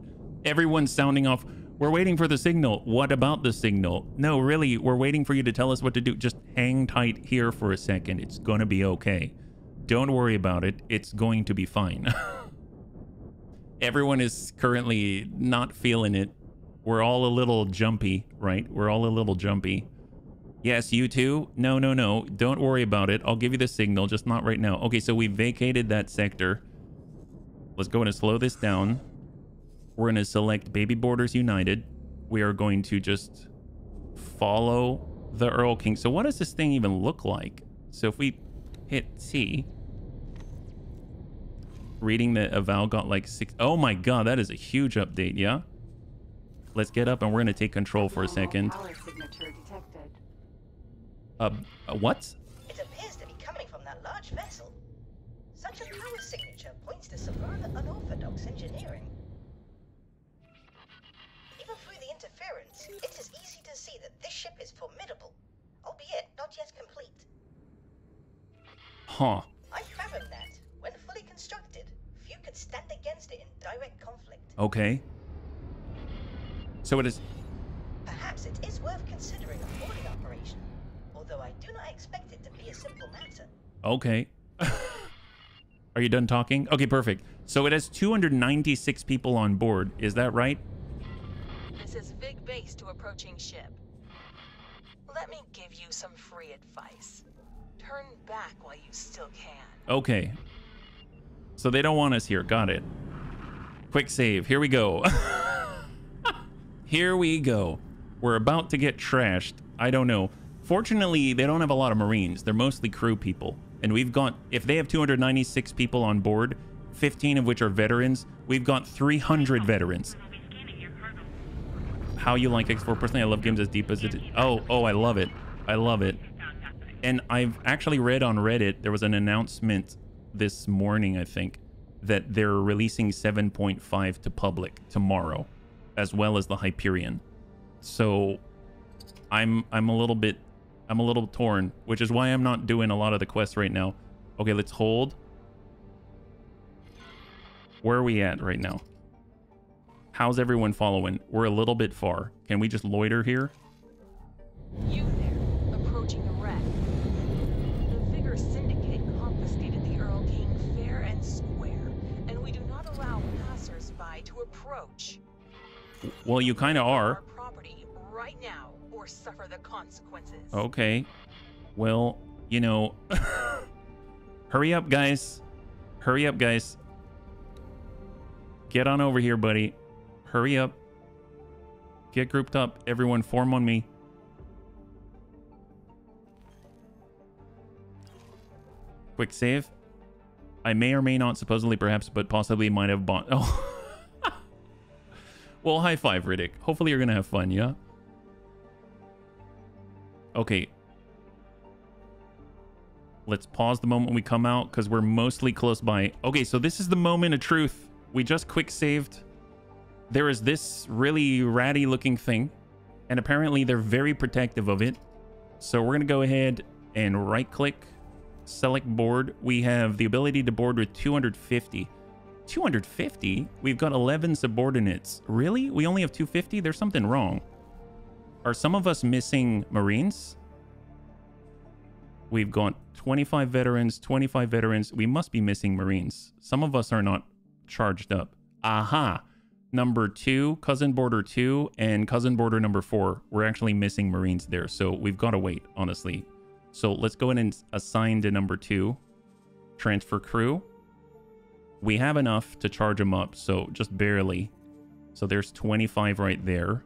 Everyone's sounding off. We're waiting for the signal. What about the signal? No, really, we're waiting for you to tell us what to do. Just hang tight here for a second. It's gonna be okay. Don't worry about it. It's going to be fine. Everyone is currently not feeling it. We're all a little jumpy, right? We're all a little jumpy. Yes, you too? No, no, no. Don't worry about it. I'll give you the signal, just not right now. Okay, so we vacated that sector. Let's go and slow this down. We're going to select Baby Borders United. We are going to just follow the Earl King. So what does this thing even look like? So if we hit T, reading that Aval got like 6. Oh my god, that is a huge update, yeah? Let's get up and we're going to take control for a second. Power signature detected. What? It appears to be coming from that large vessel. Such a power signature points to some rather unorthodox engineering. Even through the interference, it is easy to see that this ship is formidable, albeit not yet complete. Huh. I fathomed that, when fully constructed, few could stand against it in direct conflict. Okay. So it is... Perhaps it is worth considering a boarding operation, although I do not expect it to be a simple matter. Okay. Are you done talking? Okay, perfect. So it has 296 people on board. Is that right? This is Vig Base to approaching ship. Let me give you some free advice. Turn back while you still can. Okay. So they don't want us here. Got it. Quick save. Here we go. Here we go. We're about to get trashed. I don't know. Fortunately, they don't have a lot of Marines. They're mostly crew people. And we've got, if they have 296 people on board, 15 of which are veterans, we've got 300 veterans. How you like X4? Personally, I love games as deep as it. Oh, I love it. I love it. And I've actually read on Reddit, there was an announcement this morning, I think, that they're releasing 7.5 to public tomorrow, as well as the Hyperion. So I'm a little torn, which is why I'm not doing a lot of the quests right now. Okay, let's hold. Where are we at right now? How's everyone following? We're a little bit far. Can we just loiter here? You there, approaching the wreck. The Vigor Syndicate confiscated the Earl King fair and square, and we do not allow passers-by to approach. Well, you kind of are. Our property right now or suffer the consequences. Okay. Well, you know, hurry up, guys. Hurry up, guys. Get on over here, buddy. Hurry up. Get grouped up. Everyone form on me. Quick save. I may or may not, supposedly, perhaps, but possibly might have bought. Oh. Well, high five, Riddick. Hopefully you're going to have fun, yeah? Okay. Let's pause the moment we come out because we're mostly close by. Okay, so this is the moment of truth. We just quick saved. There is this really ratty looking thing. And apparently they're very protective of it. So we're going to go ahead and right click. Select board. We have the ability to board with 250. 250? We've got 11 subordinates. Really? We only have 250? There's something wrong. Are some of us missing Marines? We've got 25 veterans, 25 veterans. We must be missing Marines. Some of us are not charged up. Aha. Number 2, cousin border 2, and cousin border number 4. We're actually missing Marines there. So we've got to wait, honestly. So let's go ahead and assign to number 2. Transfer crew. We have enough to charge them up, so just barely. So there's 25 right there.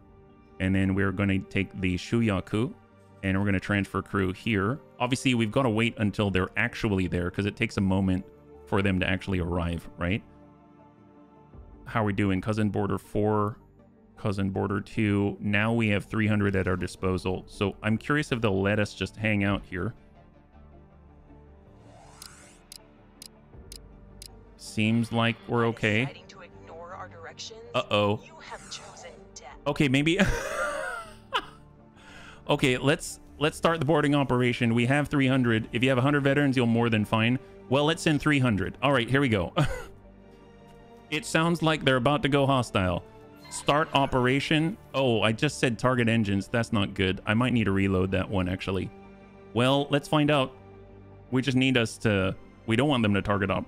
And then we're going to take the Shuyaku, and we're going to transfer crew here. Obviously, we've got to wait until they're actually there, because it takes a moment for them to actually arrive, right? How are we doing? Cousin border 4, cousin border 2. Now we have 300 at our disposal. So I'm curious if they'll let us just hang out here. Seems like we're okay. Uh-oh. Okay, maybe. Okay, let's start the boarding operation. We have 300. If you have 100 veterans, you'll more than fine. Well, let's send 300. All right, here we go. It sounds like they're about to go hostile. Start operation. Oh, I just said target engines. That's not good. I might need to reload that one, actually. Well, let's find out. We just need us to... We don't want them to target up.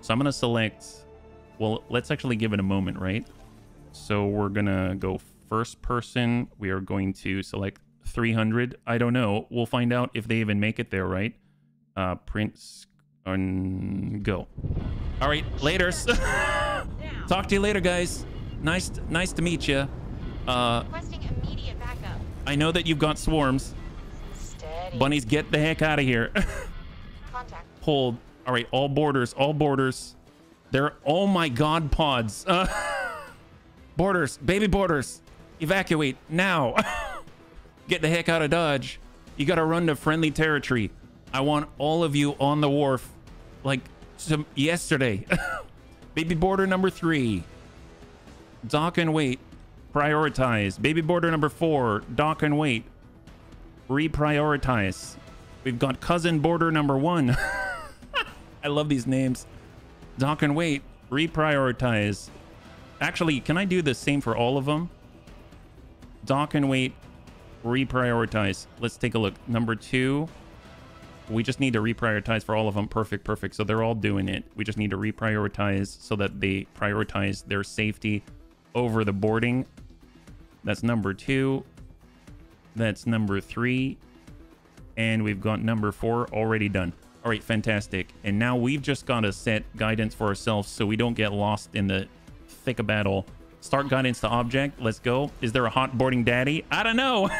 So I'm going to select... Well, let's actually give it a moment, right? So we're going to go first person. We are going to select 300. I don't know. We'll find out if they even make it there, right? Print on go. All right, laters. Talk to you later, guys. Nice to meet you. Requesting immediate backup. I know that you've got swarms. Steady. Bunnies, get the heck out of here. Contact. Hold. All right, all borders, all borders. They're, oh my God, pods. Borders, baby borders, evacuate now. Get the heck out of Dodge. You got to run to friendly territory. I want all of you on the wharf like yesterday. Baby border number 3. Dock and wait. Prioritize. Baby border number 4. Dock and wait. Reprioritize. We've got cousin border number 1. I love these names. Dock and wait. Reprioritize. Actually, can I do the same for all of them? Dock and wait. Reprioritize. Let's take a look. Number 2. We just need to reprioritize for all of them. Perfect, perfect. So they're all doing it. We just need to reprioritize so that they prioritize their safety over the boarding. That's number 2. That's number 3. And we've got number 4 already done. All right, fantastic. And now we've just got to set guidance for ourselves so we don't get lost in the thick of battle. Start guidance to object. Let's go. Is there a hot boarding daddy? I don't know.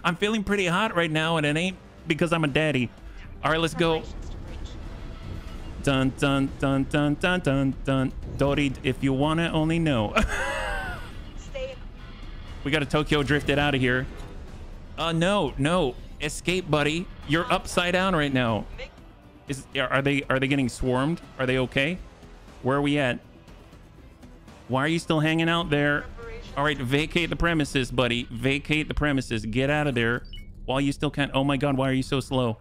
I'm feeling pretty hot right now, and it ain't because I'm a daddy. All right, let's go. Dun, dun, dun, dun, dun, dun, dun. Dory, if you want to only know. We got to Tokyo drifted out of here. No. Escape, buddy. You're upside down right now. Are they getting swarmed? Are they okay? Where are we at? Why are you still hanging out there? All right, vacate the premises, buddy. Vacate the premises. Get out of there while you still can. Oh my God, why are you so slow?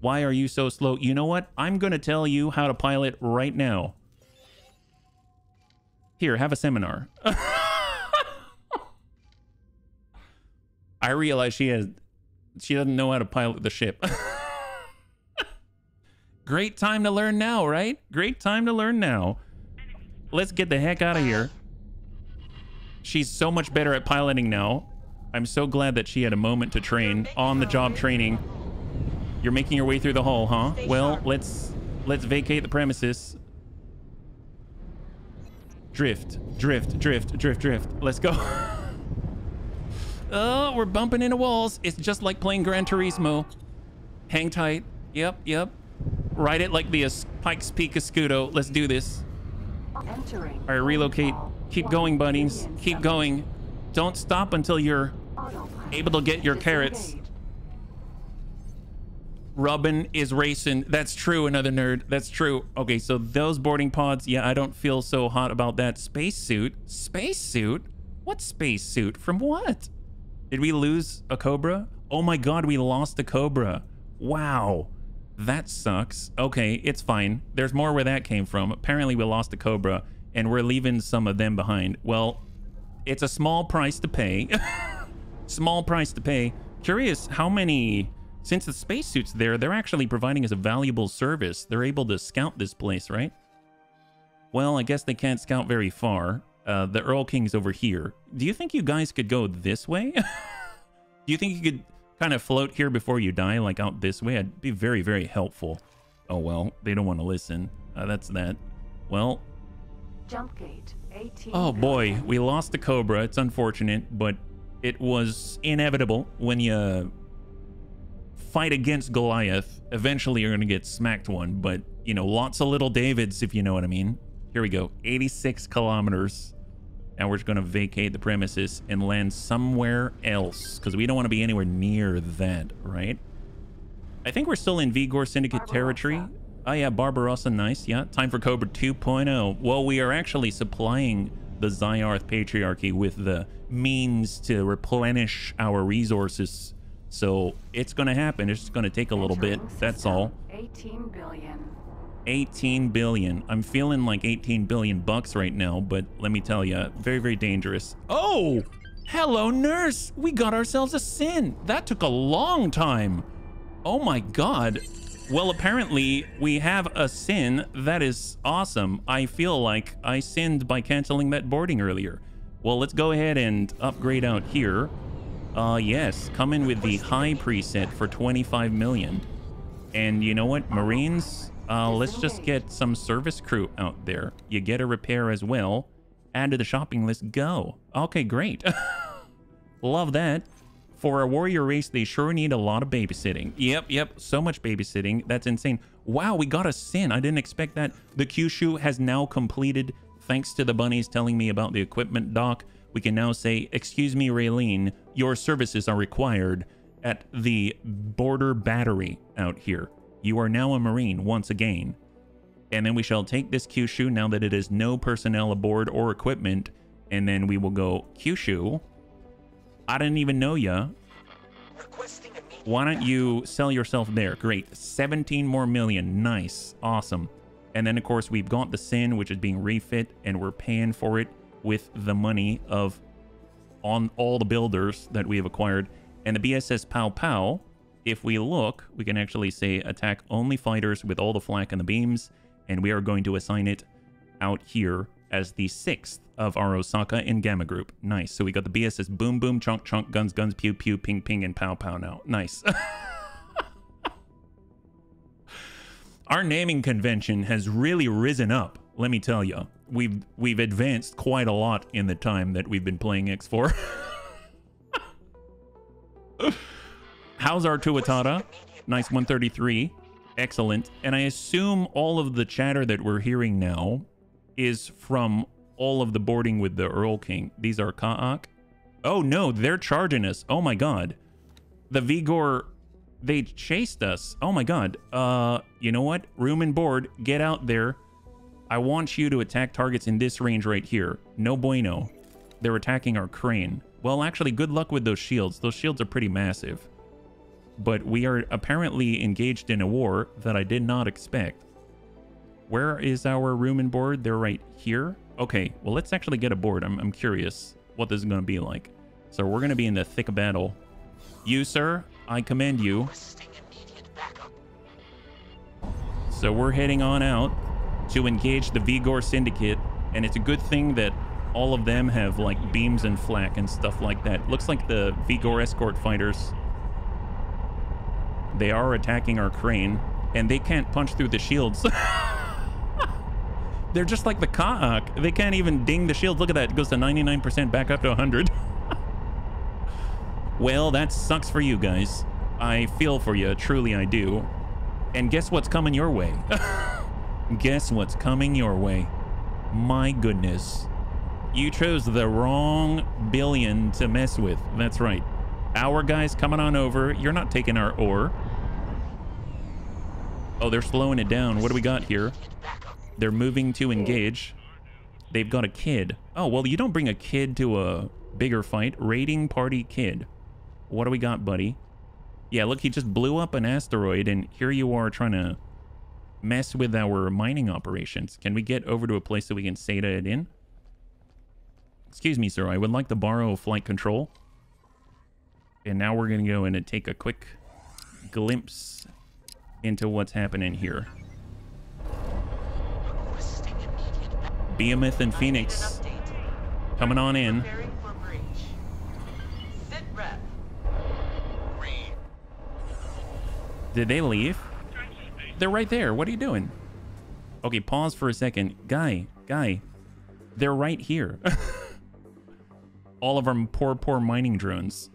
Why are you so slow? You know what? I'm going to tell you how to pilot right now. Here, have a seminar. I realize she doesn't know how to pilot the ship. Great time to learn now, right? Great time to learn now. Let's get the heck out of here. She's so much better at piloting now. I'm so glad that she had a moment to train. On-the-job training. You're making your way through the hull, huh? Well, let's vacate the premises. Drift. Let's go. Oh, we're bumping into walls. It's just like playing Gran Turismo. Hang tight. Yep. Ride it like the Pikes Peak Escudo. Let's do this. Entering. All right, relocate. Keep going, buddies. Keep going. Don't stop until you're able to get your carrots. Rubbin is racing. That's true, another nerd. That's true. Okay, so those boarding pods, yeah, I don't feel so hot about that. Spacesuit? Spacesuit? What spacesuit? From what? Did we lose a Cobra? Oh my god, we lost a Cobra. Wow. That sucks. Okay, it's fine. There's more where that came from. Apparently we lost a Cobra, and we're leaving some of them behind. Well, it's a small price to pay. Small price to pay. Curious how many... Since the spacesuit's there, they're actually providing us a valuable service. They're able to scout this place, right? Well, I guess they can't scout very far. The Earl King's over here. Do you think you guys could go this way? Do you think you could kind of float here before you die, like out this way? I'd be very, very helpful. Oh, well, they don't want to listen. That's that. Well... Jump gate, 18. Oh, boy, we lost the Cobra. It's unfortunate, but it was inevitable when you... fight against Goliath. Eventually you're gonna get smacked one, but you know, lots of little Davids, if you know what I mean. Here we go, 86 kilometers. Now we're just gonna vacate the premises and land somewhere else because we don't want to be anywhere near that, right? I think we're still in Vigor Syndicate territory. Oh yeah, Barbarossa, nice. Yeah, time for Cobra 2.0. Well, we are actually supplying the Zyarth Patriarchy with the means to replenish our resources. So it's going to happen. It's just going to take a little bit. That's all. 18 billion. 18 billion. I'm feeling like 18 billion bucks right now, but let me tell you, very, very dangerous. Oh, hello, nurse. We got ourselves a sin. That took a long time. Oh my God. Well, apparently we have a sin. That is awesome. I feel like I sinned by canceling that boarding earlier. Well, let's go ahead and upgrade out here. Yes, come in with the high preset for 25 million. And you know what, Marines? Let's just get some service crew out there. You get a repair as well. Add to the shopping list, go. Okay, great. Love that. For a warrior race, they sure need a lot of babysitting. Yep, so much babysitting. That's insane. Wow, we got a sin. I didn't expect that. The Kyushu has now completed, thanks to the bunnies telling me about the equipment dock. We can now say, excuse me, Raylene, your services are required at the border battery out here. You are now a Marine once again. And then we shall take this Kyushu now that it is no personnel aboard or equipment. And then we will go, Kyushu, I didn't even know ya. Why don't you sell yourself there? Great. 17 more million. Nice. Awesome. And then, of course, we've got the Sin, which is being refit, and we're paying for it with the money of on all the builders that we have acquired. And the BSS Pow Pow, if we look, we can actually say attack only fighters with all the flak and the beams, and we are going to assign it out here as the 6th of our Osaka and Gamma group. Nice. So we got the BSS Boom Boom, Chunk Chunk, Guns Guns, Pew Pew, Ping Ping, and Pow Pow now. Nice. Our naming convention has really risen up, let me tell you. We've advanced quite a lot in the time that we've been playing X4. How's our Tuatara? Nice 133. Excellent. And I assume all of the chatter that we're hearing now is from all of the boarding with the Earl King. These are Ka'ak. Oh no, they're charging us. Oh my god. The Vigor, they chased us. Oh my god. You know what? Room and board, get out there. I want you to attack targets in this range right here. No bueno. They're attacking our crane. Well, actually, good luck with those shields. Those shields are pretty massive. But we are apparently engaged in a war that I did not expect. Where is our room and board? They're right here. Okay, well, let's actually get aboard. I'm curious what this is going to be like. So we're going to be in the thick of battle. You, sir, I commend you. So we're heading on out to engage the Vigor Syndicate, and it's a good thing that all of them have like beams and flak and stuff like that. Looks like the Vigor escort fighters. They are attacking our crane, and they can't punch through the shields. They're just like the Kaak. They can't even ding the shields. Look at that. It goes to 99% back up to 100. Well, that sucks for you guys. I feel for you. Truly, I do. And guess what's coming your way? Guess what's coming your way? My goodness. You chose the wrong billion to mess with. That's right. Our guys coming on over. You're not taking our ore. Oh, they're slowing it down. What do we got here? They're moving to engage. They've got a kid. Oh, well, you don't bring a kid to a bigger fight. Raiding party kid. What do we got, buddy? Yeah, look, he just blew up an asteroid, and here you are trying to mess with our mining operations. Can we get over to a place that we can SATA it in? Excuse me, sir. I would like to borrow flight control. And now we're going to go in and take a quick glimpse into what's happening here. Behemoth and Phoenix coming on in. Did they leave? They're right there. What are you doing? Okay, pause for a second. Guy, they're right here. All of our poor mining drones.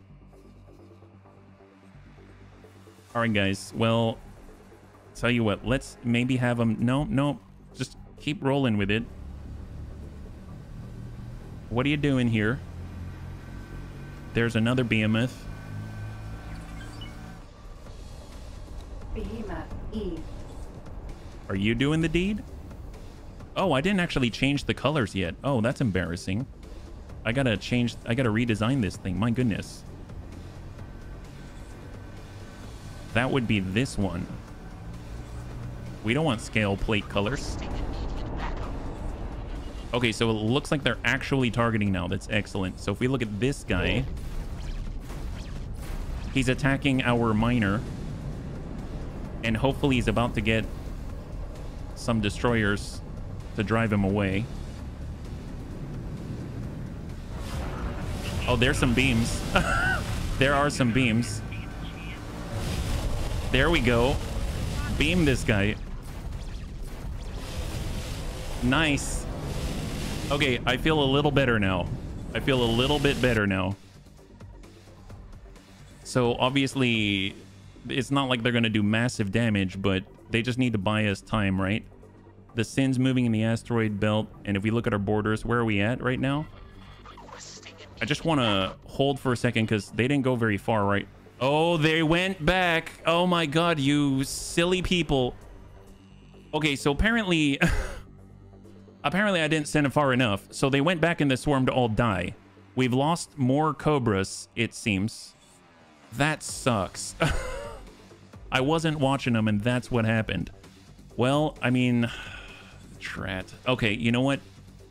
All right, guys. Well, tell you what, let's maybe have them. No, just keep rolling with it. What are you doing here? There's another behemoth. Behemoth E. Are you doing the deed? Oh, I didn't actually change the colors yet. Oh, that's embarrassing. I gotta redesign this thing. My goodness. That would be this one. We don't want scale plate colors. Okay, so it looks like they're actually targeting now. That's excellent. So if we look at this guy, he's attacking our miner. And hopefully he's about to get some destroyers to drive him away. Oh, there's some beams. There are some beams. There we go. Beam this guy. Nice. Okay, I feel a little better now. I feel a little bit better now. So obviously, it's not like they're going to do massive damage, but they just need to buy us time, right? The Sin's moving in the asteroid belt, and if we look at our borders, where are we at right now? I just want to hold for a second because they didn't go very far, right? Oh, they went back. Oh my god, you silly people. Okay, so apparently... apparently I didn't send it far enough. So they went back in the swarm to all die. We've lost more Cobras, it seems. That sucks. I wasn't watching them, and that's what happened. Well, I mean... Trat. Okay, you know what?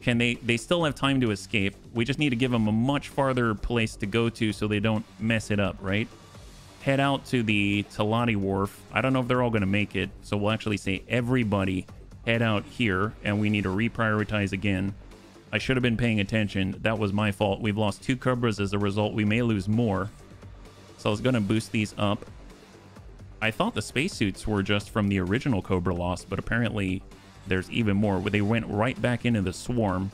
Can they still have time to escape. We just need to give them a much farther place to go to so they don't mess it up, right? Head out to the Talati Wharf. I don't know if they're all going to make it, so we'll actually say everybody head out here, and we need to reprioritize again. I should have been paying attention. That was my fault. We've lost 2 Cobras as a result. We may lose more. So I was going to boost these up. I thought the spacesuits were just from the original Cobra loss, but apparently there's even more. They went right back into the swarm.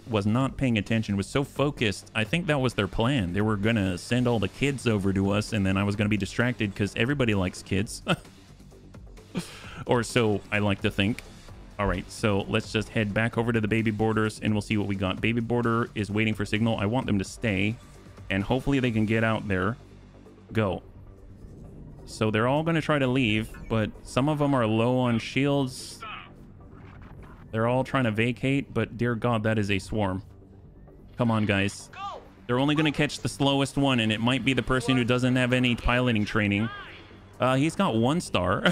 Was not paying attention. Was so focused. I think that was their plan. They were going to send all the kids over to us, and then I was going to be distracted because everybody likes kids. Or so I like to think. All right, so let's just head back over to the baby boarders, and we'll see what we got. Baby border is waiting for signal. I want them to stay, and hopefully they can get out there. Go. So they're all going to try to leave, but some of them are low on shields. They're all trying to vacate, but dear God, that is a swarm. Come on, guys. They're only going to catch the slowest one, and it might be the person who doesn't have any piloting training. He's got 1 star.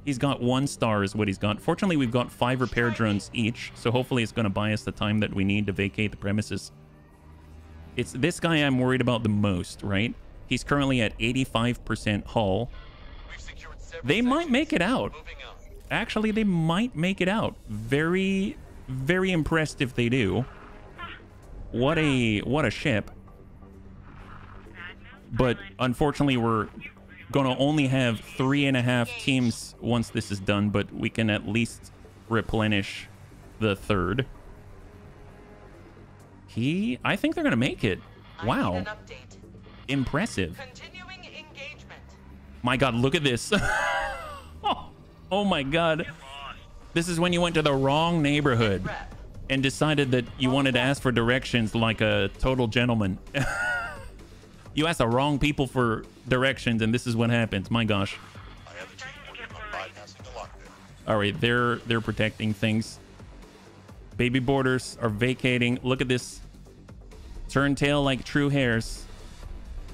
He's got 1 star is what he's got. Fortunately, we've got 5 repair drones each, so hopefully it's going to buy us the time that we need to vacate the premises. It's this guy I'm worried about the most, right? He's currently at 85% hull. They might make it out. Actually, they might make it out. Very very impressed if they do. What a ship. But unfortunately, we're gonna only have 3.5 teams once this is done, but we can at least replenish the third. I think they're gonna make it. Wow. I need an update. Impressive. Continuing engagement. My God, look at this. Oh my God. This is when you went to the wrong neighborhood and decided that you wanted to ask for directions like a total gentleman. You asked the wrong people for directions, and this is what happens. My gosh. I have a team working on bypassing the lockdown. All right, they're protecting things. Baby boarders are vacating. Look at this. Turn tail like true hares.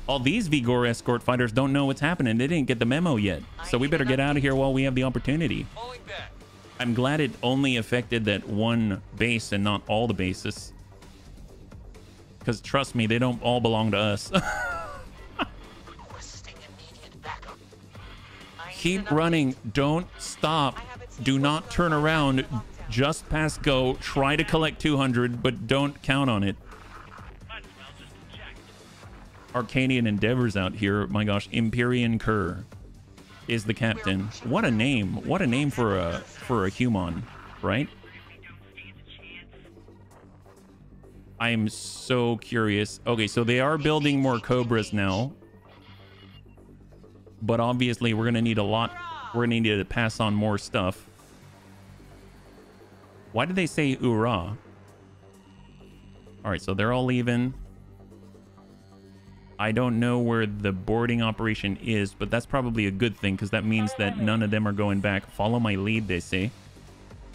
All these Vigor escort fighters don't know what's happening. They didn't get the memo yet. So we better get out of here while we have the opportunity. Falling back. I'm glad it only affected that one base and not all the bases. Because trust me, they don't all belong to us. Requesting immediate backup. I need Keep an running. update. Don't stop. I have a team Do working not on turn bypassing around. the lockdown. Just past go. Try to collect 200, but don't count on it. Arcadian Endeavors out here. My gosh, Empyrean Kerr is the captain. What a name. What a name for a human, right? I am so curious. Okay, so they are building more Cobras now. But obviously we're gonna need a lot. We're gonna need to pass on more stuff. Why did they say "Ura"? All right, so they're all leaving. I don't know where the boarding operation is, but that's probably a good thing because that means that none of them are going back. Follow my lead, they say.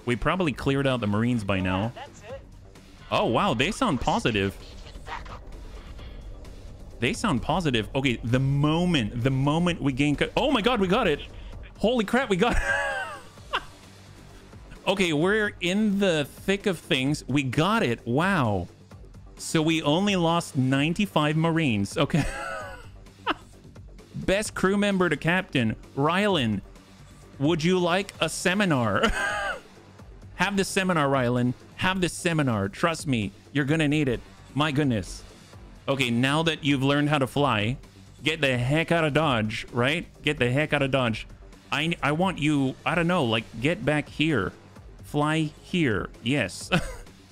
We probably cleared out the Marines by now. Oh, wow, they sound positive. They sound positive. Okay, the moment we gain... Oh my God, we got it. Holy crap, we got it. Okay, we're in the thick of things. We got it. Wow. So we only lost 95 Marines. Okay. Best crew member to captain. Rylan, would you like a seminar? Have this seminar, Rylan. Have this seminar. Trust me, you're gonna need it. My goodness. Okay, now that you've learned how to fly, get the heck out of Dodge, right? Get the heck out of Dodge. I want you, I don't know, like, get back here. Fly here. Yes.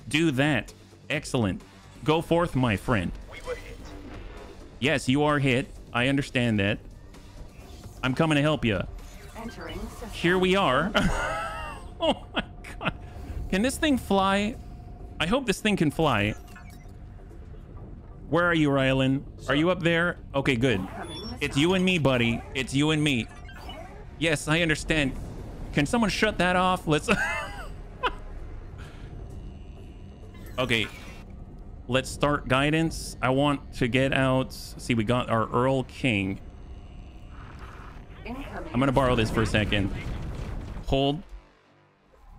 Do that. Excellent. Go forth, my friend. We were hit. Yes, you are hit. I understand that. I'm coming to help you. Entering system. Here we are. Oh my God. Can this thing fly? I hope this thing can fly. Where are you, Rylan? Are you up there? Okay, good. It's you and me, buddy. It's you and me. Yes, I understand. Can someone shut that off? Let's... Okay. Let's start guidance. I want to get out. See, we got our Earl King. Incoming. I'm going to borrow this for a second. Hold.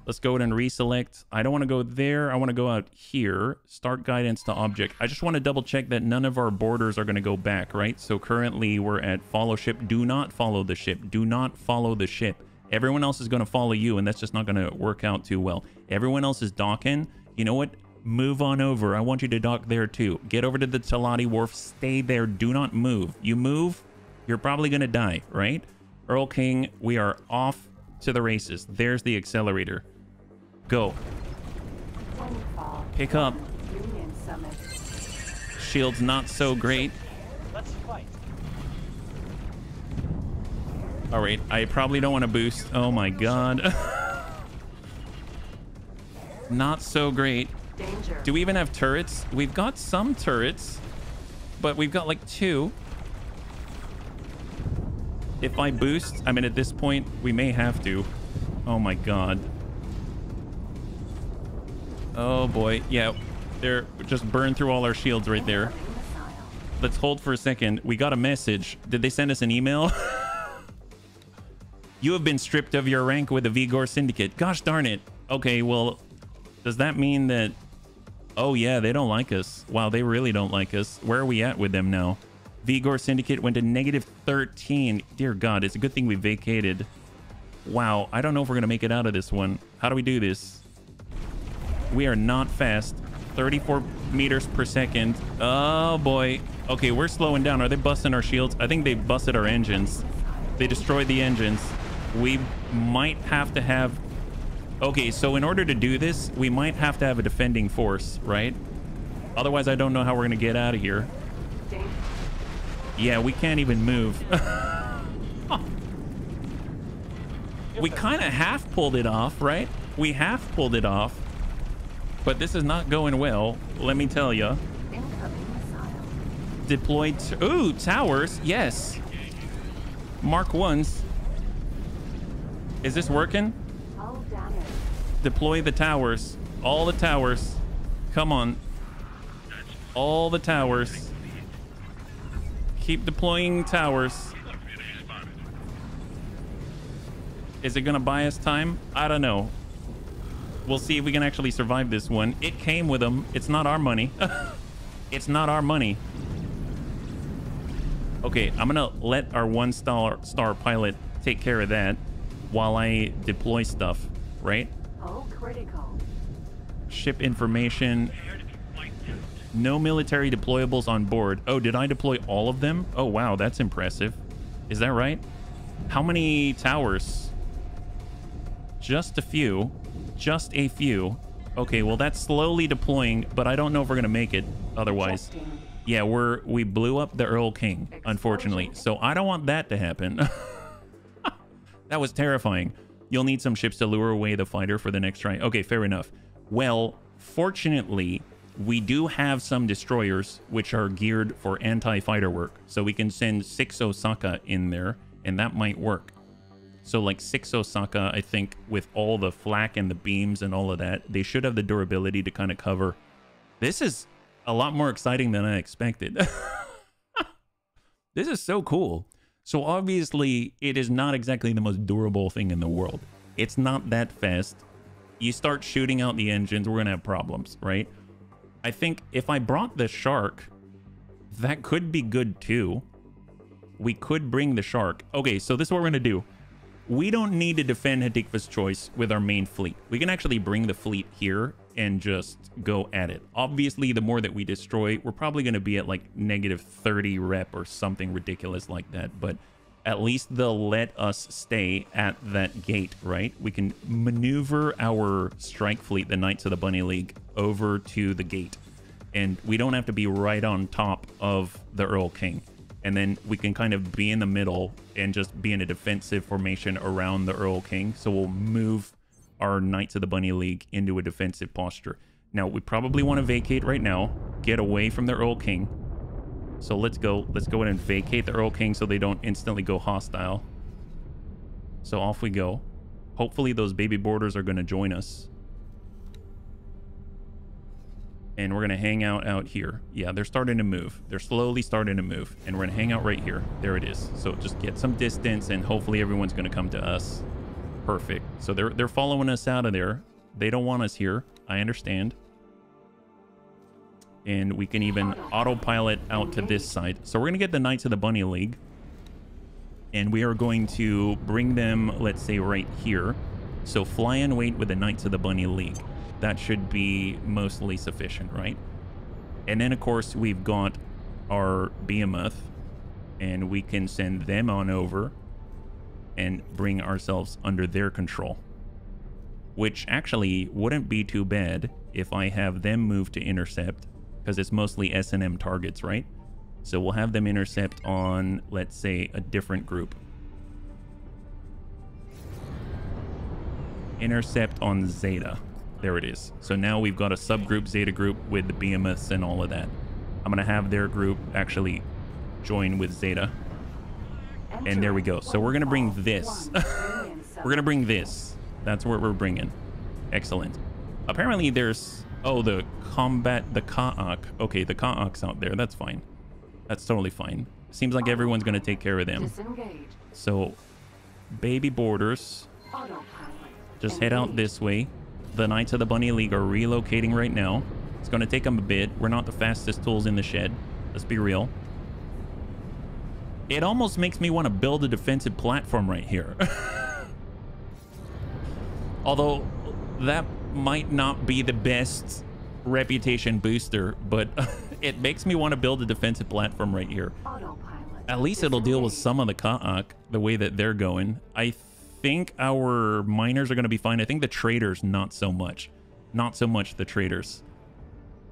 Let's go ahead and reselect. I don't want to go there. I want to go out here. Start guidance to object. I just want to double check that none of our borders are going to go back, right? So currently we're at follow ship. Do not follow the ship. Do not follow the ship. Everyone else is going to follow you, and that's just not going to work out too well. Everyone else is docking. You know what? Move on over. I want you to dock there too. Get over to the Talati Wharf. Stay there. Do not move. You move, you're probably going to die, right? Earl King, we are off to the races. There's the accelerator. Go. Pick up. Union Summit. Shield's not so great. Let's fight. All right, I probably don't want to boost. Oh my God. Not so great. Danger. Do we even have turrets? We've got some turrets, but we've got like 2. If I boost, I mean, at this point, we may have to. Oh my God. Oh boy. Yeah, they're just burned through all our shields right there. Let's hold for a second. We got a message. Did they send us an email? You have been stripped of your rank with the Vigor Syndicate. Gosh darn it. Okay, well, does that mean that... Oh yeah, they don't like us. Wow, they really don't like us. Where are we at with them now? Vigor Syndicate went to -13. Dear God, it's a good thing we vacated. Wow, I don't know if we're going to make it out of this one. How do we do this? We are not fast. 34 meters per second. Oh, boy. Okay, we're slowing down. Are they busting our shields? I think they busted our engines. They destroyed the engines. We might have to have... Okay, so in order to do this, we might have to have a defending force, right? Otherwise, I don't know how we're going to get out of here. Yeah, we can't even move. We kind of half pulled it off, right? We half pulled it off. But this is not going well, let me tell you. Deployed... Ooh, towers. Yes. Mark 1s. Is this working? Deploy the towers. All the towers. Come on. All the towers. Keep deploying towers. Is it going to buy us time? I don't know. We'll see if we can actually survive this one. It came with them. It's not our money. It's not our money. Okay, I'm going to let our one-star pilot take care of that while I deploy stuff, right? All critical. Ship information. No military deployables on board. Oh, did I deploy all of them? Oh, wow, that's impressive. Is that right? How many towers? Just a few. Just a few. Okay, well, that's slowly deploying, but I don't know if we're going to make it otherwise. Yeah, we blew up the Earl King, unfortunately. So I don't want that to happen. That was terrifying. You'll need some ships to lure away the fighter for the next try. Okay, fair enough. Well, fortunately, we do have some destroyers which are geared for anti-fighter work. So we can send 6 Osaka in there, and that might work. So like 6 Osaka, I think, with all the flak and the beams and all of that, they should have the durability to kind of cover. This is a lot more exciting than I expected. This is so cool. So obviously, it is not exactly the most durable thing in the world. It's not that fast. You start shooting out the engines, we're going to have problems, right? I think if I brought the shark, that could be good too. We could bring the shark. Okay, so this is what we're going to do. We don't need to defend Hatikva's Choice with our main fleet. We can actually bring the fleet here and just go at it. Obviously, the more that we destroy, we're probably going to be at like -30 rep or something ridiculous like that. But at least they'll let us stay at that gate, right? We can maneuver our strike fleet, the Knights of the Bunny League, over to the gate. And we don't have to be right on top of the Earl King. And then we can kind of be in the middle and just be in a defensive formation around the Earl King. So we'll move our Knights of the Bunny League into a defensive posture. Now, we probably want to vacate right now, get away from the Earl King. So let's go ahead and vacate the Earl King so they don't instantly go hostile. So off we go. Hopefully those baby boarders are going to join us. And we're going to hang out here. Yeah, they're starting to move. They're slowly starting to move. And we're going to hang out right here. There it is. So just get some distance and hopefully everyone's going to come to us. Perfect. So they're following us out of there. They don't want us here. I understand. And we can even autopilot out to this side. So we're going to get the Knights of the Bunny League. And we are going to bring them, let's say, right here. So fly and wait with the Knights of the Bunny League. That should be mostly sufficient, right? And then, of course, we've got our behemoth. And we can send them on over and bring ourselves under their control. Which actually wouldn't be too bad if I have them move to intercept. Because it's mostly S&M targets, right? So we'll have them intercept on, let's say, a different group. Intercept on Zeta. There it is. So now we've got a subgroup Zeta group with the behemoths and all of that. I'm going to have their group actually join with Zeta. And there we go. So we're going to bring this. We're going to bring this. That's what we're bringing. Excellent. Apparently there's... Oh, the Ka'ak. Okay, the Ka'ak's out there. That's fine. That's totally fine. Seems like everyone's going to take care of them. So, baby boarders. Just head out this way. The Knights of the Bunny League are relocating right now. It's going to take them a bit. We're not the fastest tools in the shed. Let's be real. It almost makes me want to build a defensive platform right here. Although, that might not be the best reputation booster, but it makes me want to build a defensive platform right here. Autopilot. At least it'll deal with some of the Ka'ak the way that they're going. I think our miners are going to be fine. I think the traders, not so much. Not so much the traders.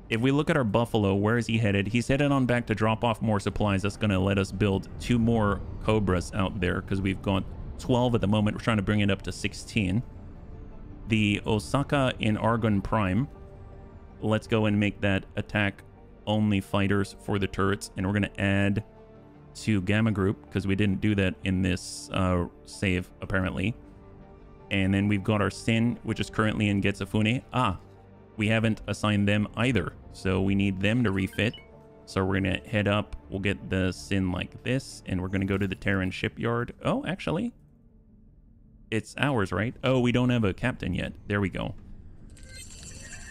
If we look at our Buffalo, where is he headed? He's headed on back to drop off more supplies. That's going to let us build 2 more Cobras out there because we've got 12 at the moment. We're trying to bring it up to 16. The Osaka in Argon Prime. Let's go and make that attack only fighters for the turrets. And we're going to add to Gamma Group because we didn't do that in this save, apparently. And then we've got our Sin, which is currently in Getsufune. We haven't assigned them either, so we need them to refit. So we're going to head up. We'll get the Sin like this, and we're going to go to the Terran shipyard. Oh, actually, it's ours, right? Oh, we don't have a captain yet. There we go.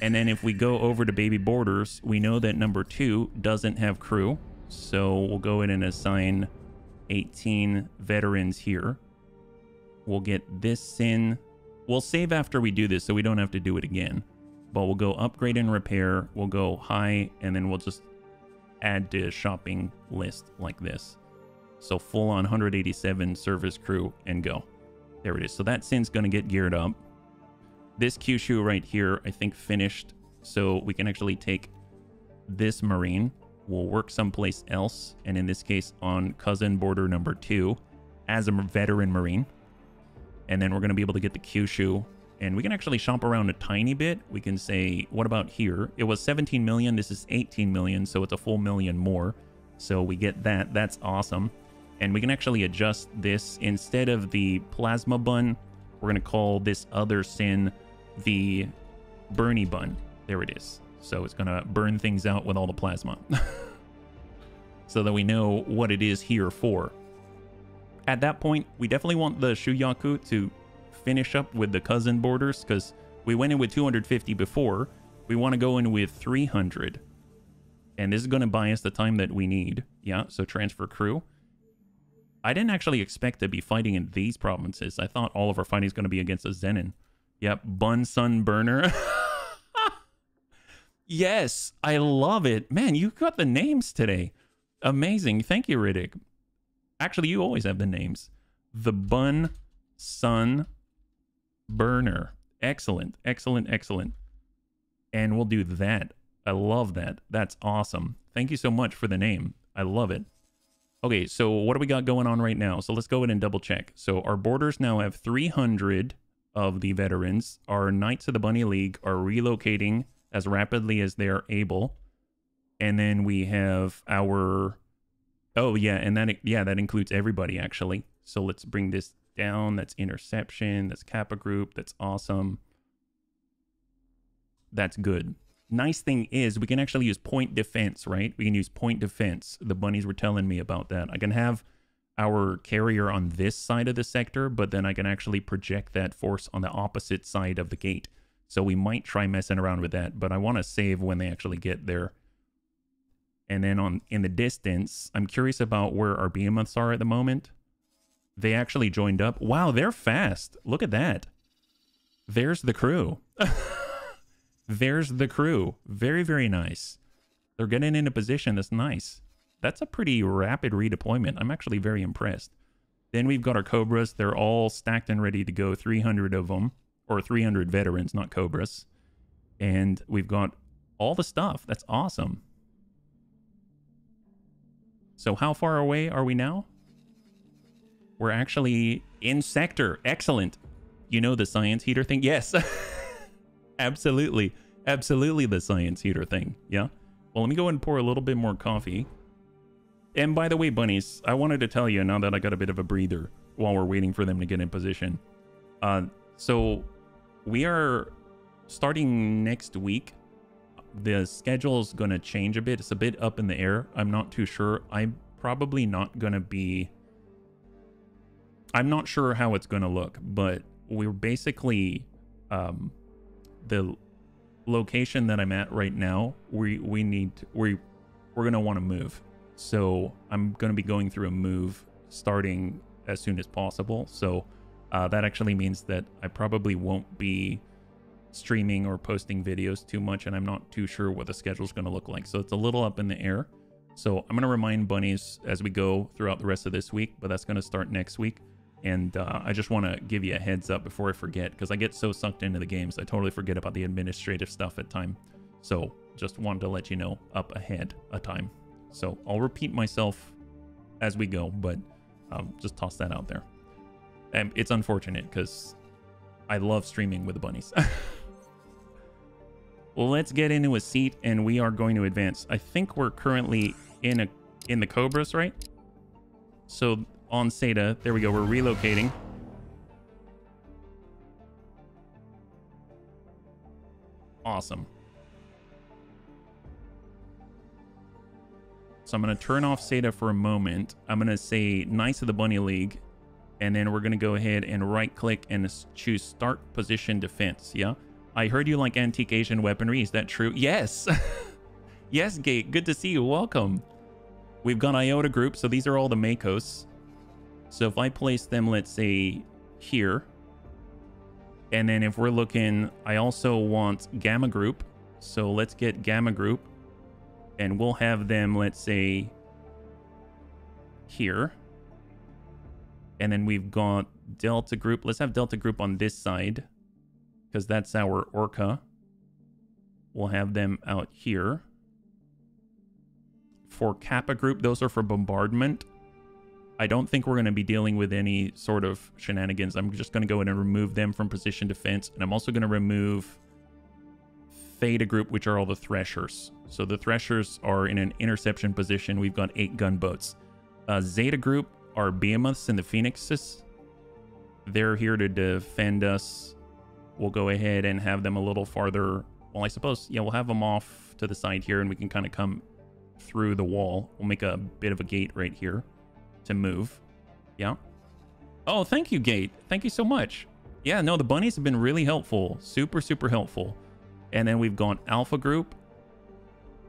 And then if we go over to Baby Borders, we know that number 2 doesn't have crew. So we'll go in and assign 18 veterans here. We'll get this Sin. We'll save after we do this so we don't have to do it again. But we'll go upgrade and repair. We'll go high, and then we'll just add to a shopping list like this. So full on 187 service crew and go. There it is. So that Sin's going to get geared up. This Kyushu right here, I think finished. So we can actually take this Marine. We'll work someplace else. And in this case on cousin border number 2 as a veteran Marine. And then we're going to be able to get the Kyushu. And we can actually shop around a tiny bit. We can say, what about here? It was 17 million. This is 18 million. So it's a full million more. So we get that. That's awesome. And we can actually adjust this. Instead of the plasma bun, we're going to call this other Sin the Bernie bun. There it is. So it's going to burn things out with all the plasma. So that we know what it is here for. At that point, we definitely want the Shuyaku to finish up with the cousin borders because we went in with 250 before. We want to go in with 300. And this is going to buy us the time that we need. Yeah, so transfer crew. I didn't actually expect to be fighting in these provinces. I thought all of our fighting is going to be against a Zenin. Yep, Bun Sun Burner. Yes, I love it. Man, you got the names today. Amazing. Thank you, Riddick. Actually, you always have the names. The Bun Sun Burner. Excellent, excellent, excellent. And we'll do that. I love that. That's awesome. Thank you so much for the name. I love it. Okay, so what do we got going on right now? So let's go ahead and double check. So our borders now have 300 of the veterans. Our Knights of the Bunny League are relocating as rapidly as they are able. And then we have our... Oh, yeah, and that includes everybody, actually. So let's bring this down. That's Interception. That's Kappa Group. That's awesome. That's good. Nice thing is we can actually use point defense, right? We can use point defense. The bunnies were telling me about that. I can have our carrier on this side of the sector, but then I can actually project that force on the opposite side of the gate. So we might try messing around with that, but I want to save when they actually get there. And then in the distance, I'm curious about where our behemoths are at the moment. They actually joined up. Wow, they're fast. Look at that. There's the crew. There's the crew. Very, very nice. They're getting into position. That's nice. That's a pretty rapid redeployment. I'm actually very impressed. Then we've got our Cobras. They're all stacked and ready to go. 300 of them. Or 300 veterans, not Cobras. And we've got all the stuff. That's awesome. So how far away are we now? We're actually in sector. Excellent. You know the science heater thing? Yes. Absolutely. Absolutely the science heater thing. Yeah. Well, let me go and pour a little bit more coffee. And by the way, bunnies, I wanted to tell you now that I got a bit of a breather while we're waiting for them to get in position. So we are starting next week. The schedule's going to change a bit. It's a bit up in the air. I'm not too sure. I'm probably not going to be... I'm not sure how it's going to look, but we're basically... the location that I'm at right now, we're going to want to move. So I'm going to be going through a move starting as soon as possible. So that actually means that I probably won't be streaming or posting videos too much, and I'm not too sure what the schedule is going to look like. So it's a little up in the air. So I'm going to remind bunnies as we go throughout the rest of this week, but that's going to start next week. And I just want to give you a heads up before I forget, because I get so sucked into the games, I totally forget about the administrative stuff at time. So just wanted to let you know up ahead a time. So I'll repeat myself as we go, but just toss that out there. And it's unfortunate because I love streaming with the bunnies. Well, let's get into a seat and we are going to advance. I think we're currently in the Cobras, right? So on Seda, there we go. We're relocating. Awesome. So I'm going to turn off Seda for a moment. I'm going to say Knights of the Bunny League. And then we're going to go ahead and right click and choose Start Position Defense. Yeah. I heard you like antique Asian weaponry. Is that true? Yes. Yes, Gate. Good to see you. Welcome. We've got Iota Group. So these are all the Makos. So if I place them, let's say here. And then if we're looking, I also want Gamma Group. So let's get Gamma Group. And we'll have them, let's say, here. And then we've got Delta Group. Let's have Delta Group on this side, because that's our Orca. We'll have them out here. For Kappa Group, those are for bombardment. I don't think we're going to be dealing with any sort of shenanigans. I'm just going to go in and remove them from position defense. And I'm also going to remove Theta Group, which are all the Threshers. So the Threshers are in an interception position. We've got 8 gunboats. Zeta Group are Behemoths and the Phoenixes. They're here to defend us. We'll go ahead and have them a little farther. Well, I suppose, yeah, we'll have them off to the side here and we can kind of come through the wall. We'll make a bit of a gate right here to move. Yeah. Oh, thank you, Gate. Thank you so much. Yeah, no, the bunnies have been really helpful. Super, super helpful. And then we've got Alpha Group.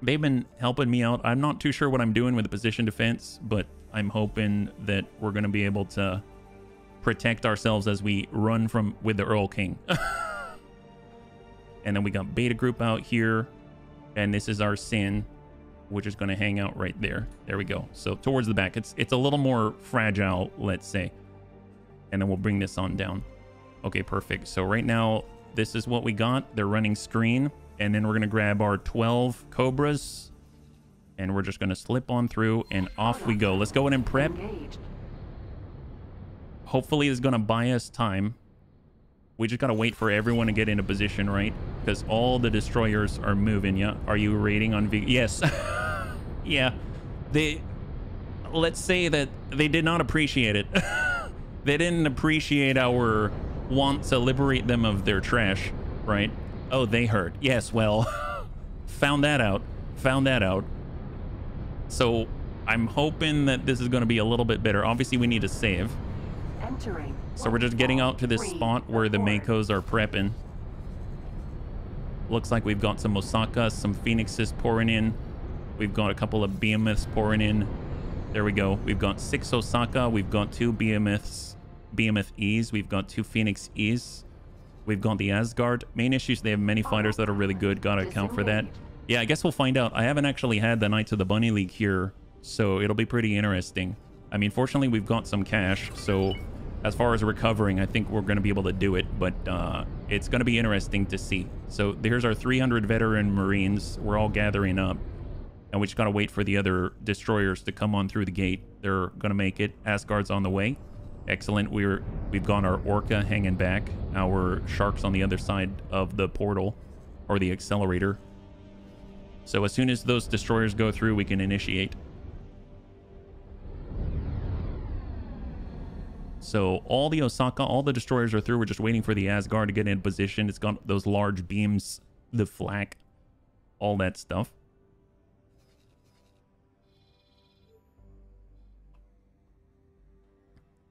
They've been helping me out. I'm not too sure what I'm doing with the position defense, but I'm hoping that we're going to be able to protect ourselves as we run with the Earl King. And then we got Beta Group out here. And this is our Sin, which is going to hang out right there. There we go. So towards the back, it's a little more fragile, let's say. And then we'll bring this on down. Okay, perfect. So right now, this is what we got. They're running screen. And then we're going to grab our 12 Cobras. And we're just going to slip on through and off we go. Let's go in and prep. Hopefully it's going to buy us time. We just got to wait for everyone to get into position, right? Because all the destroyers are moving. Yeah. Are you raiding on V? Yes. Yeah. Let's say that they did not appreciate it. They didn't appreciate our want to liberate them of their trash, right? Oh, they hurt. Yes, well, found that out. Found that out. So I'm hoping that this is going to be a little bit better. Obviously, we need to save. Entering. So we're just getting out to this spot where the Makos are prepping. Looks like we've got some Osaka, some Phoenixes pouring in. We've got a couple of Behemoths pouring in. There we go. We've got 6 Osaka. We've got 2 Behemoth E's. We've got 2 Phoenix E's. We've got the Asgard. Main issues, they have many fighters that are really good. Gotta account for that. Yeah, I guess we'll find out. I haven't actually had the Knights of the Bunny League here, so it'll be pretty interesting. I mean, fortunately, we've got some cash, so as far as recovering, I think we're going to be able to do it, but it's going to be interesting to see. So here's our 300 veteran Marines. We're all gathering up, and we just got to wait for the other destroyers to come on through the gate. They're going to make it. Asgard's on the way. Excellent. We've got our Orca hanging back. Our Sharks on the other side of the portal, or the accelerator. So as soon as those destroyers go through, we can initiate. So all the Osaka, all the destroyers are through. We're just waiting for the Asgard to get in position. It's got those large beams, the flak, all that stuff.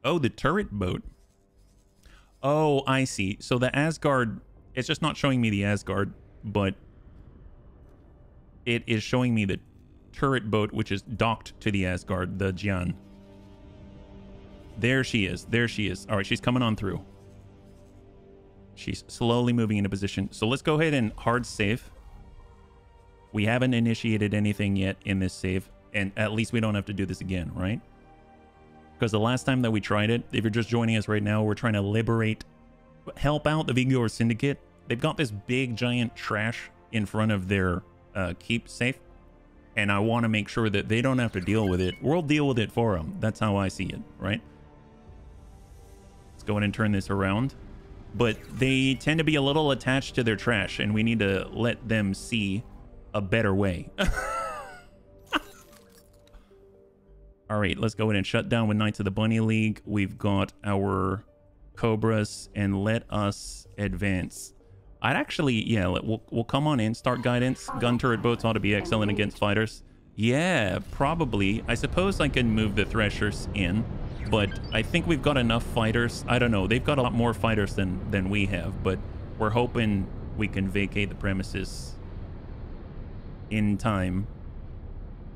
Oh, the turret boat. Oh, I see. So the Asgard, it's just not showing me the Asgard, but it is showing me the turret boat, which is docked to the Asgard, the Jian. There she is. There she is. All right, she's coming on through. She's slowly moving into position. So let's go ahead and hard save. We haven't initiated anything yet in this save. And at least we don't have to do this again, right? Because the last time that we tried it, if you're just joining us right now, we're trying to help out the Vigor Syndicate. They've got this big giant trash in front of their keep safe. And I want to make sure that they don't have to deal with it. We'll deal with it for them. That's how I see it, right? Let's go ahead and turn this around. But they tend to be a little attached to their trash, and we need to let them see a better way. All right, let's go ahead and shut down with Knights of the Bunny League. We've got our Cobras, and let us advance. I'd actually, yeah, we'll come on in, start guidance. Gun turret boats ought to be excellent against fighters. Yeah, probably. I suppose I can move the Threshers in, but I think we've got enough fighters. I don't know. They've got a lot more fighters than we have, but we're hoping we can vacate the premises in time.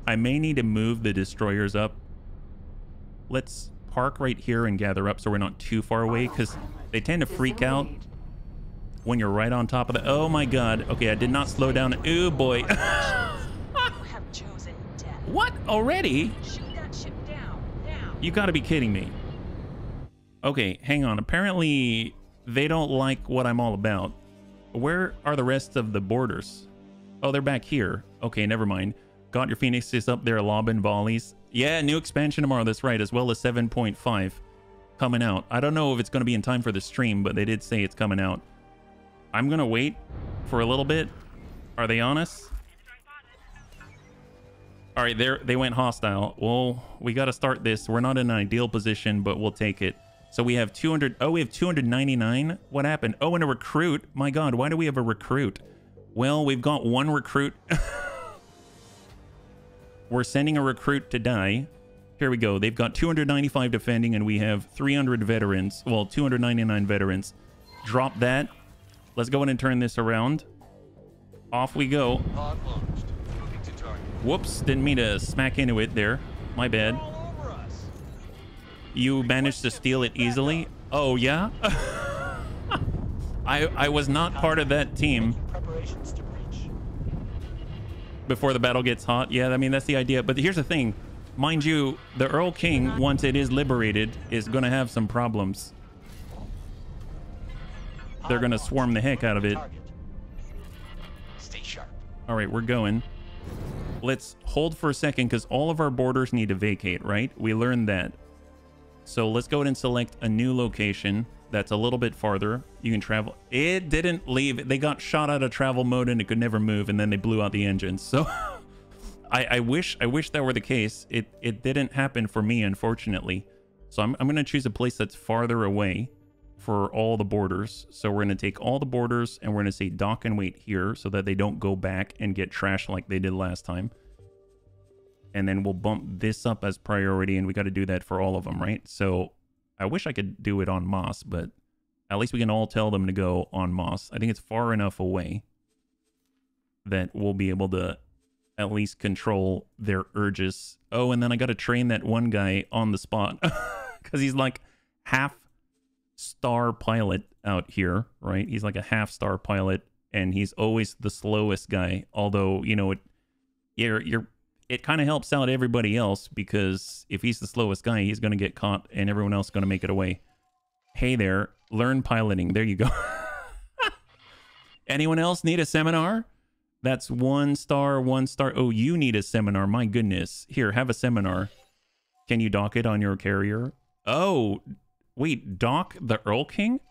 I may need to move the destroyers up. Let's park right here and gather up so we're not too far away, because they tend to freak out when you're right on top of the... Oh my god. Okay, I did not slow down. Ooh boy. Have chosen death. What? Already? Shoot that ship down now. You gotta be kidding me. Okay, hang on. Apparently they don't like what I'm all about. Where are the rest of the boarders? Oh, they're back here. Okay, never mind. Got your Phoenixes up there lobbing volleys. Yeah, new expansion tomorrow. That's right, as well as 7.5 coming out. I don't know if it's going to be in time for the stream, but they did say it's coming out. I'm going to wait for a little bit. Are they on us? All right, they went hostile. Well, we got to start this. We're not in an ideal position, but we'll take it. So we have 200. Oh, we have 299. What happened? Oh, and a recruit. My God, why do we have a recruit? Well, we've got one recruit. We're sending a recruit to die. Here we go. They've got 295 defending, and we have 300 veterans. Well, 299 veterans. Drop that. Let's go in and turn this around. Off we go. Pod launched. Moving to target. Whoops, didn't mean to smack into it there. My bad. All over us. You managed to steal it easily? Oh, yeah? I was not part of that team. Preparations to breach. Before the battle gets hot. Yeah, I mean, that's the idea. But here's the thing. Mind you, the Earl King, once it is liberated, is going to have some problems. They're going to swarm the heck out of it. Target. Stay sharp. All right, we're going. Let's hold for a second, because all of our borders need to vacate, right? We learned that. So let's go ahead and select a new location that's a little bit farther. You can travel. It didn't leave. They got shot out of travel mode and it could never move, and then they blew out the engines. So I wish that were the case. It didn't happen for me, unfortunately. So I'm going to choose a place that's farther away for all the borders. So we're going to take all the borders and we're going to say dock and wait here so that they don't go back and get trashed like they did last time. And then we'll bump this up as priority, and we got to do that for all of them, right? So I wish I could do it on Moss, but at least we can all tell them to go on Moss. I think it's far enough away that we'll be able to at least control their urges. Oh, and then I got to train that one guy on the spot because he's like half-star pilot out here, right? He's like a half-star pilot, and he's always the slowest guy. Although, you know, it kind of helps out everybody else, because if he's the slowest guy, he's going to get caught and everyone else is going to make it away. Hey there, learn piloting. There you go. Anyone else need a seminar? That's 1 star, 1 star. Oh, you need a seminar. My goodness. Here, have a seminar. Can you dock it on your carrier? Oh, wait, dock the Earl King?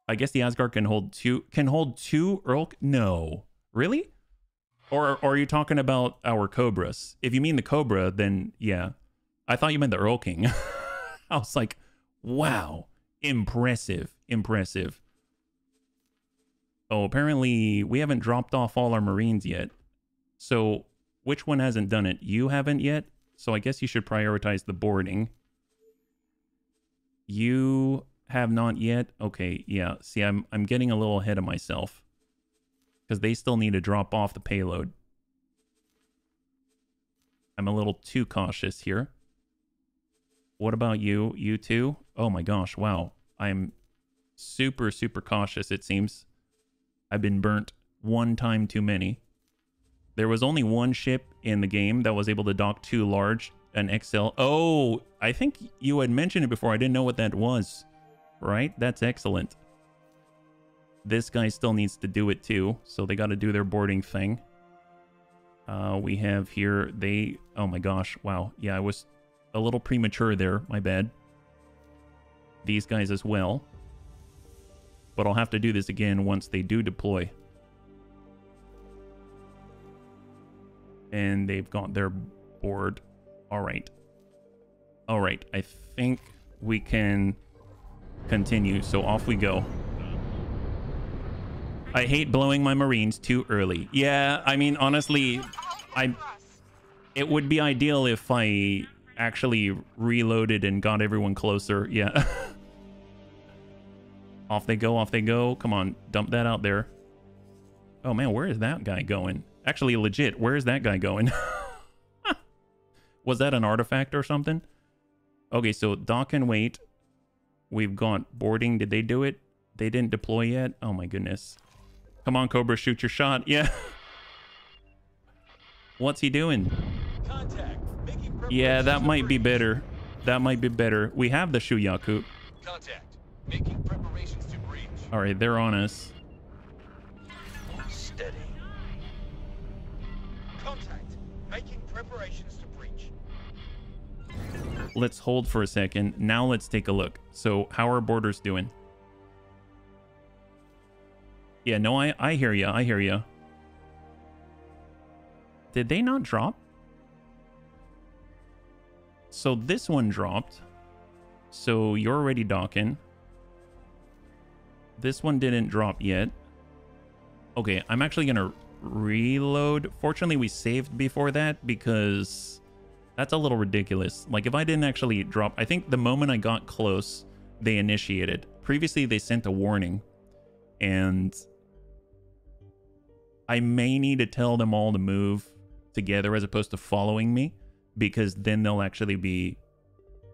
I guess the Asgard can hold two Earl... No. Really? Or are you talking about our Cobras? If you mean the Cobra, then yeah. I thought you meant the Earl King. I was like, wow. Impressive. Impressive. Oh, apparently we haven't dropped off all our Marines yet. So which one hasn't done it? You haven't yet? So I guess you should prioritize the boarding. You have not yet? Okay, yeah. See, I'm getting a little ahead of myself, because they still need to drop off the payload. I'm a little too cautious here. What about you? You too? Oh my gosh, wow. I'm super, super cautious, it seems. I've been burnt one time too many. There was only one ship in the game that was able to dock too large, an XL. Oh, I think you had mentioned it before. I didn't know what that was. Right? That's excellent. This guy still needs to do it too, so they got to do their boarding thing. We have here, oh my gosh, wow. Yeah, I was a little premature there, my bad. These guys as well. But I'll have to do this again once they do deploy. And they've got their board. All right. All right, I think we can continue, so off we go. I hate blowing my Marines too early. Yeah, I mean, honestly, it would be ideal if I actually reloaded and got everyone closer. Yeah. Off they go, off they go. Come on, dump that out there. Oh man, where is that guy going? Actually, legit, where is that guy going? Was that an artifact or something? Okay, so dock and wait. We've got boarding. Did they do it? They didn't deploy yet? Oh my goodness. Come on, Cobra, shoot your shot. Yeah. What's he doing? Contact. Yeah, that might be better. That might be better. We have the Shuyaku. Contact. Making preparations to breach. All right, they're on us. Steady. Contact. Making preparations to breach. Let's hold for a second. Now let's take a look. So how are borders doing? Yeah, no, I hear you. I hear you. Did they not drop? So this one dropped. So you're already docking. This one didn't drop yet. Okay, I'm actually going to reload. Fortunately, we saved before that because that's a little ridiculous. Like, if I didn't actually drop... I think the moment I got close, they initiated. Previously, they sent a warning. And I may need to tell them all to move together as opposed to following me, because then they'll actually be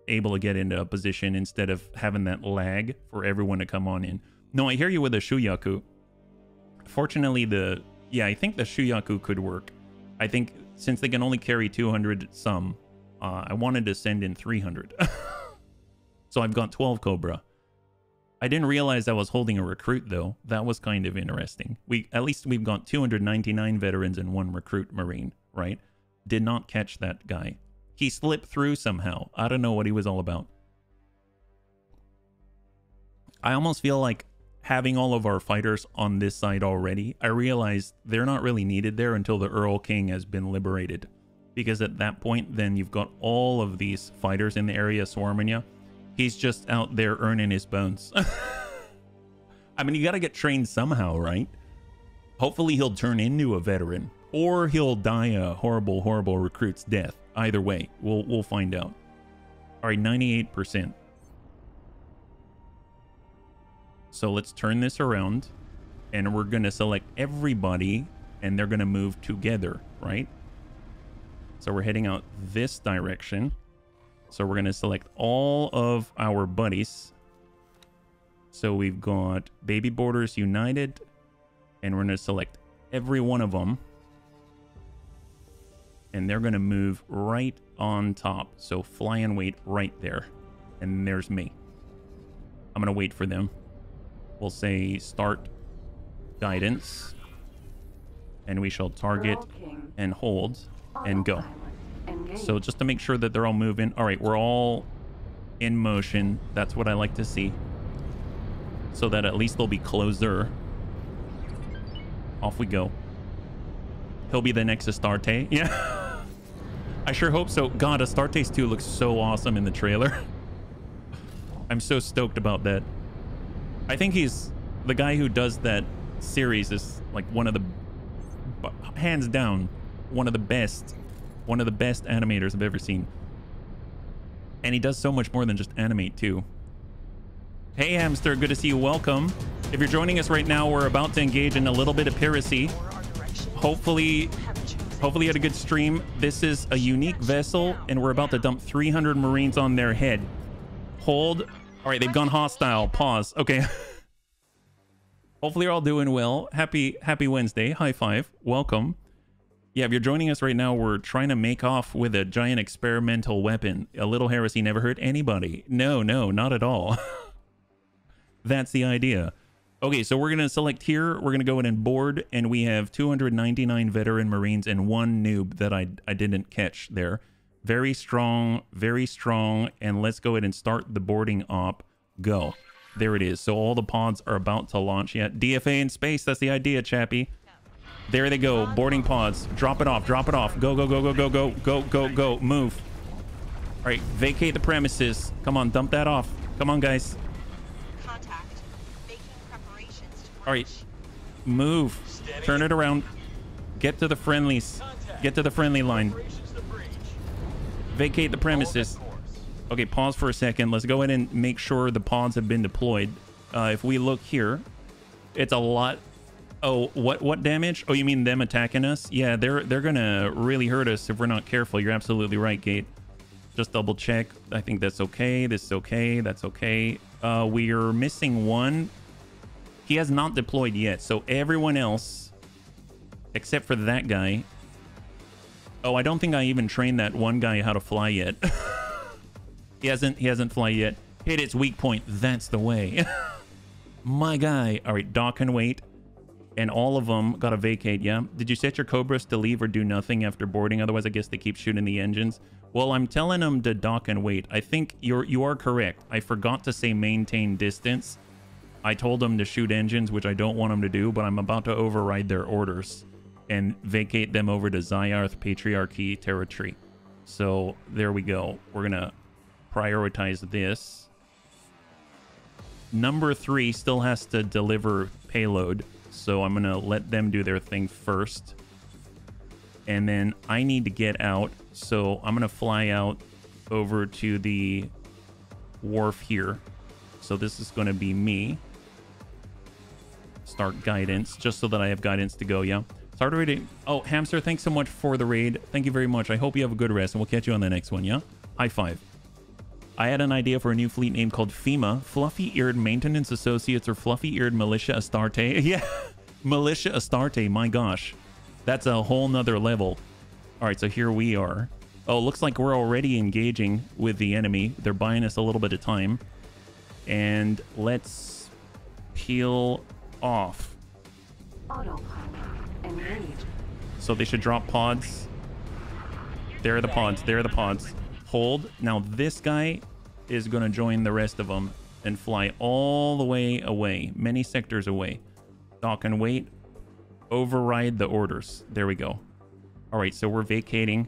able to get into a position instead of having that lag for everyone to come on in. No, I hear you with the Shuyaku. Fortunately, I think the Shuyaku could work. I think since they can only carry 200 some, I wanted to send in 300. So I've got 12 Cobra. I didn't realize I was holding a recruit, though. That was kind of interesting. At least we've got 299 veterans and 1 recruit Marine, right? Did not catch that guy. He slipped through somehow. I don't know what he was all about. I almost feel like having all of our fighters on this side already, I realized they're not really needed there until the Earl King has been liberated. Because at that point, then you've got all of these fighters in the area swarming you. He's just out there earning his bones. I mean, you got to get trained somehow, right? Hopefully he'll turn into a veteran. Or he'll die a horrible, horrible recruit's death. Either way, we'll find out. All right, 98%. So let's turn this around. And we're going to select everybody. And they're going to move together, right? So we're heading out this direction. So we're going to select all of our buddies. So we've got Baby Borders United. And we're going to select every one of them. And they're going to move right on top. So fly and wait right there. And there's me. I'm going to wait for them. We'll say start guidance. And we shall target and hold and go. So just to make sure that they're all moving. All right, we're all in motion. That's what I like to see. So that at least they'll be closer. Off we go. He'll be the next Astarte. Yeah. I sure hope so. God, Astartes 2 looks so awesome in the trailer. I'm so stoked about that. I think he's... The guy who does that series is like one of the... Hands down, one of the best animators I've ever seen. And he does so much more than just animate too. Hey Hamster, good to see you. Welcome. If you're joining us right now, we're about to engage in a little bit of piracy. Hopefully you had a good stream. This is a unique vessel and we're about to dump 300 Marines on their head. Hold. All right, they've gone hostile. Pause. Okay. Hopefully you're all doing well. Happy Wednesday. High five. Welcome. Yeah, if you're joining us right now, we're trying to make off with a giant experimental weapon. A little heresy never hurt anybody. No, not at all. That's the idea. Okay, so we're going to select here. We're going to go in and board, and we have 299 veteran Marines and 1 noob that I didn't catch there. Very strong, and let's go ahead and start the boarding op. Go. There it is. So all the pods are about to launch yet. DFA in space, that's the idea, chappie. There they go, boarding pods. Drop it off, drop it off. Go, go, go, go, go, go, go, go, go. Move. All right, vacate the premises. Come on, dump that off. Come on, guys. Contact. Making preparations to breach. All right, move. Turn it around. Get to the friendlies. Get to the friendly line. Preparations to breach. Vacate the premises. Okay, pause for a second. Let's go ahead and make sure the pods have been deployed. If we look here, it's a lot. Oh, what damage? Oh, you mean them attacking us? Yeah, they're gonna really hurt us if we're not careful. You're absolutely right, Gate. Just double check. I think that's okay. This is okay. That's okay. We are missing one. He has not deployed yet, so everyone else, except for that guy. Oh, I don't think I even trained that one guy how to fly yet. He hasn't fly yet. Hit its weak point. That's the way. My guy. All right, dock and wait. And all of them got to vacate, yeah? Did you set your Cobras to leave or do nothing after boarding? Otherwise, I guess they keep shooting the engines. Well, I'm telling them to dock and wait. I think you are correct. I forgot to say maintain distance. I told them to shoot engines, which I don't want them to do, but I'm about to override their orders and vacate them over to Zyarth Patriarchy territory. So there we go. We're going to prioritize this. Number 3 still has to deliver payload, so I'm gonna let them do their thing first, and then I need to get out, so I'm gonna fly out over to the wharf here. So this is gonna be me. Start guidance, just so that I have guidance to go. Yeah, start raiding. Oh, Hamster, thanks so much for the raid. Thank you very much. I hope you have a good rest, and we'll catch you on the next one. Yeah, high five. I had an idea for a new fleet name called FEMA, Fluffy-Eared Maintenance Associates, or Fluffy-Eared Militia Astarte. Yeah, Militia Astarte, my gosh. That's a whole nother level. All right, so here we are. Oh, looks like we're already engaging with the enemy. They're buying us a little bit of time. And let's peel off. Autopilot engaged. So they should drop pods. There are the pods. There are the pods. Hold. Now this guy is going to join the rest of them and fly all the way away, many sectors away. Dock and wait. Override the orders. There we go. All right, so we're vacating.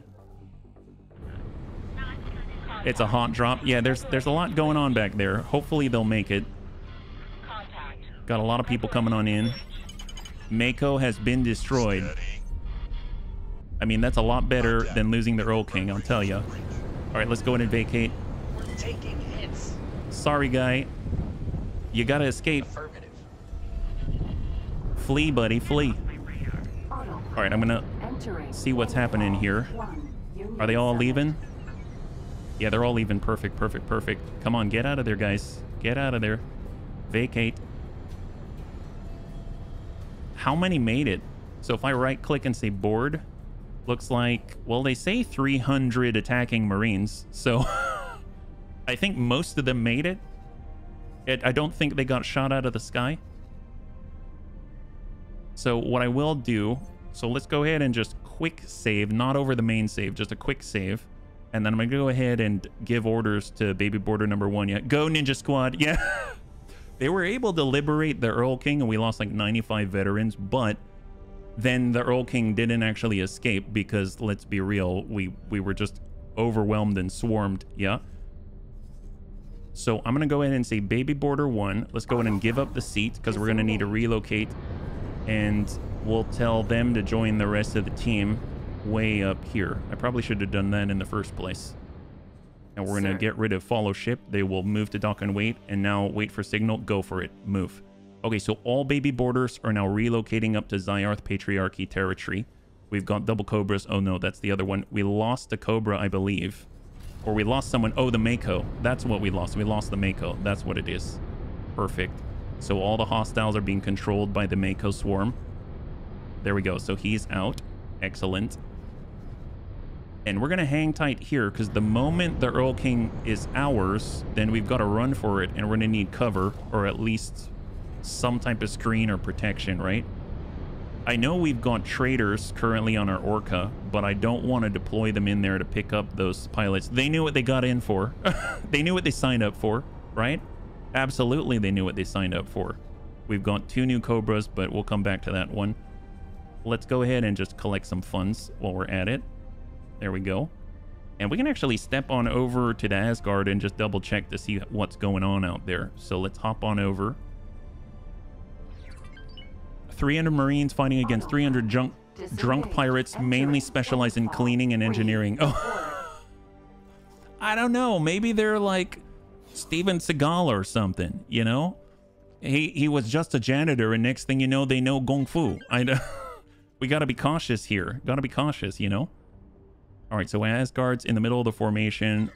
It's a hot drop. Yeah, there's a lot going on back there. Hopefully they'll make it. Got a lot of people coming on in. Mako has been destroyed. I mean, that's a lot better than losing the Earl King, I'll tell you. All right, let's go in and vacate. We're taking hits. Sorry, guy. You gotta escape. Affirmative. Flee, buddy, flee. All right, I'm gonna see what's happening here. Are they all leaving? Yeah, they're all leaving. Perfect, perfect, perfect. Come on, get out of there, guys. Get out of there. Vacate. How many made it? So if I right-click and say board, looks like, well, they say 300 attacking Marines. So I think most of them made it. I don't think they got shot out of the sky. So what I will do, so let's go ahead and just quick save, not over the main save, just a quick save. And then I'm going to go ahead and give orders to baby border number 1. Yeah, go Ninja Squad. Yeah. They were able to liberate the Earl King, and we lost like 95 veterans, but then the Earl King didn't actually escape because, let's be real, we were just overwhelmed and swarmed. Yeah. So I'm going to go ahead and say baby border 1. Let's go ahead and give up the seat because we're going to need to relocate. And we'll tell them to join the rest of the team way up here. I probably should have done that in the first place. And we're going to get rid of follow ship. They will move to dock and wait. And now wait for signal. Go for it. Move. Okay, so all baby boarders are now relocating up to Zyarth Patriarchy territory. We've got double Cobras. Oh, no, that's the other one. We lost a Cobra, I believe. Or we lost someone. Oh, the Mako. That's what we lost. We lost the Mako. That's what it is. Perfect. So all the hostiles are being controlled by the Mako swarm. There we go. So he's out. Excellent. And we're going to hang tight here because the moment the Earl King is ours, then we've got to run for it and we're going to need cover or at least some type of screen or protection, right? I know we've got traders currently on our Orca, but I don't want to deploy them in there to pick up those pilots. They knew what they got in for. They knew what they signed up for, right? Absolutely, they knew what they signed up for. We've got 2 new Cobras, but we'll come back to that one. Let's go ahead and just collect some funds while we're at it. There we go. And we can actually step on over to the Asgard and just double check to see what's going on out there. So let's hop on over. 300 Marines fighting against 300 drunk pirates, mainly specialized in cleaning and engineering. Oh, I don't know. Maybe they're like Steven Seagal or something, you know? He was just a janitor, and next thing you know, they know Kung Fu. We got to be cautious here. Got to be cautious, you know? All right, so Asgard's in the middle of the formation.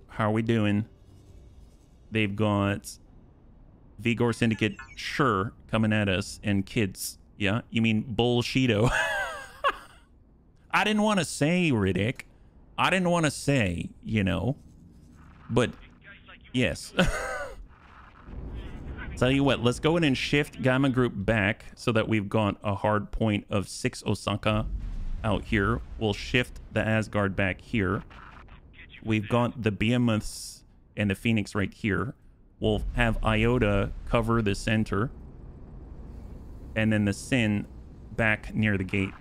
How are we doing? They've got Vigor Syndicate, sure, coming at us, and kids. Yeah, you mean Bullshido. I didn't want to say, Riddick. I didn't want to say, you know. But, yes. Tell you what, let's go in and shift Gamma Group back so that we've got a hard point of 6 Osaka out here. We'll shift the Asgard back here. We've got the Behemoths and the Phoenix right here. We'll have Iota cover the center. And then the Sin back near the gate.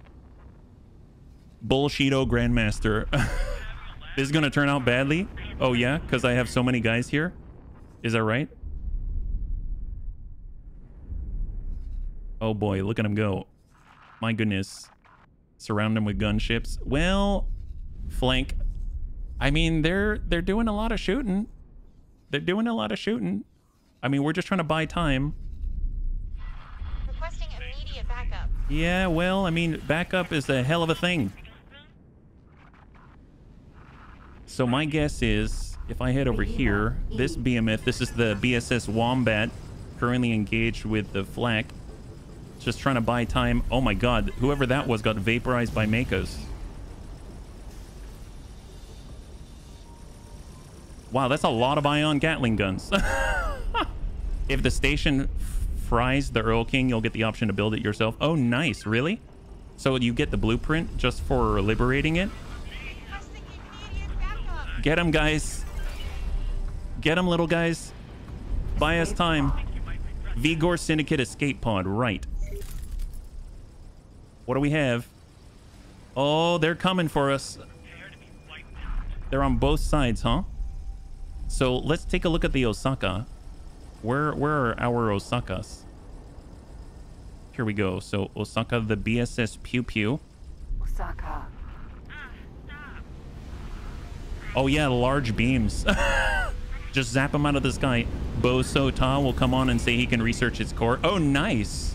Bullshido Grandmaster. This is going to turn out badly? Oh, yeah? Because I have so many guys here? Is that right? Oh, boy. Look at him go. My goodness. Surround him with gunships. Well, flank. I mean, they're doing a lot of shooting. They're doing a lot of shooting. I mean, we're just trying to buy time. Requesting immediate backup. Yeah, well, I mean, backup is a hell of a thing. So my guess is, if I head over here, this behemoth, this is the BSS Wombat, currently engaged with the flak. Just trying to buy time. Oh my god, whoever that was got vaporized by Makos. Wow, that's a lot of ion Gatling guns. If the station fries the Earl King, you'll get the option to build it yourself. Oh, nice. Really? So you get the blueprint just for liberating it? Requesting immediate backup. Get him, guys. Get him, little guys. Buy us time. Vigor Syndicate escape pod. Right. What do we have? Oh, they're coming for us. They're on both sides, huh? So let's take a look at the Osaka. Where are our Osakas? Here we go. So Osaka, the BSS Pew Pew. Osaka. Oh yeah, large beams. Just zap them out of the sky. Bo Sota will come on and say he can research its core. Oh, nice.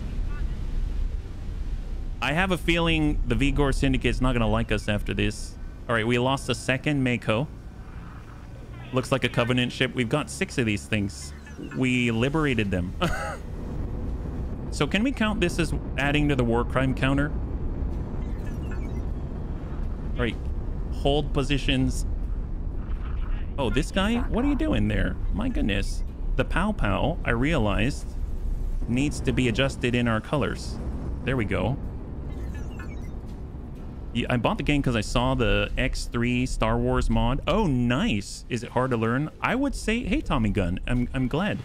I have a feeling the Vigor Syndicate's not going to like us after this. All right, we lost a second Mako. Looks like a Covenant ship. We've got 6 of these things. We liberated them. So can we count this as adding to the war crime counter? All right, hold positions. Oh, this guy? What are you doing there? My goodness. The Pow Pow, I realized, needs to be adjusted in our colors. There we go. Yeah, I bought the game because I saw the X3 Star Wars mod. Oh, nice. Is it hard to learn? I would say, hey, Tommy Gun, I'm glad.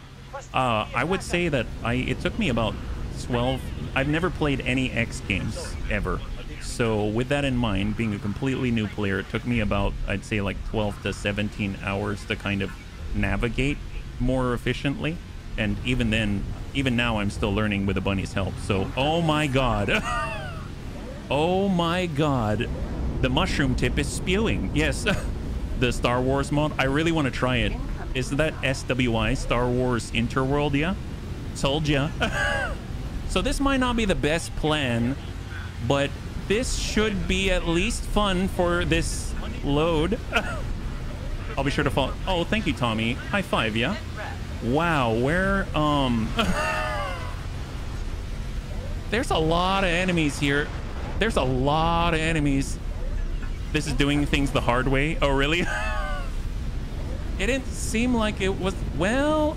I would say that it took me about 12. I've never played any X games ever. So with that in mind, being a completely new player, it took me about, I'd say like 12 to 17 hours to kind of navigate more efficiently. And even then, even now, I'm still learning with the bunny's help. So, oh my God. Oh my god, the mushroom tip is spewing. Yes, the Star Wars mod. I really want to try it. Is that SWI, Star Wars Interworld? Yeah, told ya. So this might not be the best plan, but this should be at least fun for this load. I'll be sure to follow. Oh, thank you, Tommy. High five, yeah? Wow, where, there's a lot of enemies here. There's a lot of enemies. This is doing things the hard way. Oh, really? It didn't seem like it was, well,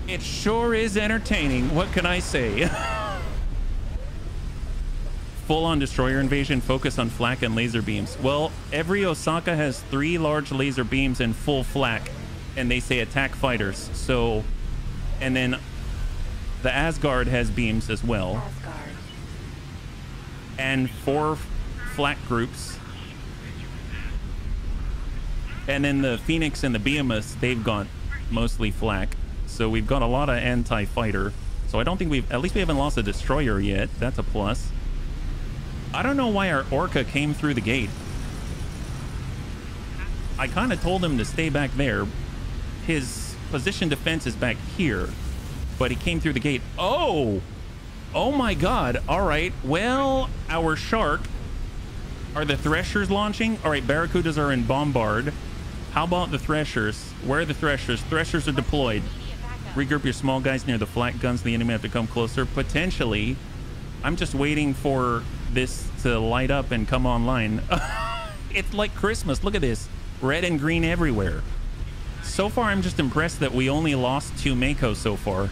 it sure is entertaining. What can I say? Full-on destroyer invasion, focus on flak and laser beams. Well, every Osaka has 3 large laser beams and full flak, and they say attack fighters. So, and then the Asgard has beams as well. Asgard. And 4 flak groups. And then the Phoenix and the Behemoth, they've got mostly flak. So we've got a lot of anti-fighter. So I don't think at least we haven't lost a destroyer yet. That's a plus. I don't know why our Orca came through the gate. I kind of told him to stay back there. His position defense is back here, but he came through the gate. Oh my God. All right. Well, our shark. Are the Threshers launching? All right. Barracudas are in bombard. How about the Threshers? Where are the Threshers? Threshers are deployed. Regroup your small guys near the flak guns. The enemy have to come closer. Potentially. I'm just waiting for this to light up and come online. It's like Christmas. Look at this. Red and green everywhere. So far, I'm just impressed that we only lost 2 Mako so far.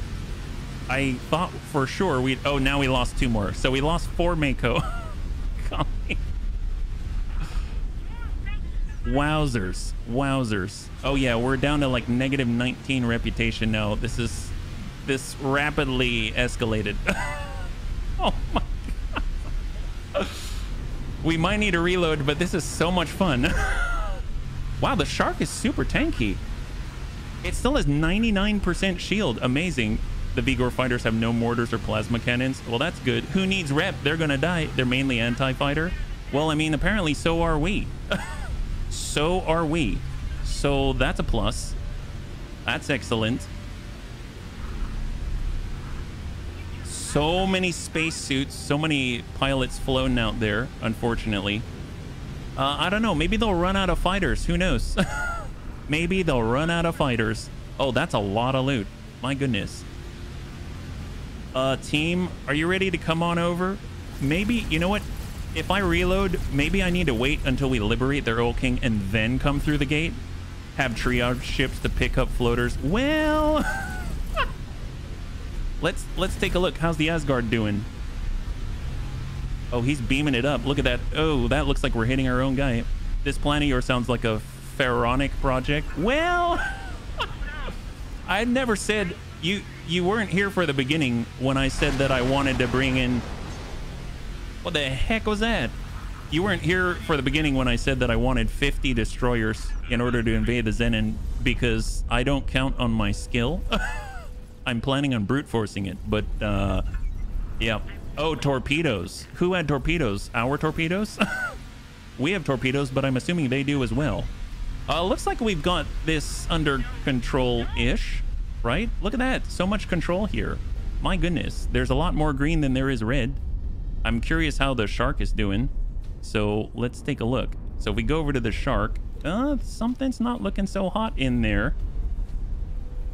I thought for sure we'd... Oh, now we lost 2 more. So we lost 4 Mako. Wowzers. Wowzers. Oh, yeah, we're down to like -19 reputation now. This rapidly escalated. Oh, my God. We might need to reload, but this is so much fun. Wow, the shark is super tanky. It still has 99% shield. Amazing. The Vigor fighters have no mortars or plasma cannons. Well, that's good. Who needs rep? They're gonna die. They're mainly anti-fighter. Well, I mean, apparently so are we. So are we. So that's a plus. That's excellent. So many spacesuits, so many pilots floating out there, unfortunately. I don't know. Maybe they'll run out of fighters. Who knows? Maybe they'll run out of fighters. Oh, that's a lot of loot. My goodness. Team, are you ready to come on over? Maybe, you know what? If I reload, maybe I need to wait until we liberate their old king and then come through the gate. Have triage ships to pick up floaters. Well... Let's take a look. How's the Asgard doing? Oh, he's beaming it up. Look at that. Oh, that looks like we're hitting our own guy. This plan of yours sounds like a pharaonic project. Well, I never said you weren't here for the beginning when I said that I wanted to bring in. What the heck was that? You weren't here for the beginning when I said that I wanted 50 destroyers in order to invade the Zenon because I don't count on my skill. I'm planning on brute forcing it, but yeah. Oh, torpedoes. Who had torpedoes? Our torpedoes? We have torpedoes, but I'm assuming they do as well. Looks like we've got this under control-ish, right? Look at that. So much control here. My goodness. There's a lot more green than there is red. I'm curious how the shark is doing. So let's take a look. So if we go over to the shark, something's not looking so hot in there.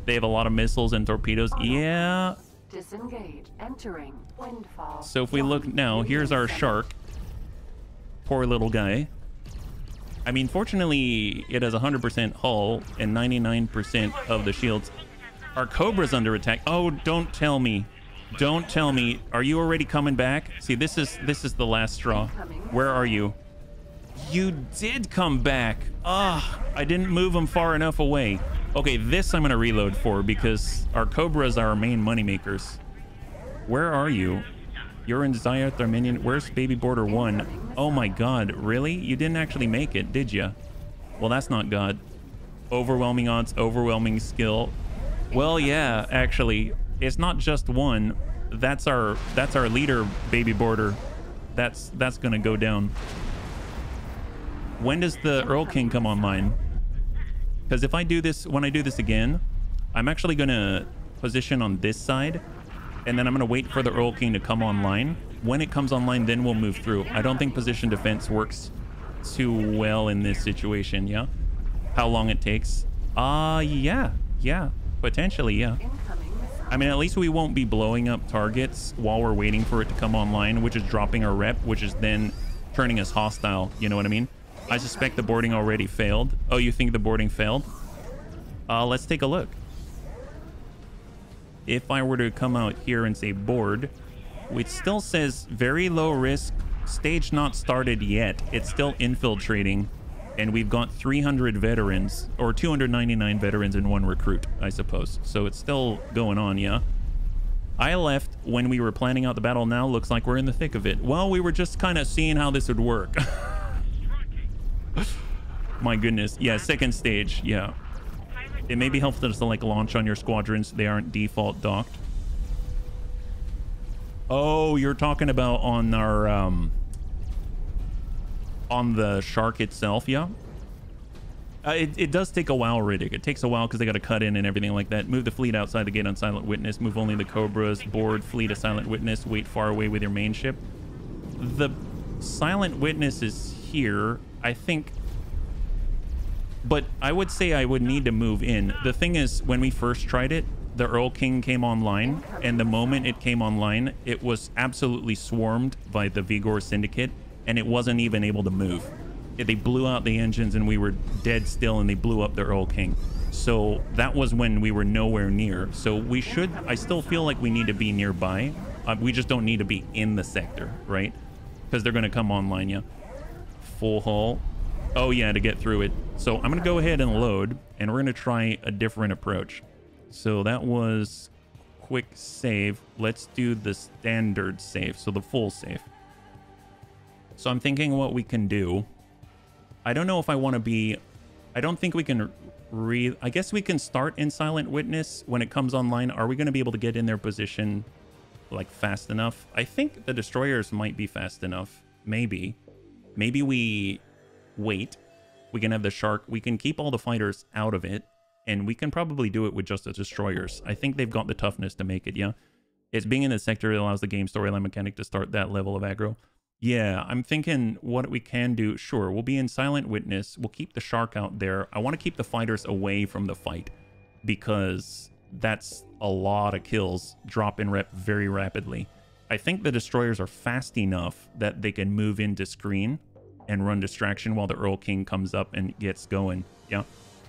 They have a lot of missiles and torpedoes. Yeah. Disengage. Entering windfall. So if we look now, here's our shark. Poor little guy. I mean, fortunately, it has 100% hull and 99% of the shields. Our Cobra's under attack. Oh, don't tell me. Don't tell me. Are you already coming back? See, this is the last straw. Where are you? You did come back. Ah, I didn't move him far enough away. Okay, this I'm gonna reload for because our Cobras are our main moneymakers. Where are you? You're in Zayat Armenian. Where's Baby Border 1? Oh my God, really? You didn't actually make it, did ya? Well, that's not God. Overwhelming odds, overwhelming skill. Well, yeah, actually, it's not just one. That's our leader, Baby Border. That's gonna go down. When does the Earl King come online? Because if I do this, when I do this again, I'm actually gonna position on this side, and then I'm gonna wait for the Earl King to come online. When it comes online, then we'll move through. I don't think position defense works too well in this situation, yeah? How long it takes. Yeah. Yeah. Potentially, yeah. Incoming missile. I mean, at least we won't be blowing up targets while we're waiting for it to come online, which is dropping our rep, which is then turning us hostile. You know what I mean? I suspect the boarding already failed. Oh, you think the boarding failed? Let's take a look. If I were to come out here and say board, it still says very low risk, stage not started yet. It's still infiltrating, and we've got 300 veterans, or 299 veterans and 1 recruit, I suppose. So it's still going on, yeah. I left when we were planning out the battle. Now looks like we're in the thick of it. Well, we were just kind of seeing how this would work. My goodness. Yeah, second stage, yeah. It may be helpful to like launch on your squadrons. They aren't default docked. Oh, you're talking about on our on the shark itself, yeah. It does take a while, Riddick. It takes a while because they got to cut in and everything like that. Move the fleet outside the gate on Silent Witness. Move only the Cobras. Board fleet a Silent Witness. Wait far away with your main ship. The Silent Witness is here, I think. But I would say I would need to move in. The thing is, when we first tried it, the Earl King came online, and the moment it came online, it was absolutely swarmed by the Vigor Syndicate, and it wasn't even able to move. They blew out the engines, and we were dead still, and they blew up the Earl King. So that was when we were nowhere near. So we should, I still feel like we need to be nearby. We just don't need to be in the sector, right? Because they're going to come online, yeah. Full hull. Oh, yeah, to get through it. So I'm going to go ahead and load, and we're going to try a different approach. So that was quick save. Let's do the standard save, so the full save. So I'm thinking what we can do. I don't know if I want to be... I don't think we can... I guess we can start in Silent Witness when it comes online. Are we going to be able to get in their position, like, fast enough? I think the destroyers might be fast enough. Maybe. Maybe we... wait. We can have the shark. We can keep all the fighters out of it, and we can probably do it with just the destroyers. I think they've got the toughness to make it, yeah. It's being in the sector that allows the game storyline mechanic to start that level of aggro. Yeah, I'm thinking what we can do. Sure, we'll be in Silent Witness. We'll keep the shark out there. I want to keep the fighters away from the fight because that's a lot of kills drop in rep very rapidly. I think the destroyers are fast enough that they can move into screen and run distraction while the Earl King comes up and gets going. Yeah.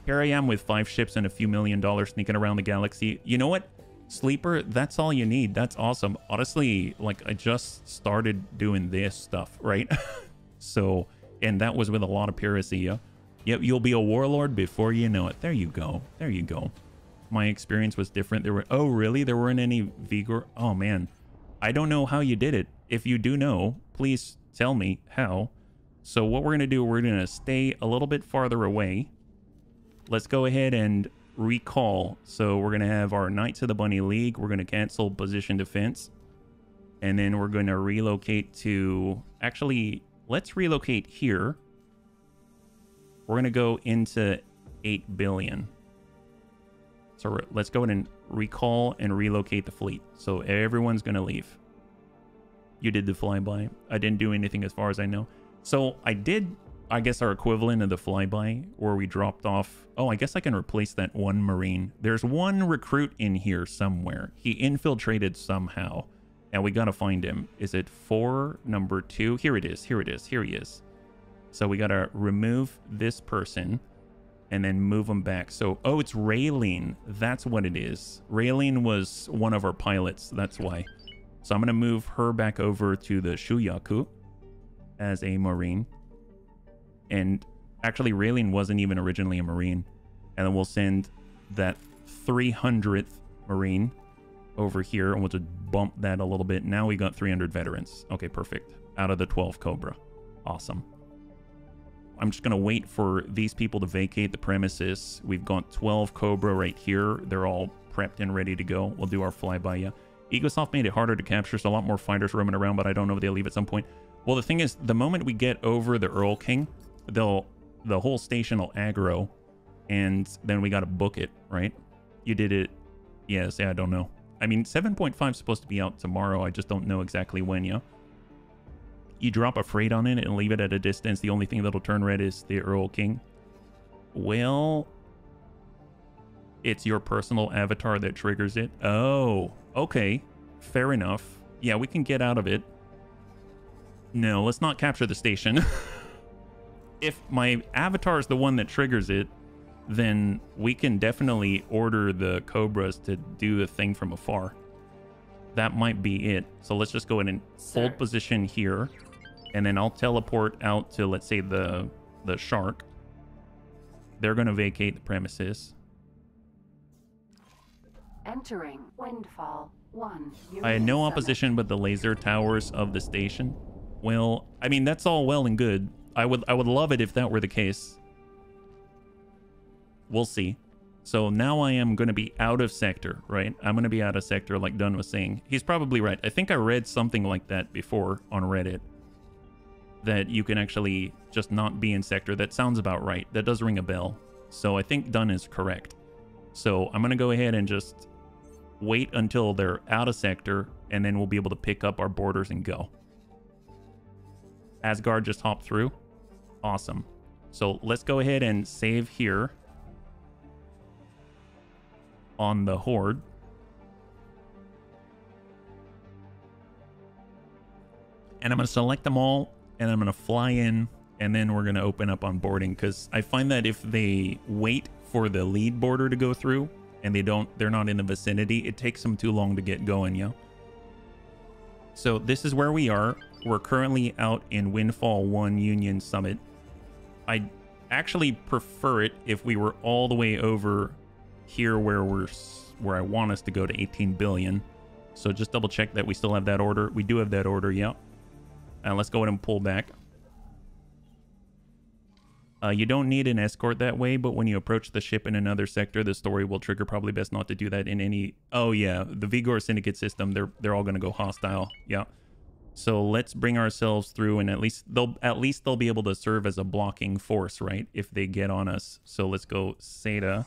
Here I am with 5 ships and a few $1 million sneaking around the galaxy. You know what? Sleeper, that's all you need. That's awesome. Honestly, like, I just started doing this stuff, right? So, and that was with a lot of piracy, yeah? Yep, you'll be a warlord before you know it. There you go. There you go. My experience was different. There were... Oh, really? There weren't any Vigor? Oh, man. I don't know how you did it. If you do know, please tell me how. So what we're going to do, we're going to stay a little bit farther away. Let's go ahead and recall. So we're going to have our Knights of the Bunny League. We're going to cancel position defense. And then we're going to relocate to... Actually, let's relocate here. We're going to go into 8 billion. So let's go ahead and recall and relocate the fleet. So everyone's going to leave. You did the flyby. I didn't do anything as far as I know. So I did, I guess, our equivalent of the flyby where we dropped off. Oh, I guess I can replace that 1 Marine. There's 1 recruit in here somewhere. He infiltrated somehow, and we got to find him. Is it 4, number 2? Here it is. Here it is. Here he is. So we got to remove this person and then move him back. So, oh, it's Raylene. That's what it is. Raylene was one of our pilots. That's why. So I'm going to move her back over to the Shuyaku as a Marine. And actually, Raylene wasn't even originally a Marine. And then we'll send that 300th Marine over here, and we'll just bump that a little bit. Now we got 300 veterans. Okay, perfect. Out of the 12 Cobra. Awesome. I'm just going to wait for these people to vacate the premises. We've got 12 Cobra right here. They're all prepped and ready to go. We'll do our flyby, yeah. Egosoft made it harder to capture, so a lot more fighters roaming around, but I don't know if they'll leave at some point. Well, the thing is, the moment we get over the Earl King, the whole station will aggro, and then we got to book it, right? You did it. Yes, yeah, I don't know. I mean, 7.5 is supposed to be out tomorrow. I just don't know exactly when, yeah? You drop a freight on it and leave it at a distance. The only thing that'll turn red is the Earl King. Well, It's your personal avatar that triggers it. Oh, okay. Fair enough. Yeah, we can get out of it. No, let's not capture the station. If my avatar is the one that triggers it, then we can definitely order the Cobras to do the thing from afar. That might be it. So let's just go in and hold position here. And then I'll teleport out to, let's say, the shark. They're going to vacate the premises. Entering Windfall 1. I had no Union opposition but the laser towers of the station. Well, I mean, that's all well and good. I would love it if that were the case. We'll see. So now I am going to be out of sector, right? I'm going to be out of sector like Dunn was saying. He's probably right. I think I read something like that before on Reddit. That you can actually just not be in sector. That sounds about right. That does ring a bell. So I think Dunn is correct. So I'm going to go ahead and just wait until they're out of sector, and then we'll be able to pick up our borders and go. Asgard just hopped through. Awesome. So let's go ahead and save here on the Horde. And I'm going to select them all, and I'm going to fly in, and then we're going to open up on boarding, because I find that if they wait for the lead border to go through and they're not in the vicinity, it takes them too long to get going, yeah? So this is where we are. We're currently out in Windfall 1 Union Summit. I actually prefer it if we were all the way over here where I want us to go to 18 billion. So just double check that we still have that order. We do have that order, yeah. Let's go ahead and pull back. You don't need an escort that way, but when you approach the ship in another sector, the story will trigger. Probably best not to do that in any... Oh yeah, the Vigor Syndicate system, they're all going to go hostile. Yeah. So let's bring ourselves through, and at least they'll be able to serve as a blocking force, right? If they get on us. So let's go Seda.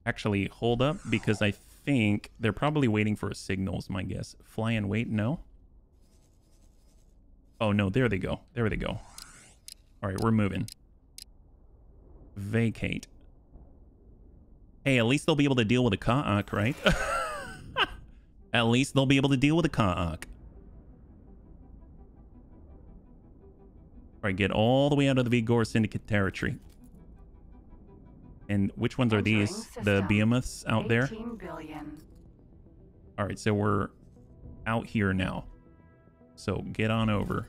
Actually, hold up, because I think they're probably waiting for a signal, is my guess. Fly and wait, no? Oh no, there they go. There they go. All right, we're moving. Vacate. Hey, at least they'll be able to deal with a Ka'ak, right? At least they'll be able to deal with a Ka'ak. All right, get all the way out of the Vigor Syndicate territory. And which ones are these? The behemoths out there? 18 billion. All right, so we're out here now. So get on over.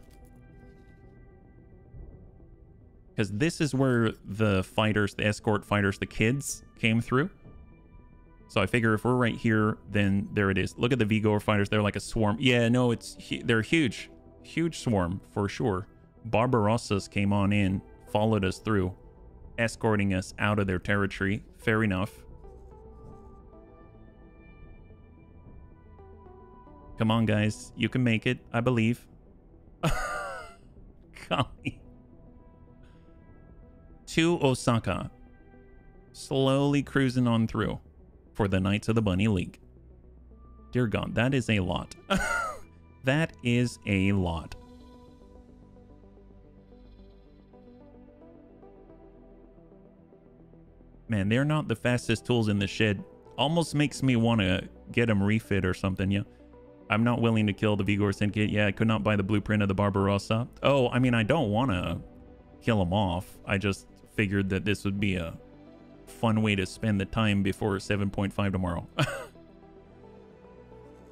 Because this is where the fighters, the escort fighters, the kids came through. So I figure if we're right here, then there it is. Look at the Vigor fighters. They're like a swarm. Yeah, no, they're huge. Huge swarm, for sure. Barbarossas came on in, followed us through, escorting us out of their territory. Fair enough. Come on, guys. You can make it. I believe. Golly. To Osaka. Slowly cruising on through for the Knights of the Bunny League. Dear God, that is a lot. That is a lot. Man, they're not the fastest tools in the shed. Almost makes me want to get them refit or something, yeah? I'm not willing to kill the Vigor Syndicate. Yeah, I could not buy the blueprint of the Barbarossa. Oh, I mean, I don't want to kill them off. I just figured that this would be a fun way to spend the time before 7.5 tomorrow. All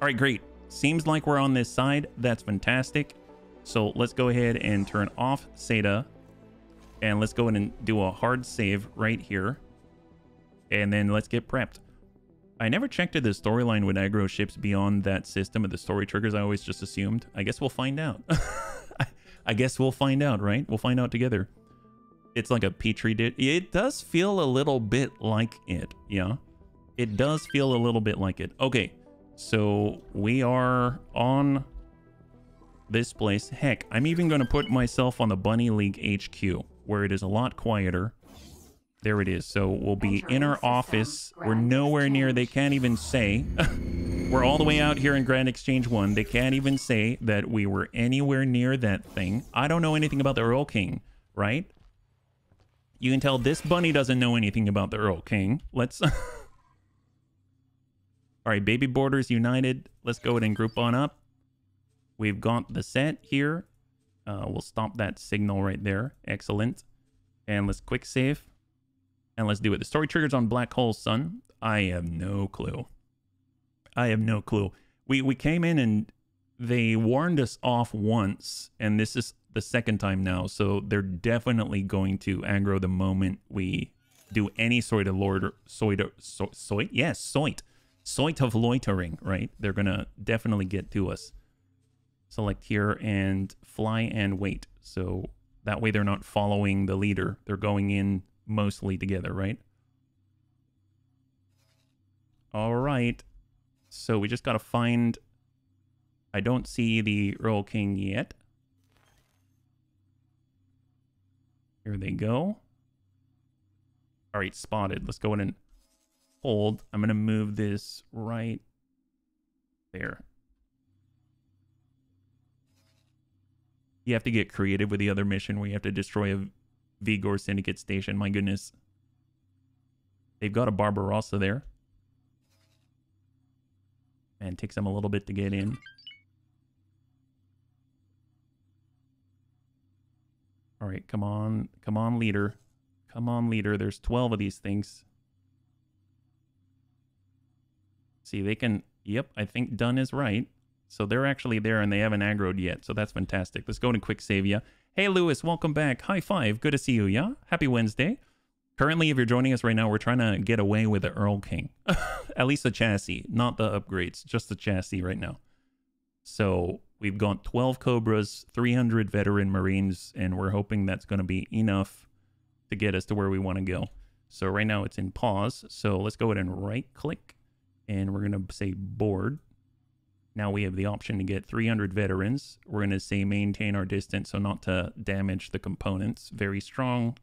right, great. Seems like we're on this side. That's fantastic. So let's go ahead and turn off Seda. And let's go ahead and do a hard save right here. And then let's get prepped. I never checked if the storyline would aggro ships beyond that system of the story triggers. I always just assumed. I guess we'll find out. I guess we'll find out, right? We'll find out together. It's like a petri dish. It does feel a little bit like it, yeah? It does feel a little bit like it. Okay, so we are on this place. Heck, I'm even going to put myself on the Bunny League HQ, where it is a lot quieter. There it is. So we'll be in our office. We're nowhere near. They can't even say. We're all the way out here in Grand Exchange 1. They can't even say that we were anywhere near that thing. I don't know anything about the Earl King, right? You can tell this bunny doesn't know anything about the Earl King. Let's... All right, baby boarders united. Let's go ahead and group on up. We've got the set here. We'll stop that signal right there. Excellent. And let's quick save. And let's do it. The story triggers on Black Hole Sun. I have no clue. I have no clue. We came in and they warned us off once. And this is the second time now. So they're definitely going to aggro the moment we do any sort of soit of loitering, right? They're going to definitely get to us. Select here and fly and wait. So that way they're not following the leader. They're going in mostly together, right? All right. So we just got to find... I don't see the Earl King yet. Here they go. All right, spotted. Let's go in and hold. I'm going to move this right there. You have to get creative with the other mission where you have to destroy a Vigor Syndicate station. My goodness. They've got a Barbarossa there. And it takes them a little bit to get in. All right, come on. Come on, leader. Come on, leader. There's 12 of these things. See, they can... Yep, I think done is right. So they're actually there and they haven't aggroed yet. So that's fantastic. Let's go and quick save ya. Hey, Lewis, welcome back. High five. Good to see you, yeah? Happy Wednesday. Currently, if you're joining us right now, we're trying to get away with the Earl King. At least the chassis, not the upgrades. Just the chassis right now. So we've got 12 Cobras, 300 veteran Marines, and we're hoping that's going to be enough to get us to where we want to go. So right now it's in pause. So let's go ahead and right-click, and we're going to say board. Now we have the option to get 300 veterans. We're going to say maintain our distance so not to damage the components. Very strong,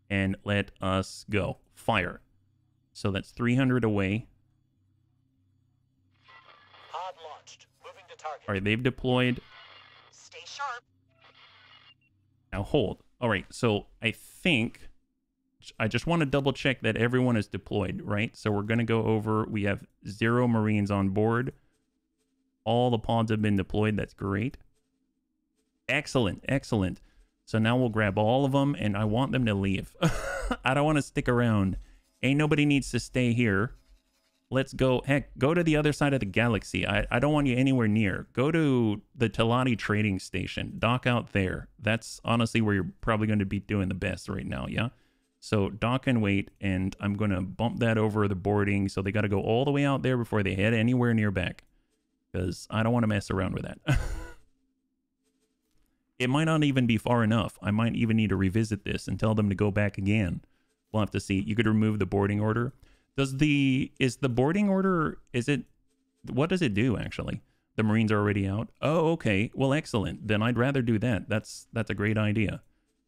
and let us go. Fire. So that's 300 away. Pod launched. Moving to target. All right, they've deployed. Stay sharp. Now hold. All right, so I think... I just want to double check that everyone is deployed, right? So we're going to go over. We have 0 Marines on board. All the pods have been deployed. That's great. Excellent, excellent. So now we'll grab all of them, and I want them to leave. I don't want to stick around. Ain't nobody needs to stay here. Let's go. Heck, go to the other side of the galaxy. I don't want you anywhere near. Go to the Telati trading station. Dock out there. That's honestly where you're probably going to be doing the best right now, yeah? So dock and wait, and I'm going to bump that over the boarding, so they got to go all the way out there before they head anywhere near back, because I don't want to mess around with that. It might not even be far enough. I might even need to revisit this and tell them to go back again. We'll have to see. You could remove the boarding order. Is the boarding order, what does it do, actually? The Marines are already out? Oh, okay. Well, excellent. Then I'd rather do that. That's a great idea.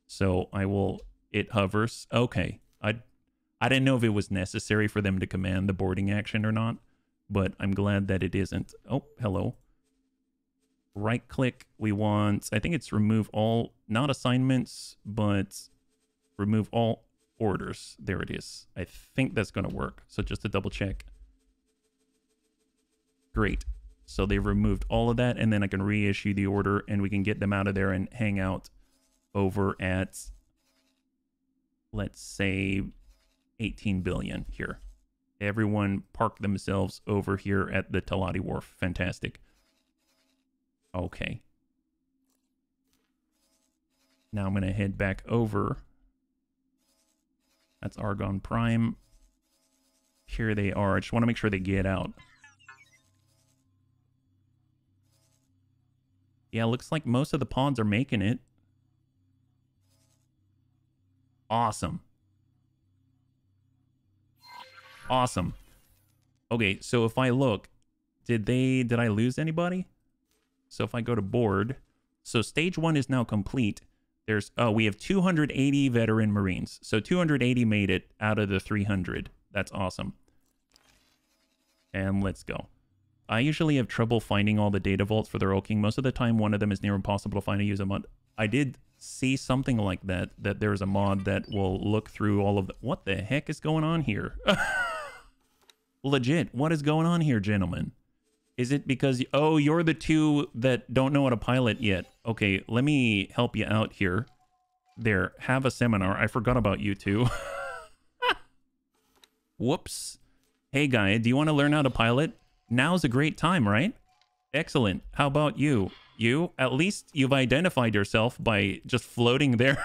So I will... It hovers. Okay. I didn't know if it was necessary for them to command the boarding action or not, but I'm glad that it isn't. Oh, hello. Right click. We want, I think it's remove all, not assignments, but remove all orders. There it is. I think that's going to work. So just to double check. Great. So they've removed all of that, and then I can reissue the order and we can get them out of there and hang out over at... let's say 18 billion here. Everyone park themselves over here at the Telati Wharf. Fantastic. Okay. Now I'm going to head back over. That's Argon Prime. Here they are. I just want to make sure they get out. Yeah, looks like most of the pods are making it. Awesome. Awesome. Okay, so if I look, did I lose anybody? So if I go to board, so stage 1 is now complete. We have 280 veteran Marines. So 280 made it out of the 300. That's awesome. And let's go. I usually have trouble finding all the data vaults for the Earl King. Most of the time, one of them is near impossible to find and use them on. I did see something like that, that there's a mod that will look through all of the... What the heck is going on here? Legit, what is going on here, gentlemen? Is it because... Oh, you're the two that don't know how to pilot yet. Okay, let me help you out here. There, have a seminar. I forgot about you two. Whoops. Hey, guy, do you want to learn how to pilot? Now's a great time, right? Excellent. How about you? You? At least you've identified yourself by just floating there.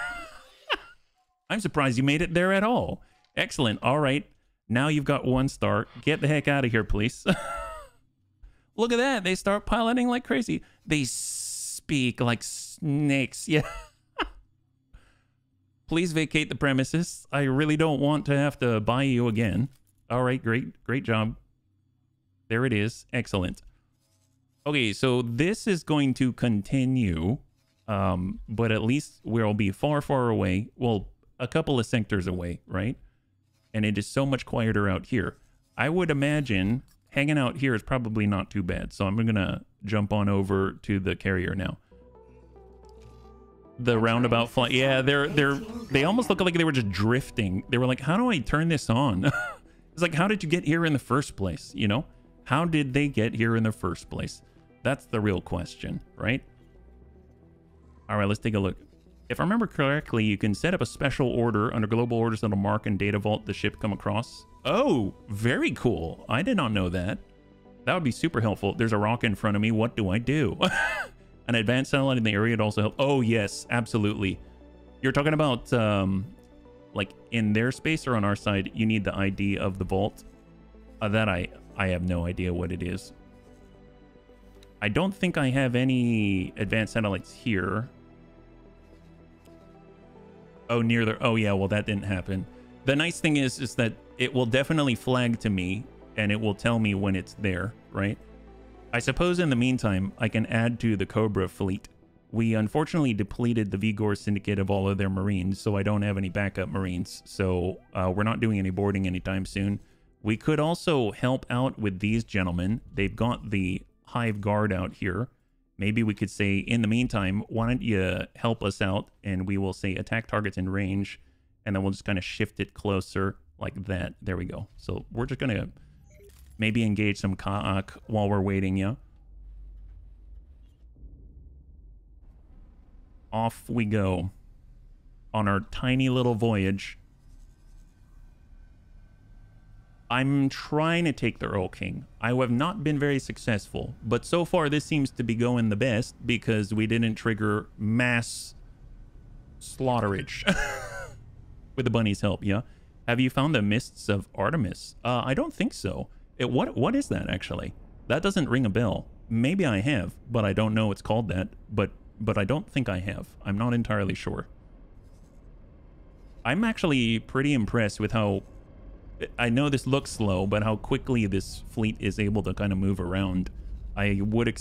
I'm surprised you made it there at all. Excellent. All right. Now you've got 1 star. Get the heck out of here, please. Look at that. They start piloting like crazy. They speak like snakes. Yeah. Please vacate the premises. I really don't want to have to buy you again. All right. Great. Great job. There it is. Excellent. Okay, so this is going to continue, but at least we'll be far, far away. Well, a couple of sectors away, right? And it is so much quieter out here. I would imagine hanging out here is probably not too bad. So I'm going to jump on over to the carrier now. The roundabout flight. Yeah, they almost look like they were just drifting. They were like, how do I turn this on? It's like, how did you get here in the first place? You know, how did they get here in the first place? That's the real question, right? All right, let's take a look. If I remember correctly, you can set up a special order under global orders that'll mark and data vault the ship come across. Oh, very cool. I did not know that. That would be super helpful. There's a rock in front of me. What do I do? An advanced satellite in the area would also help. Oh, yes, absolutely. You're talking about, like, in their space or on our side, you need the ID of the vault. That I have no idea what it is. I don't think I have any advanced satellites here. Oh, near there. Oh, yeah, well, that didn't happen. The nice thing is that it will definitely flag to me, and it will tell me when it's there, right? I suppose in the meantime, I can add to the Cobra fleet. We unfortunately depleted the Vigor Syndicate of all of their Marines, so I don't have any backup Marines. So we're not doing any boarding anytime soon. We could also help out with these gentlemen. They've got the Hive Guard out here. Maybe we could say, in the meantime, why don't you help us out? And we will say attack targets in range. And then we'll just kind of shift it closer like that. There we go. So we're just going to maybe engage some Ka'ak while we're waiting, yeah? Off we go on our tiny little voyage. I'm trying to take the Earl King. I have not been very successful, but so far this seems to be going the best because we didn't trigger mass slaughterage with the bunny's help, yeah? Have you found the Mists of Artemis? I don't think so. What is that, actually? That doesn't ring a bell. Maybe I have, but I don't know it's called that, but I don't think I have. I'm not entirely sure. I'm actually pretty impressed with how... I know this looks slow, but how quickly this fleet is able to kind of move around. I would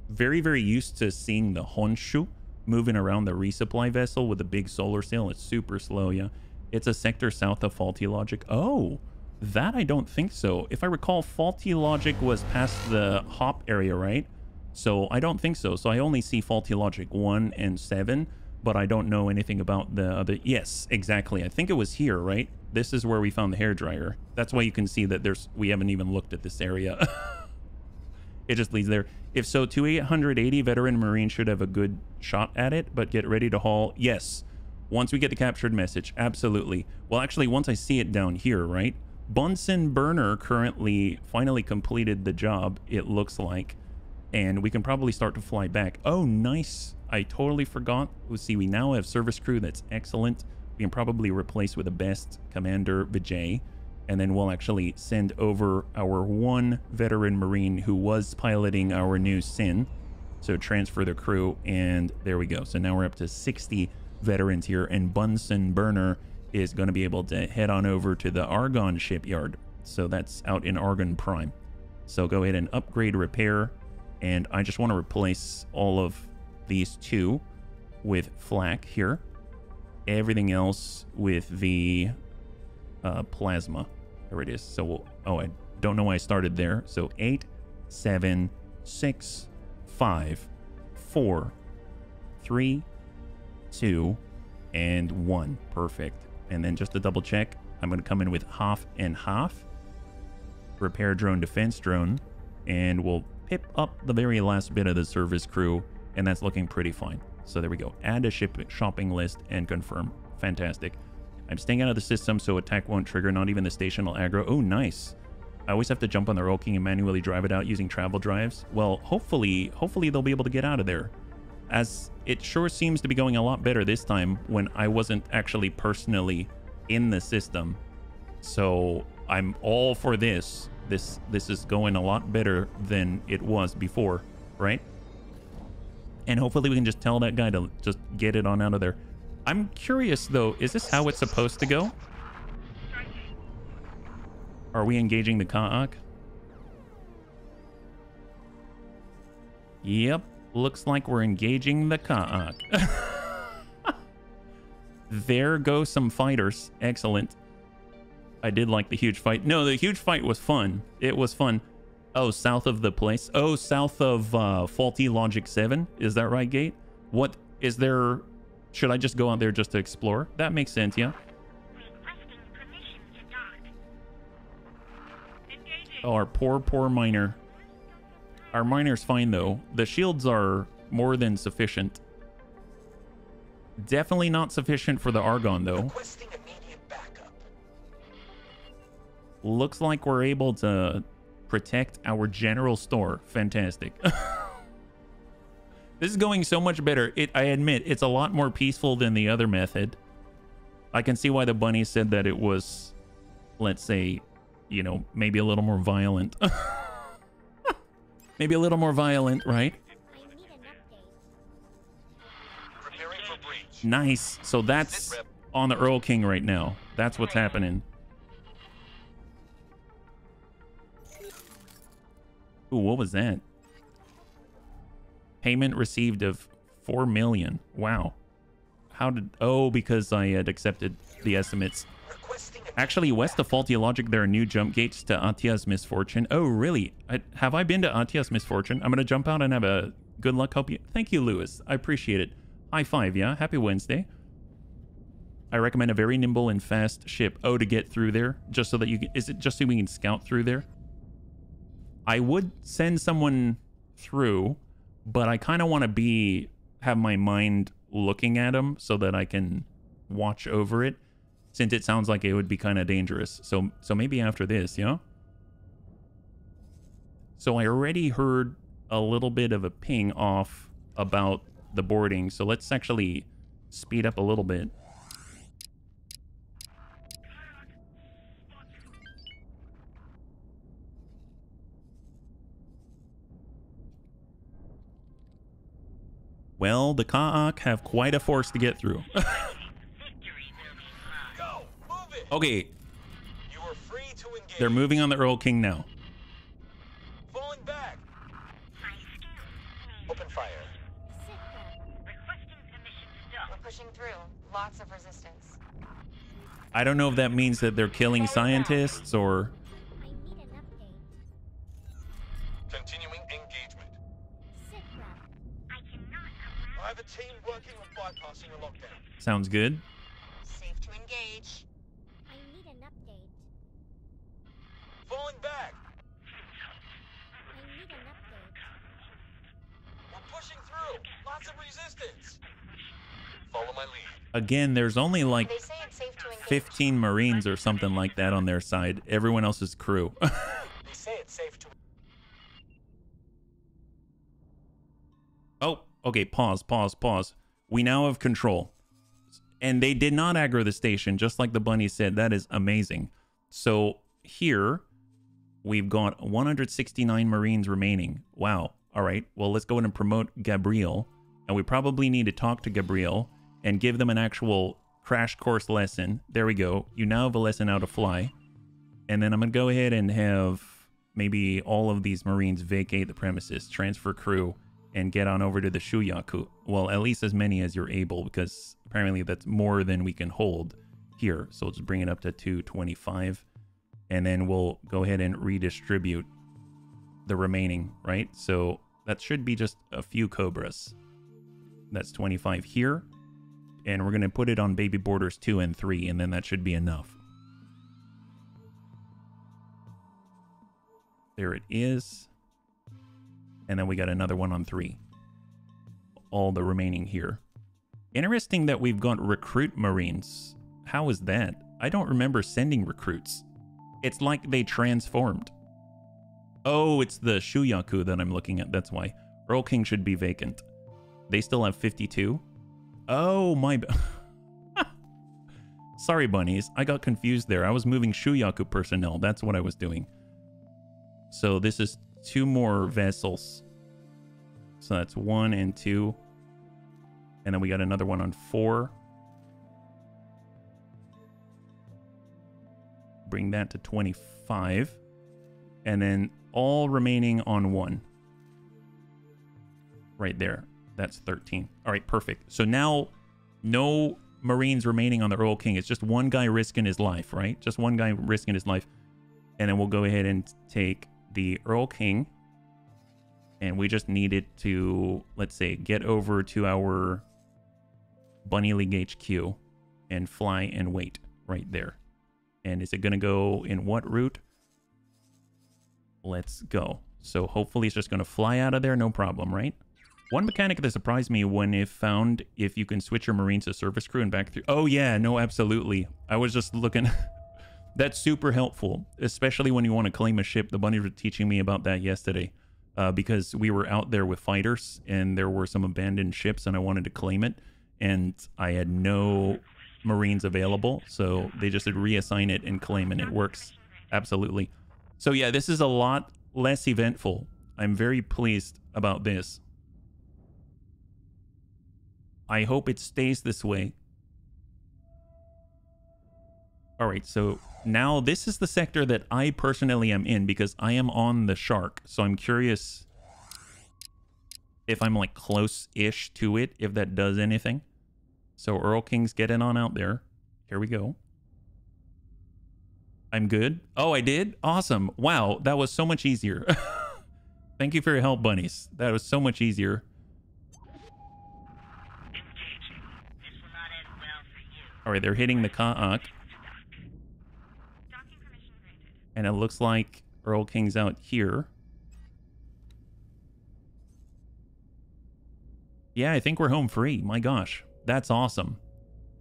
very, very used to seeing the Honshu moving around the resupply vessel with a big solar sail. It's super slow, yeah. It's a sector south of Faulty Logic. Oh, that I don't think so. If I recall, Faulty Logic was past the hop area, right? So I don't think so. So I only see Faulty Logic 1 and 7, but I don't know anything about the other. Yes, exactly. I think it was here, right? This is where we found the hairdryer. That's why you can see that we haven't even looked at this area. It just leads there. If so, 2880 veteran Marine should have a good shot at it, but get ready to haul. Yes. Once we get the captured message. Absolutely. Well, actually, once I see it down here, right? Bunsen Burner currently finally completed the job, it looks like. And we can probably start to fly back. Oh, nice. I totally forgot. Let's see, we now have service crew. That's excellent. We can probably replace with the best Commander Vijay. And then we'll actually send over our one veteran Marine who was piloting our new Sin. So transfer the crew, and there we go. So now we're up to 60 veterans here, and Bunsen Burner is going to be able to head on over to the Argon shipyard. So that's out in Argon Prime. So go ahead and upgrade repair. And I just want to replace all of these two with flak here. Everything else with the plasma. There it is. So we'll, oh, I don't know why I started there. So 8, 7, 6, 5, 4, 3, 2, and 1. Perfect. And then just to double check, I'm going to come in with half and half. Repair drone, defense drone. And we'll pip up the very last bit of the service crew. And that's looking pretty fine. So there we go. Add a shopping list and confirm. Fantastic. I'm staying out of the system so attack won't trigger. Not even the station will aggro. Oh, nice. I always have to jump on the Roll King and manually drive it out using travel drives. Well, hopefully they'll be able to get out of there. As it sure seems to be going a lot better this time when I wasn't actually personally in the system. So I'm all for this. This is going a lot better than it was before, right? And hopefully we can just tell that guy to just get it on out of there. I'm curious though, is this how it's supposed to go? Are we engaging the Ka'ak? Yep, looks like we're engaging the Ka'ak. There go some fighters. Excellent. I did like the huge fight. No, the huge fight was fun. It was fun. Oh, south of the place. Oh, south of Faulty Logic 7. Is that right, Gate? What is there? Should I just go out there just to explore? That makes sense, yeah. Oh, our poor miner. Our miner's fine, though. The shields are more than sufficient. Definitely not sufficient for the Argon, though. Requesting immediate backup. Looks like we're able to protect our general store. Fantastic. This is going so much better. I admit, it's a lot more peaceful than the other method. I can see why the bunny said that it was, let's say, you know, maybe a little more violent. Maybe a little more violent, right? Preparing for breach. Nice. So that's on the Earl King right now. That's what's happening. Ooh, what was that? Payment received of 4 million. Wow. How did... Oh, because I had accepted the estimates. Actually, west of Faulty Logic, there are new jump gates to Atia's Misfortune. Oh, really? Have I been to Atia's Misfortune? I'm going to jump out and have a good luck. Hope you... Thank you, Lewis. I appreciate it. High five, yeah? Happy Wednesday. I recommend a very nimble and fast ship. Oh, to get through there? Just so that you can... Is it just so we can scout through there? I would send someone through, but I kind of want to have my mind looking at them so that I can watch over it, since it sounds like it would be kind of dangerous. So maybe after this, yeah? So I already heard a little bit of a ping off about the boarding, so let's actually speed up a little bit. Well, the Ka'ak have quite a force to get through. Go, move it. Okay, You are free to engage. they're moving on the Earl King now. Falling back. Open fire. We're pushing through. Lots of resistance. I don't know if that means that they're killing scientists or... Continuing engagement. I have a team working on bypassing a lockdown. Sounds good. Safe to engage. Falling back. We're pushing through. Lots of resistance. Follow my lead. Again, there's only like They say it's safe to engage. 15 Marines or something like that on their side. Everyone else is crew. They say it's safe to... Oh, okay, pause. We now have control. And they did not aggro the station, just like the bunny said. That is amazing. So here, we've got 169 Marines remaining. Wow. All right, well, let's go ahead and promote Gabriel. And we probably need to talk to Gabriel and give them an actual crash course lesson. There we go. You now have a lesson how to fly. And then I'm going to go ahead and have maybe all of these Marines vacate the premises, transfer crew, and get on over to the Shuyaku. Well, at least as many as you're able, because apparently that's more than we can hold here. So we'll just bring it up to 225. And then we'll go ahead and redistribute the remaining, right? So that should be just a few Cobras. That's 25 here. And we're going to put it on baby boarders 2 and 3, and then that should be enough. There it is. And then we got another one on 3. All the remaining here. Interesting that we've got recruit Marines. How is that? I don't remember sending recruits. It's like they transformed. Oh, it's the Shuyaku that I'm looking at. That's why. Earl King should be vacant. They still have 52. Oh, my... Sorry, bunnies. I got confused there. I was moving Shuyaku personnel. That's what I was doing. So this is 2 more vessels. So that's 1 and 2. And then we got another one on 4. Bring that to 25. And then all remaining on 1. Right there. That's 13. All right, perfect. So now no Marines remaining on the Earl King. It's just one guy risking his life, right? Just one guy risking his life. And then we'll go ahead and take the Earl King. And we just need it to, let's say, get over to our Bunny League HQ and fly and wait right there. And is it going to go in what route? Let's go. So hopefully it's just going to fly out of there, no problem, right? One mechanic that surprised me when it found if you can switch your Marines to service crew and back through. Oh yeah, no, absolutely. I was just looking. That's super helpful, especially when you want to claim a ship. The bunnies were teaching me about that yesterday. Because we were out there with fighters and there were some abandoned ships and I wanted to claim it and I had no Marines available, so they just had reassign it and claim, and it works absolutely. So yeah, this is a lot less eventful. I'm very pleased about this. I hope it stays this way. All right, so now this is the sector that I personally am in because I am on the Shark. So I'm curious if I'm like close-ish to it, if that does anything. So Earl King's getting on out there. Here we go. I'm good. Oh, I did? Awesome. Wow, that was so much easier. Thank you for your help, bunnies. That was so much easier. All right, they're hitting the Ka'ak. And it looks like Earl King's out here. Yeah, I think we're home free. My gosh, that's awesome.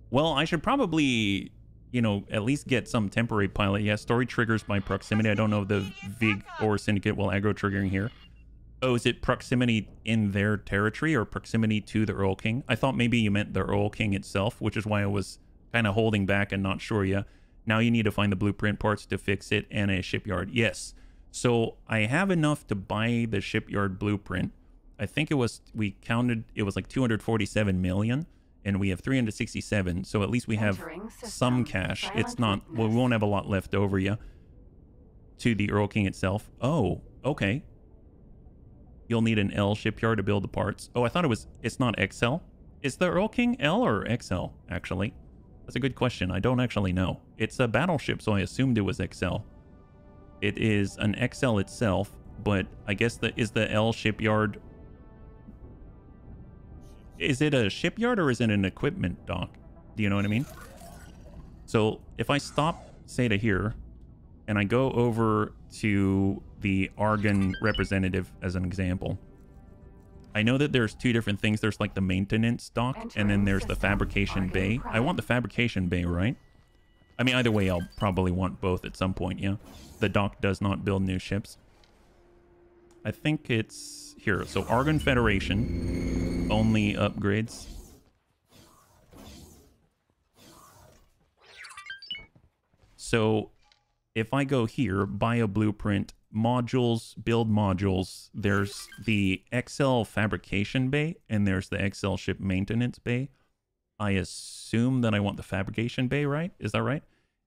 Well, I should probably, you know, at least get some temporary pilot. Yeah, story triggers by proximity. I don't know if the VIG or Syndicate will aggro triggering here. Oh, is it proximity in their territory or proximity to the Earl King? I thought maybe you meant the Earl King itself, which is why I was kind of holding back and not sure. Yeah. Now you need to find the blueprint parts to fix it and a shipyard. Yes. So I have enough to buy the shipyard blueprint. I think it was, we counted, it was like 247 million and we have 367. So at least we have some cash. It's not, well, we won't have a lot left over, yeah, to the Earl King itself. Oh, okay. You'll need an L shipyard to build the parts. Oh, I thought it was, it's not XL. Is the Earl King L or XL, actually? That's a good question. I don't actually know. It's a battleship, so I assumed it was XL. It is an XL itself, but I guess is the L shipyard... Is it a shipyard or is it an equipment dock? Do you know what I mean? So if I stop, say, to here, and I go over to the Argon representative as an example, I know that there's 2 different things. There's like the maintenance dock, and then there's the fabrication bay. I want the fabrication bay, right? I mean, either way, I'll probably want both at some point, yeah? The dock does not build new ships. I think it's here. So Argon Federation only upgrades. So if I go here, buy a blueprint, modules, build modules, there's the XL fabrication bay and there's the XL ship maintenance bay. I assume that I want the fabrication bay, right? Is that right?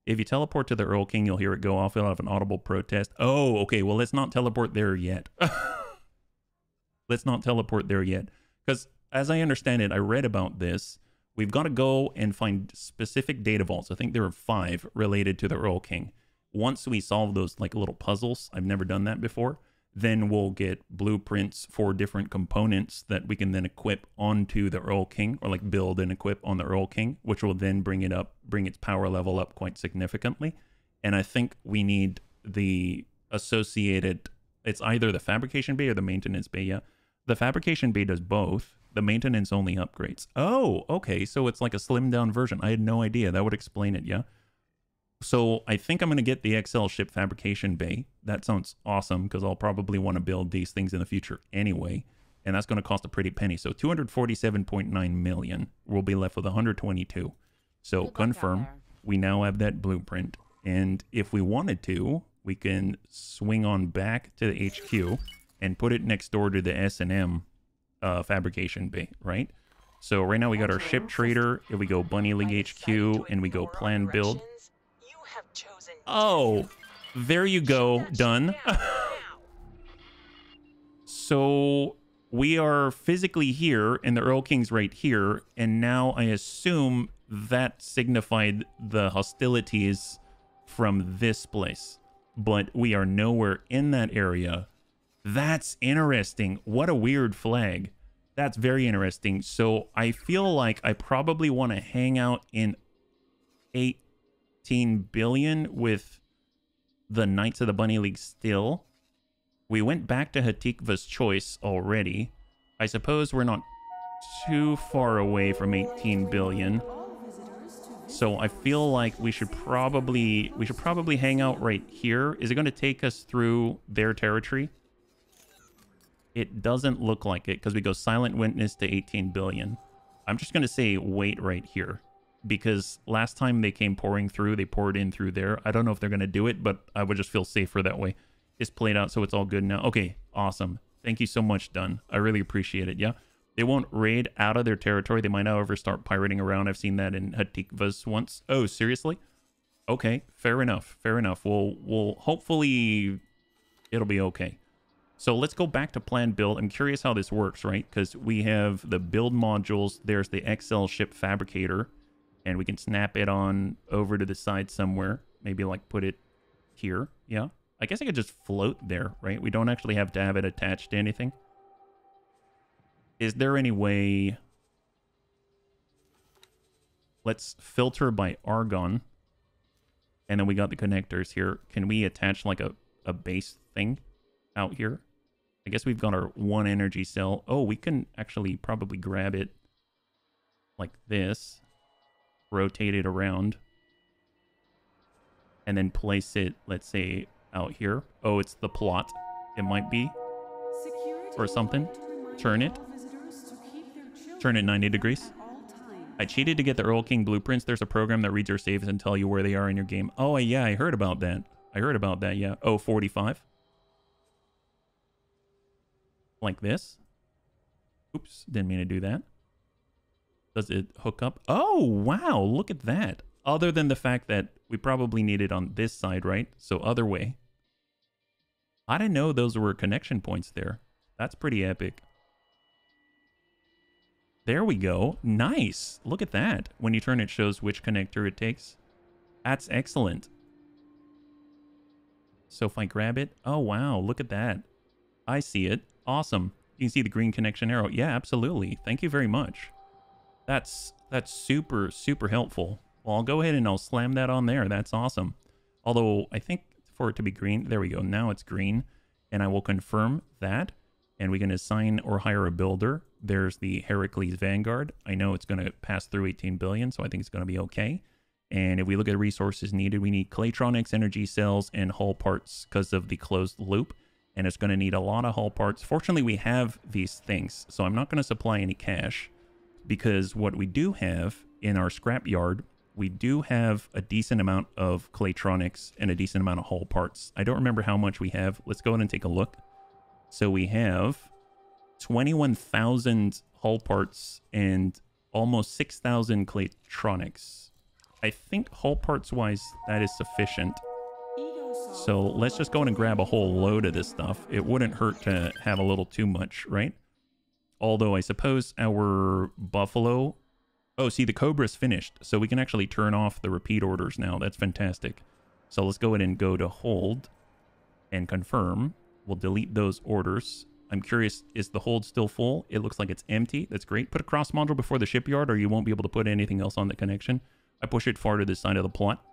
If you teleport to the Earl King, you'll hear it go off. It'll have an audible protest. Oh, okay. Well, let's not teleport there yet. Let's not teleport there yet. Because as I understand it, I read about this. We've got to go and find specific data vaults. I think there are 5 related to the Earl King. Once we solve those like little puzzles, I've never done that before, Then we'll get blueprints for different components that we can then equip onto the Earl King, or like build and equip on the Earl King, which will then bring its power level up quite significantly. And I think we need the associated, it's either the fabrication bay or the maintenance bay. Yeah, the fabrication bay does both. The maintenance only upgrades. Oh, okay. So it's like a slimmed down version. I had no idea. That would explain it. Yeah. So I think I'm going to get the XL ship fabrication bay. That sounds awesome because I'll probably want to build these things in the future anyway. And that's going to cost a pretty penny. So 247.9 million. We'll be left with 122. So confirm. We now have that blueprint. And if we wanted to, we can swing on back to the HQ and put it next door to the S&M fabrication bay, right? So right now we got our ship trader. If we go Bunny League HQ and we go plan build. Oh, there you go. Done. So we are physically here and the Earl King's right here. And now I assume that signified the hostilities from this place. But we are nowhere in that area. That's interesting. What a weird flag. That's very interesting. So I feel like I probably want to hang out in 18 billion with the Knights of the Bunny League still. We went back to Hatikva's choice already. I suppose we're not too far away from 18 billion. So I feel like we should probably hang out right here. Is it going to take us through their territory? It doesn't look like it because we go Silent Witness to 18 billion. I'm just going to say wait right here because last time they came pouring through, they poured in through there. I don't know if they're going to do it, but I would just feel safer that way. It's played out, so it's all good now. Okay, awesome. Thank you so much, Dunn. I really appreciate it, yeah? They won't raid out of their territory. They might, however, start pirating around. I've seen that in Hatikva's once. Oh, seriously? Okay, fair enough. Fair enough. We'll hopefully it'll be okay. So let's go back to plan build. I'm curious how this works, right? Because we have the build modules. There's the XL ship fabricator. And we can snap it on over to the side somewhere. Maybe like put it here. Yeah. I guess I could just float there, right? We don't actually have to have it attached to anything. Is there any way... Let's filter by argon. And then we got the connectors here. Can we attach like a base thing out here? I guess we've got our one energy cell. Oh, we can actually probably grab it like this. Rotate it around. And then place it, let's say, out here. Oh, it's the plot. It might be. Or something. Turn it. Turn it 90 degrees. I cheated to get the Earl King blueprints. There's a program that reads your saves and tell you where they are in your game. Oh, yeah, I heard about that. I heard about that, yeah. Oh, 45. Like this. Oops, didn't mean to do that. Does it hook up? Oh, wow, look at that. Other than the fact that we probably need it on this side, right? So other way. I didn't know those were connection points there. That's pretty epic. There we go. Nice. Look at that. When you turn, it shows which connector it takes. That's excellent. So if I grab it, oh, wow, look at that. I see it. Awesome. You can see the green connection arrow. Yeah, absolutely. Thank you very much. That's super, super helpful. Well, I'll go ahead and I'll slam that on there. That's awesome. Although I think for it to be green, there we go. Now it's green. And I will confirm that. And we can assign or hire a builder. There's the Heracles Vanguard. I know it's going to pass through 18 billion, so I think it's going to be okay. And if we look at resources needed, we need Claytronics, energy cells, and hull parts because of the closed loop. And it's going to need a lot of hull parts. Fortunately, we have these things, so I'm not going to supply any cash. Because what we do have in our scrapyard, we do have a decent amount of Claytronics and a decent amount of hull parts. I don't remember how much we have. Let's go ahead and take a look. So we have 21,000 hull parts and almost 6,000 Claytronics. I think hull parts wise, that is sufficient. So let's just go in and grab a whole load of this stuff. It wouldn't hurt to have a little too much, right? Although I suppose our Buffalo... Oh, see, the Cobra's finished. So we can actually turn off the repeat orders now. That's fantastic. So let's go ahead and go to hold and confirm. We'll delete those orders. I'm curious, is the hold still full? It looks like it's empty. That's great. Put a cross module before the shipyard or you won't be able to put anything else on the connection. I push it far to this side of the plot.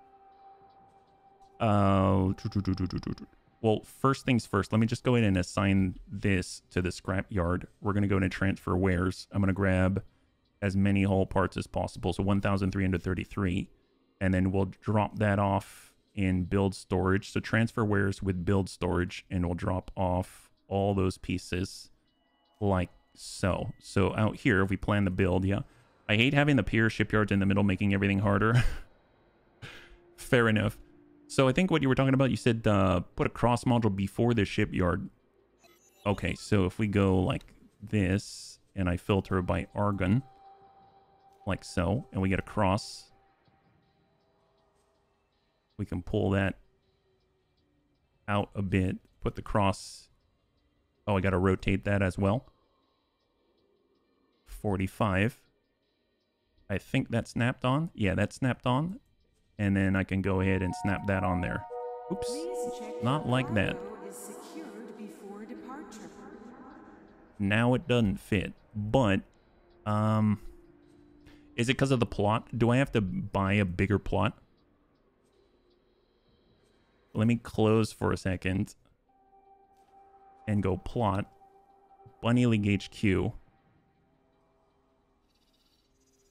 Well, first things first, let me just go ahead and assign this to the scrap yard. We're going to go into transfer wares. I'm going to grab as many hull parts as possible. So 1,333. And then we'll drop that off in build storage. So transfer wares with build storage. And we'll drop off all those pieces like so. So out here, if we plan the build, yeah. I hate having the pier shipyards in the middle, making everything harder. Fair enough. So I think what you were talking about, you said put a cross module before the shipyard. Okay, so if we go like this, and I filter by argon, like so, and we get a cross, we can pull that out a bit, put the cross, oh, I got to rotate that as well. 45. I think that snapped on. Yeah, that snapped on. And then I can go ahead and snap that on there. Oops, not like that. Now it doesn't fit, but is it because of the plot? Do I have to buy a bigger plot? Let me close for a second and go plot, Bunny League HQ.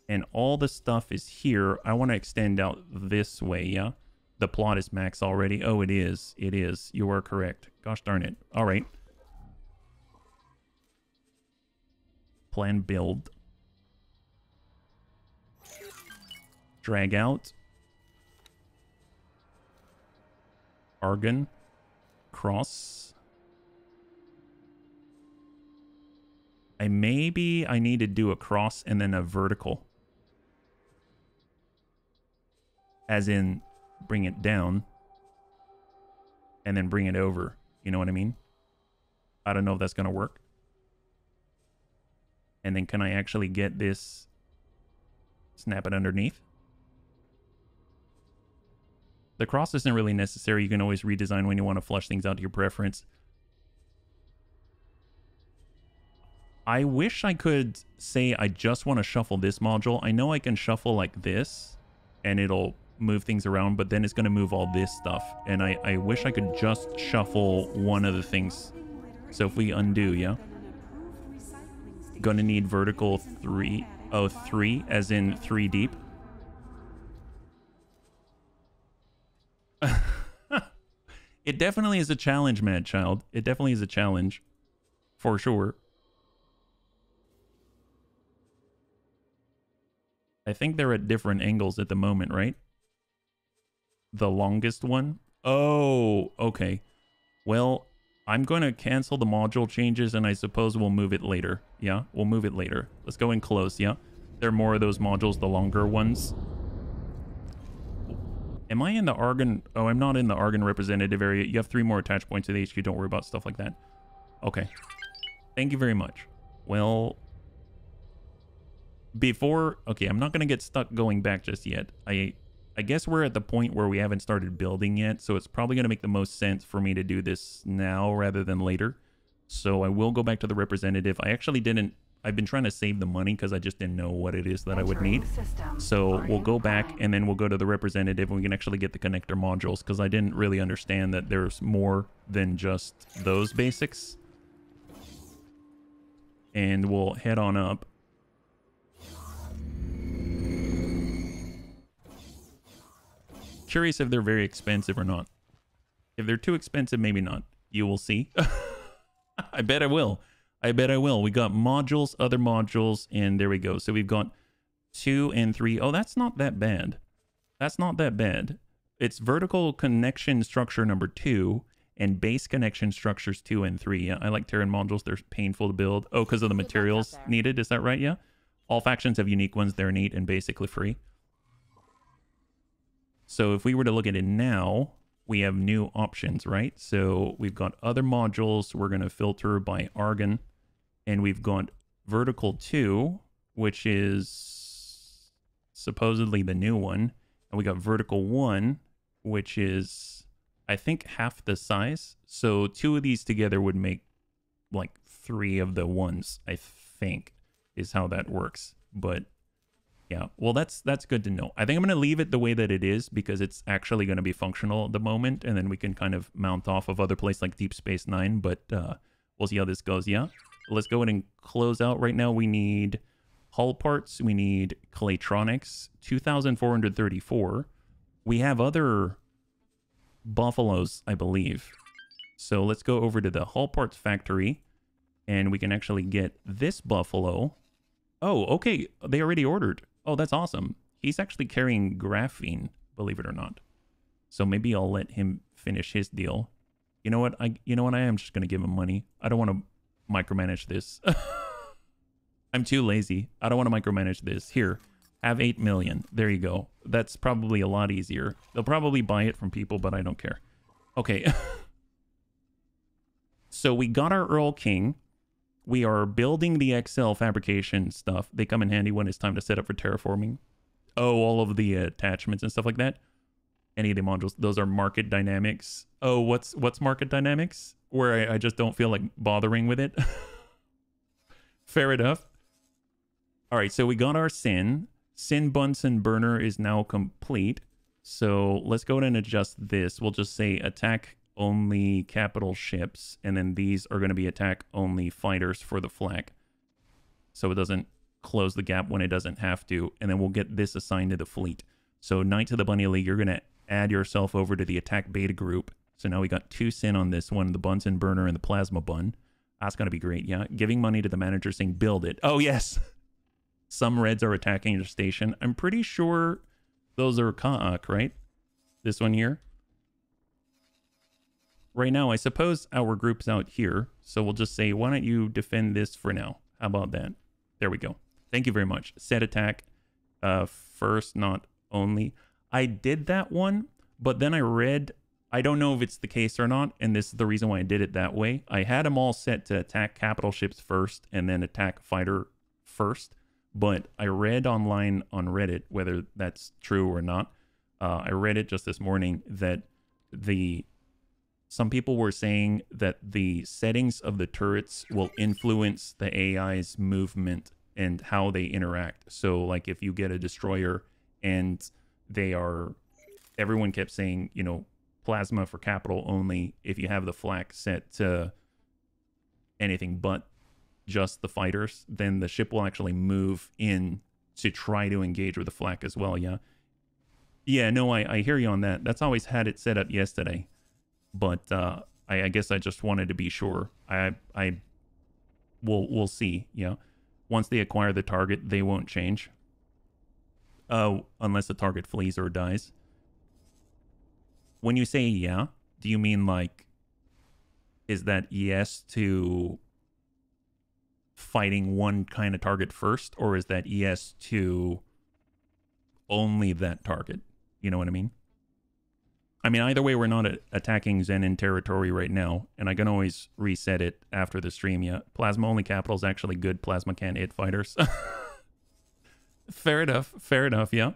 And all the stuff is here. I want to extend out this way, yeah? The plot is max already. Oh, it is. It is. You are correct. Gosh darn it. All right. Plan build. Drag out. Argon. Cross. I need to do a cross and then a vertical. As in, bring it down and then bring it over. You know what I mean? I don't know if that's going to work. And then can I actually get this, snap it underneath? The cross isn't really necessary. You can always redesign when you want to flush things out to your preference. I wish I could say I just want to shuffle this module. I know I can shuffle like this and it'll move things around, but then it's going to move all this stuff. And I wish I could just shuffle one of the things. So if we undo, yeah? Gonna need vertical 3. Oh, 3 as in 3 deep. It definitely is a challenge, Mad Child. It definitely is a challenge. For sure. I think they're at different angles at the moment, right? The longest one? Oh, okay. Well, I'm going to cancel the module changes and I suppose we'll move it later. Yeah, we'll move it later. Let's go in close, yeah? There are more of those modules, the longer ones. Am I in the Argon? Oh, I'm not in the Argon representative area. You have 3 more attach points to the HQ. Don't worry about stuff like that. Okay. Thank you very much. Well, before... Okay, I'm not going to get stuck going back just yet. I guess we're at the point where we haven't started building yet, so it's probably going to make the most sense for me to do this now rather than later. So I will go back to the representative. I actually didn't... I've been trying to save the money because I just didn't know what it is that I would need. So we'll go back and then we'll go to the representative and we can actually get the connector modules because I didn't really understand that there's more than just those basics. And we'll head on up. Curious if they're very expensive or not. If they're too expensive, maybe not. You will see. I bet I will. I bet I will. We got modules, other modules, and there we go. So we've got 2 and 3. Oh, that's not that bad. That's not that bad. It's vertical connection structure number 2 and base connection structures 2 and 3. Yeah, I like Terran modules. They're painful to build. Oh, because of the materials needed. Is that right? Yeah. All factions have unique ones. They're neat and basically free. So if we were to look at it now, we have new options, right? So we've got other modules. We're going to filter by Argon. And we've got vertical 2, which is supposedly the new one. And we got vertical 1, which is, I think, half the size. So 2 of these together would make like 3 of the ones, I think, is how that works. But yeah, well, that's good to know. I think I'm going to leave it the way that it is because it's actually going to be functional at the moment, and then we can kind of mount off of other places like Deep Space Nine, but we'll see how this goes, yeah? Let's go ahead and close out. Right now we need hull parts, we need Claytronics, 2,434. We have other buffaloes, I believe. So let's go over to the hull parts factory, and we can actually get this buffalo. Oh, okay, they already ordered. Oh, that's awesome. He's actually carrying graphene, believe it or not. So maybe I'll let him finish his deal. You know what? I am just going to give him money. I don't want to micromanage this. I'm too lazy. I don't want to micromanage this. Here, have 8 million. There you go. That's probably a lot easier. They'll probably buy it from people, but I don't care. Okay. So we got our Earl King. We are building the XL fabrication stuff. They come in handy when it's time to set up for terraforming. Oh, all of the attachments and stuff like that. Any of the modules. Those are market dynamics. Oh, what's market dynamics? Where I just don't feel like bothering with it. Fair enough. All right, so we got our Sin. Sin Bunsen burner is now complete. So let's go ahead and adjust this. We'll just say attack only capital ships, and then these are going to be attack only fighters for the flak, so it doesn't close the gap when it doesn't have to. And then we'll get this assigned to the fleet. So Knights of the Bunny League, you're going to add yourself over to the attack beta group. So now we got 2 Sin on this one, the Bunsen burner and the plasma bun. That's going to be great. Yeah, giving money to the manager saying build it. Oh yes. Some Reds are attacking your station. I'm pretty sure those are Ka'ak, right? This one here. Right now, I suppose our group's out here, so we'll just say, why don't you defend this for now? How about that? There we go. Thank you very much. Set attack first, not only. I did that one, but then I read, I don't know if it's the case or not, and this is the reason why I did it that way. I had them all set to attack capital ships first and then attack fighter first, but I read online on Reddit, whether that's true or not. I read it just this morning that some people were saying that the settings of the turrets will influence the AI's movement and how they interact. So like if you get a destroyer and everyone kept saying, you know, plasma for capital only, if you have the flak set to anything but just the fighters, then the ship will actually move in to try to engage with the flak as well, yeah? Yeah, no, I hear you on that. That's always had it set up yesterday. But I guess I just wanted to be sure. We'll see. Yeah, once they acquire the target, they won't change. Unless the target flees or dies. When you say yeah, do you mean like, is that yes to fighting one kind of target first, or is that yes to only that target? You know what I mean? I mean, either way, we're not attacking Zenin territory right now, and I can always reset it after the stream, yeah. Plasma only capital is actually good. Plasma can't hit fighters. Fair enough, yeah.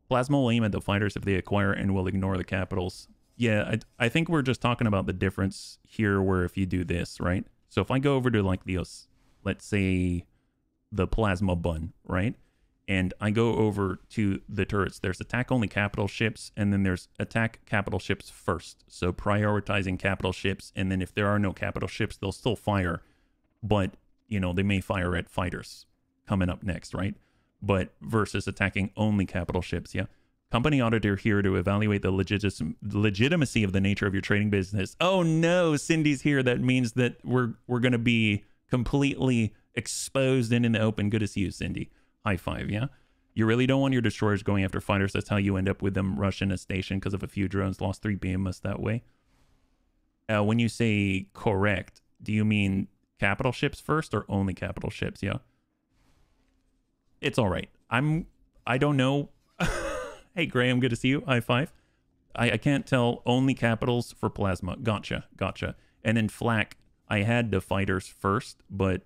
Plasma will aim at the fighters if they acquire and will ignore the capitals. Yeah, I think we're just talking about the difference here where if you do this, right? So if I go over to like the, let's say, the plasma bun, right? And I go over to the turrets. There's attack only capital ships, and then there's attack capital ships first. So prioritizing capital ships, and then if there are no capital ships, they'll still fire. But, you know, they may fire at fighters coming up next, right? But versus attacking only capital ships, yeah? Company auditor here to evaluate the legitimacy of the nature of your trading business. Oh no, Cindy's here. That means that we're going to be completely exposed and in the open. Good to see you, Cindy. High five, yeah? You really don't want your destroyers going after fighters. That's how you end up with them rushing a station because of a few drones. Lost 3 BMS that way. When you say correct, do you mean capital ships first or only capital ships? Yeah. It's all right. I don't know. Hey, Graham, good to see you. High five. I can't tell. Only capitals for plasma. Gotcha. And then flak, I had the fighters first, but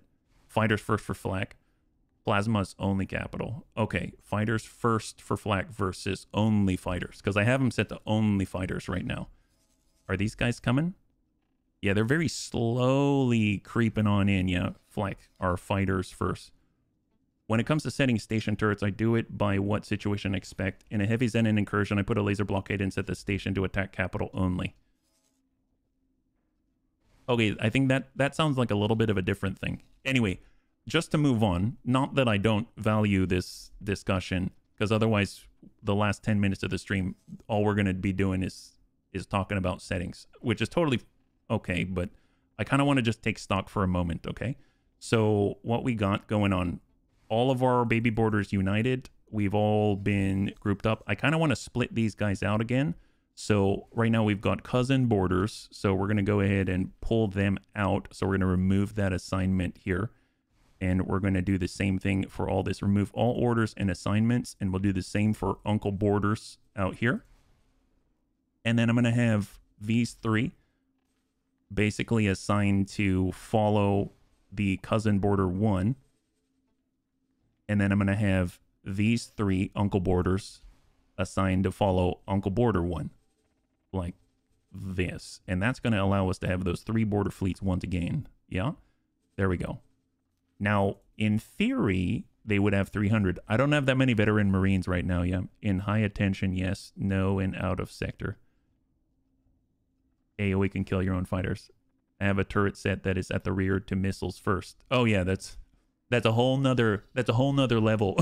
fighters first for flak. Plasma's only capital. Okay, fighters first for flak versus only fighters, because I have them set to only fighters right now. Are these guys coming? Yeah, they're very slowly creeping on in. Yeah, like our fighters first. When it comes to setting station turrets, I do it by what situation I expect. In a heavy Xenon incursion, I put a laser blockade and set the station to attack capital only. Okay, I think that sounds like a little bit of a different thing. Anyway, just to move on, not that I don't value this discussion, because otherwise the last 10 minutes of the stream, all we're going to be doing is talking about settings, which is totally okay, but I kind of want to just take stock for a moment, okay? So what we got going on, all of our baby boarders united, we've all been grouped up. I kind of want to split these guys out again. So right now we've got cousin boarders, so we're going to go ahead and pull them out. So we're going to remove that assignment here. And we're going to do the same thing for all this. Remove all orders and assignments. And we'll do the same for uncle boarders out here. And then I'm going to have these three basically assigned to follow the cousin border 1. And then I'm going to have these three uncle boarders assigned to follow uncle border 1. Like this. And that's going to allow us to have those 3 border fleets once again. Yeah? There we go. Now, in theory, they would have 300. I don't have that many veteran Marines right now, yeah. In high attention, yes. No, and out of sector. AoE can kill your own fighters. I have a turret set that is at the rear to missiles first. Oh yeah, that's a whole nother level.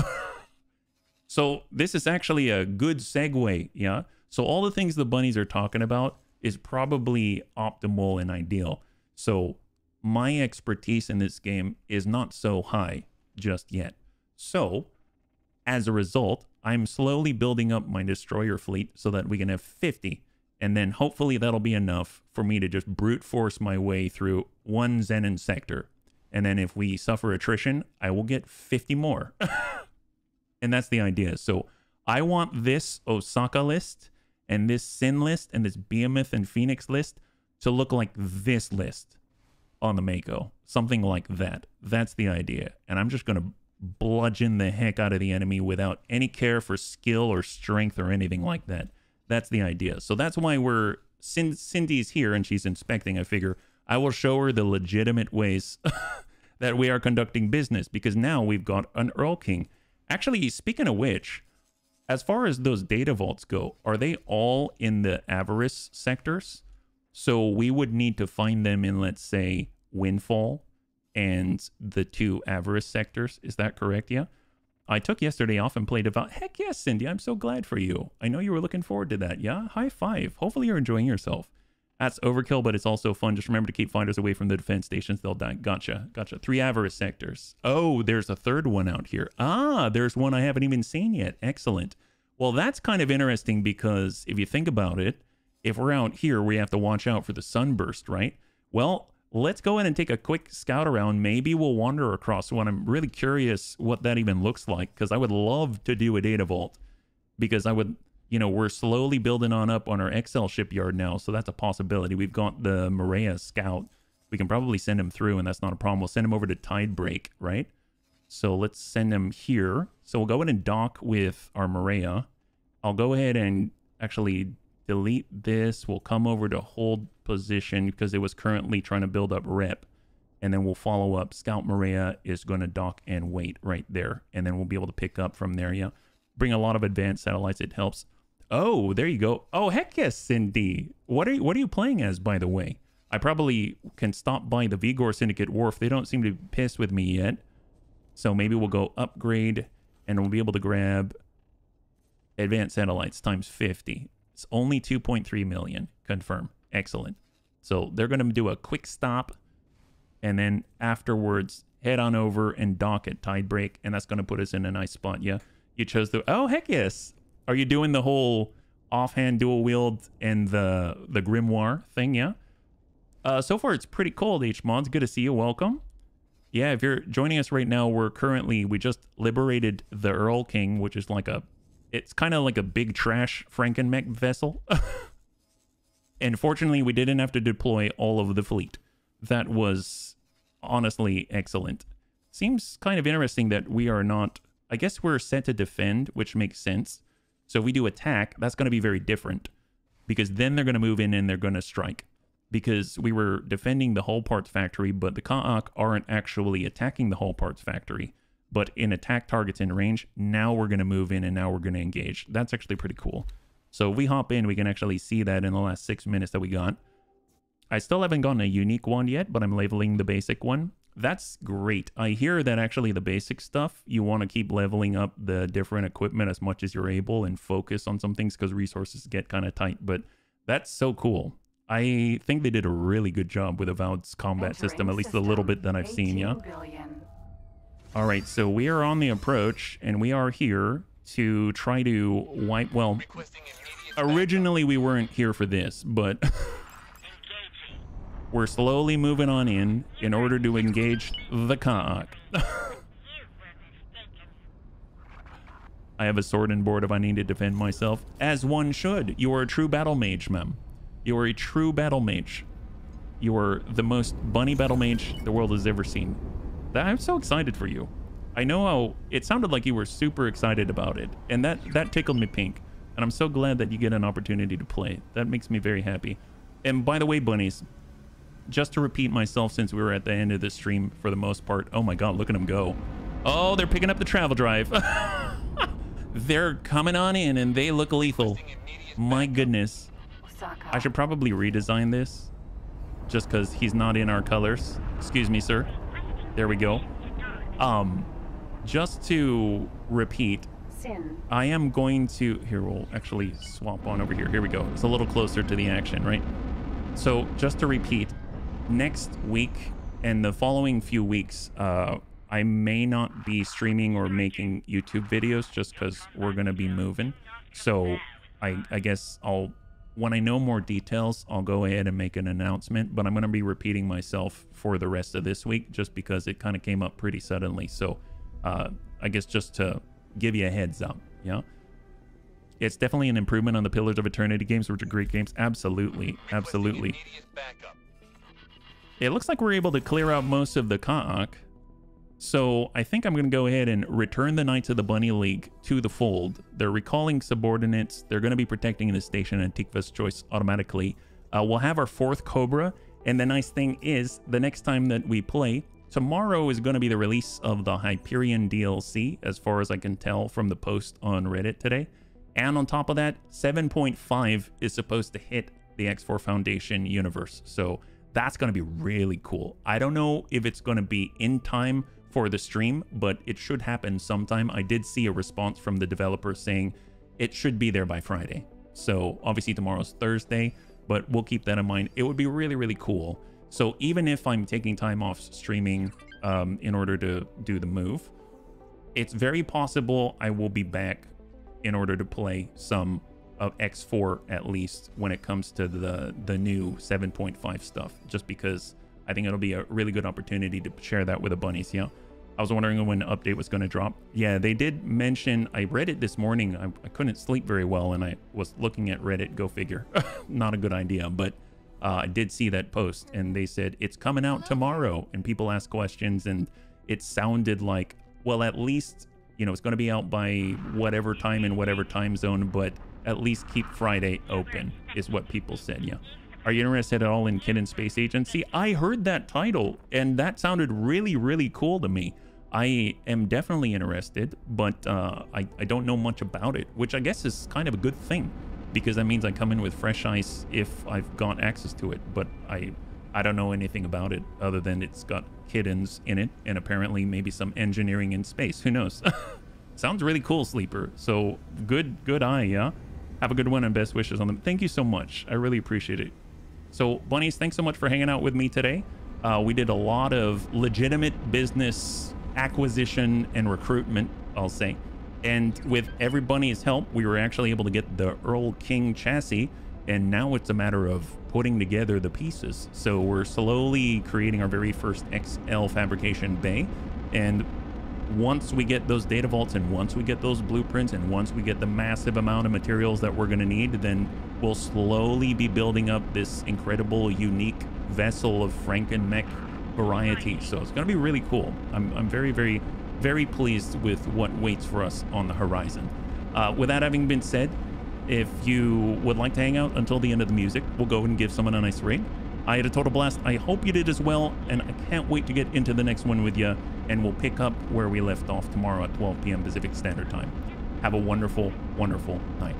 So this is actually a good segue, yeah. So all the things the bunnies are talking about is probably optimal and ideal. So my expertise in this game is not so high just yet. So as a result, I'm slowly building up my destroyer fleet so that we can have 50. And then hopefully that'll be enough for me to just brute force my way through one Xenon sector. And then if we suffer attrition, I will get 50 more. And that's the idea. So I want this Osaka list and this Sin list and this Behemoth and Phoenix list to look like this list on the Mako. Something like that. That's the idea. And I'm just going to bludgeon the heck out of the enemy without any care for skill or strength or anything like that. That's the idea. So that's why Cindy's here and she's inspecting. I figure I will show her the legitimate ways that we are conducting business, because now we've got an Earl King. Actually, speaking of which, as far as those data vaults go, are they all in the Avarice sectors? So we would need to find them in, let's say, Windfall and the 2 Avarice sectors. Is that correct? Yeah. I took yesterday off and played Devout. Heck yes, Cindy. I'm so glad for you. I know you were looking forward to that. Yeah. High five. Hopefully you're enjoying yourself. That's overkill, but it's also fun. Just remember to keep fighters away from the defense stations. They'll die. Gotcha. Gotcha. 3 Avarice sectors. Oh, there's a 3rd one out here. Ah, there's one I haven't even seen yet. Excellent. Well, that's kind of interesting because if you think about it, if we're out here, we have to watch out for the sunburst, right? Well, let's go in and take a quick scout around. Maybe we'll wander across one. I'm really curious what that even looks like, because I would love to do a data vault, because I would, you know, we're slowly building on up on our XL shipyard now, so that's a possibility. We've got the Maria scout. We can probably send him through, and that's not a problem. We'll send him over to Tidebreak, right? So let's send him here. So we'll go ahead and dock with our Maria. I'll go ahead and actually delete this. We'll come over to hold position because it was currently trying to build up rep. And then we'll follow up. Scout Maria is going to dock and wait right there. And then we'll be able to pick up from there. Yeah. Bring a lot of advanced satellites. It helps. Oh, there you go. Oh, heck yes, Cindy. What are you playing as, by the way? I probably can stop by the Vigor Syndicate Wharf. They don't seem to be pissed with me yet. So maybe we'll go upgrade and we'll be able to grab advanced satellites times 50. It's only 2.3 million. Confirm. Excellent. So they're going to do a quick stop and then afterwards head on over and dock at Tidebreak, and that's going to put us in a nice spot. Yeah. You chose the... Oh, heck yes. Are you doing the whole offhand dual wield and the grimoire thing? Yeah. So far it's pretty cold, H-Mods. Good to see you. Welcome. Yeah, if you're joining us right now, we just liberated the Earl King, which is like it's kind of like a big trash Frankenmech vessel. And fortunately, we didn't have to deploy all of the fleet. That was honestly excellent. Seems kind of interesting that we are not... I guess we're set to defend, which makes sense. So if we do attack, that's going to be very different. because then they're going to move in and they're going to strike. Because we were defending the hull parts factory, but the Ka'ak aren't actually attacking the hull parts factory, but in attack targets in range. Now we're going to move in and now we're going to engage. That's actually pretty cool. So if we hop in, we can actually see that in the last 6 minutes that we got. I still haven't gotten a unique one yet, but I'm leveling the basic one. That's great. I hear that actually the basic stuff, you want to keep leveling up the different equipment as much as you're able and focus on some things because resources get kind of tight, but that's so cool. I think they did a really good job with Avowed's combat system, at least a little bit that I've seen, yeah? All right, so we are on the approach, and we are here to try to wipe... Well, originally we weren't here for this, but we're slowly moving on in order to engage the Ka'ak. I have a sword and board if I need to defend myself, as one should. You are a true battle mage, ma'am. You are a true battle mage. You are the most bunny battle mage the world has ever seen. I'm so excited for you. I know how it sounded like you were super excited about it, and that tickled me pink. And I'm so glad that you get an opportunity to play. That makes me very happy. And by the way, bunnies, just to repeat myself since we were at the end of the stream for the most part. Oh my God, look at them go. Oh, they're picking up the travel drive. They're coming on in and they look lethal. My goodness. I should probably redesign this just because he's not in our colors. Excuse me, sir. There we go. Just to repeat, I am going to... Here, we'll actually swap on over here. Here we go. It's a little closer to the action, right? So just to repeat, next week and the following few weeks, I may not be streaming or making YouTube videos just because we're going to be moving. So I guess when I know more details, I'll go ahead and make an announcement, but I'm going to be repeating myself for the rest of this week just because it kind of came up pretty suddenly. So I guess just to give you a heads up, yeah? It's definitely an improvement on the Pillars of Eternity games, which are great games. Absolutely, absolutely. It looks like we're able to clear out most of the Ka'ak. So I think I'm going to go ahead and return the Knights of the Bunny League to the fold. They're recalling subordinates. They're going to be protecting the station and Tikva's Choice automatically. We'll have our 4th Cobra. And the nice thing is, the next time that we play, tomorrow is going to be the release of the Hyperion DLC, as far as I can tell from the post on Reddit today. And on top of that, 7.5 is supposed to hit the X4 Foundation universe. So that's going to be really cool. I don't know if it's going to be in time for the stream, but it should happen sometime. I did see a response from the developer saying it should be there by Friday. So obviously tomorrow's Thursday, but we'll keep that in mind. It would be really, really cool. So even if I'm taking time off streaming in order to do the move, it's very possible I will be back in order to play some of X4 at least when it comes to the new 7.5 stuff, just because I think it'll be a really good opportunity to share that with the bunnies. Yeah, I was wondering when the update was going to drop. Yeah, they did mention, I read it this morning. I couldn't sleep very well and I was looking at Reddit, go figure. Not a good idea, but I did see that post and they said it's coming out tomorrow, and people asked questions and it sounded like, well, at least, you know, it's going to be out by whatever time in whatever time zone, but at least keep Friday open is what people said. Yeah. Are you interested at all in Kid and Space Agency? I heard that title and that sounded really, really cool to me. I am definitely interested, but I don't know much about it, which I guess is kind of a good thing, because that means I come in with fresh eyes if I've got access to it. But I don't know anything about it other than it's got kittens in it and apparently maybe some engineering in space. Who knows? Sounds really cool, Sleeper. So good eye, yeah? Have a good one and best wishes on them. Thank you so much. I really appreciate it. So bunnies, thanks so much for hanging out with me today. We did a lot of legitimate business acquisition and recruitment, I'll say. And with every bunny's help, we were actually able to get the Earl King chassis. And now it's a matter of putting together the pieces. So we're slowly creating our very first XL fabrication bay. And once we get those data vaults and once we get those blueprints and once we get the massive amount of materials that we're going to need, then we'll slowly be building up this incredible, unique vessel of Franken-mech variety. So it's going to be really cool. I'm very, very, very pleased with what waits for us on the horizon. With that having been said, If you would like to hang out until the end of the music, we'll go and give someone a nice raid. I had a total blast. I hope you did as well, and I can't wait to get into the next one with you, and we'll pick up where we left off tomorrow at 12 p.m. Pacific Standard Time. Have a wonderful, wonderful night.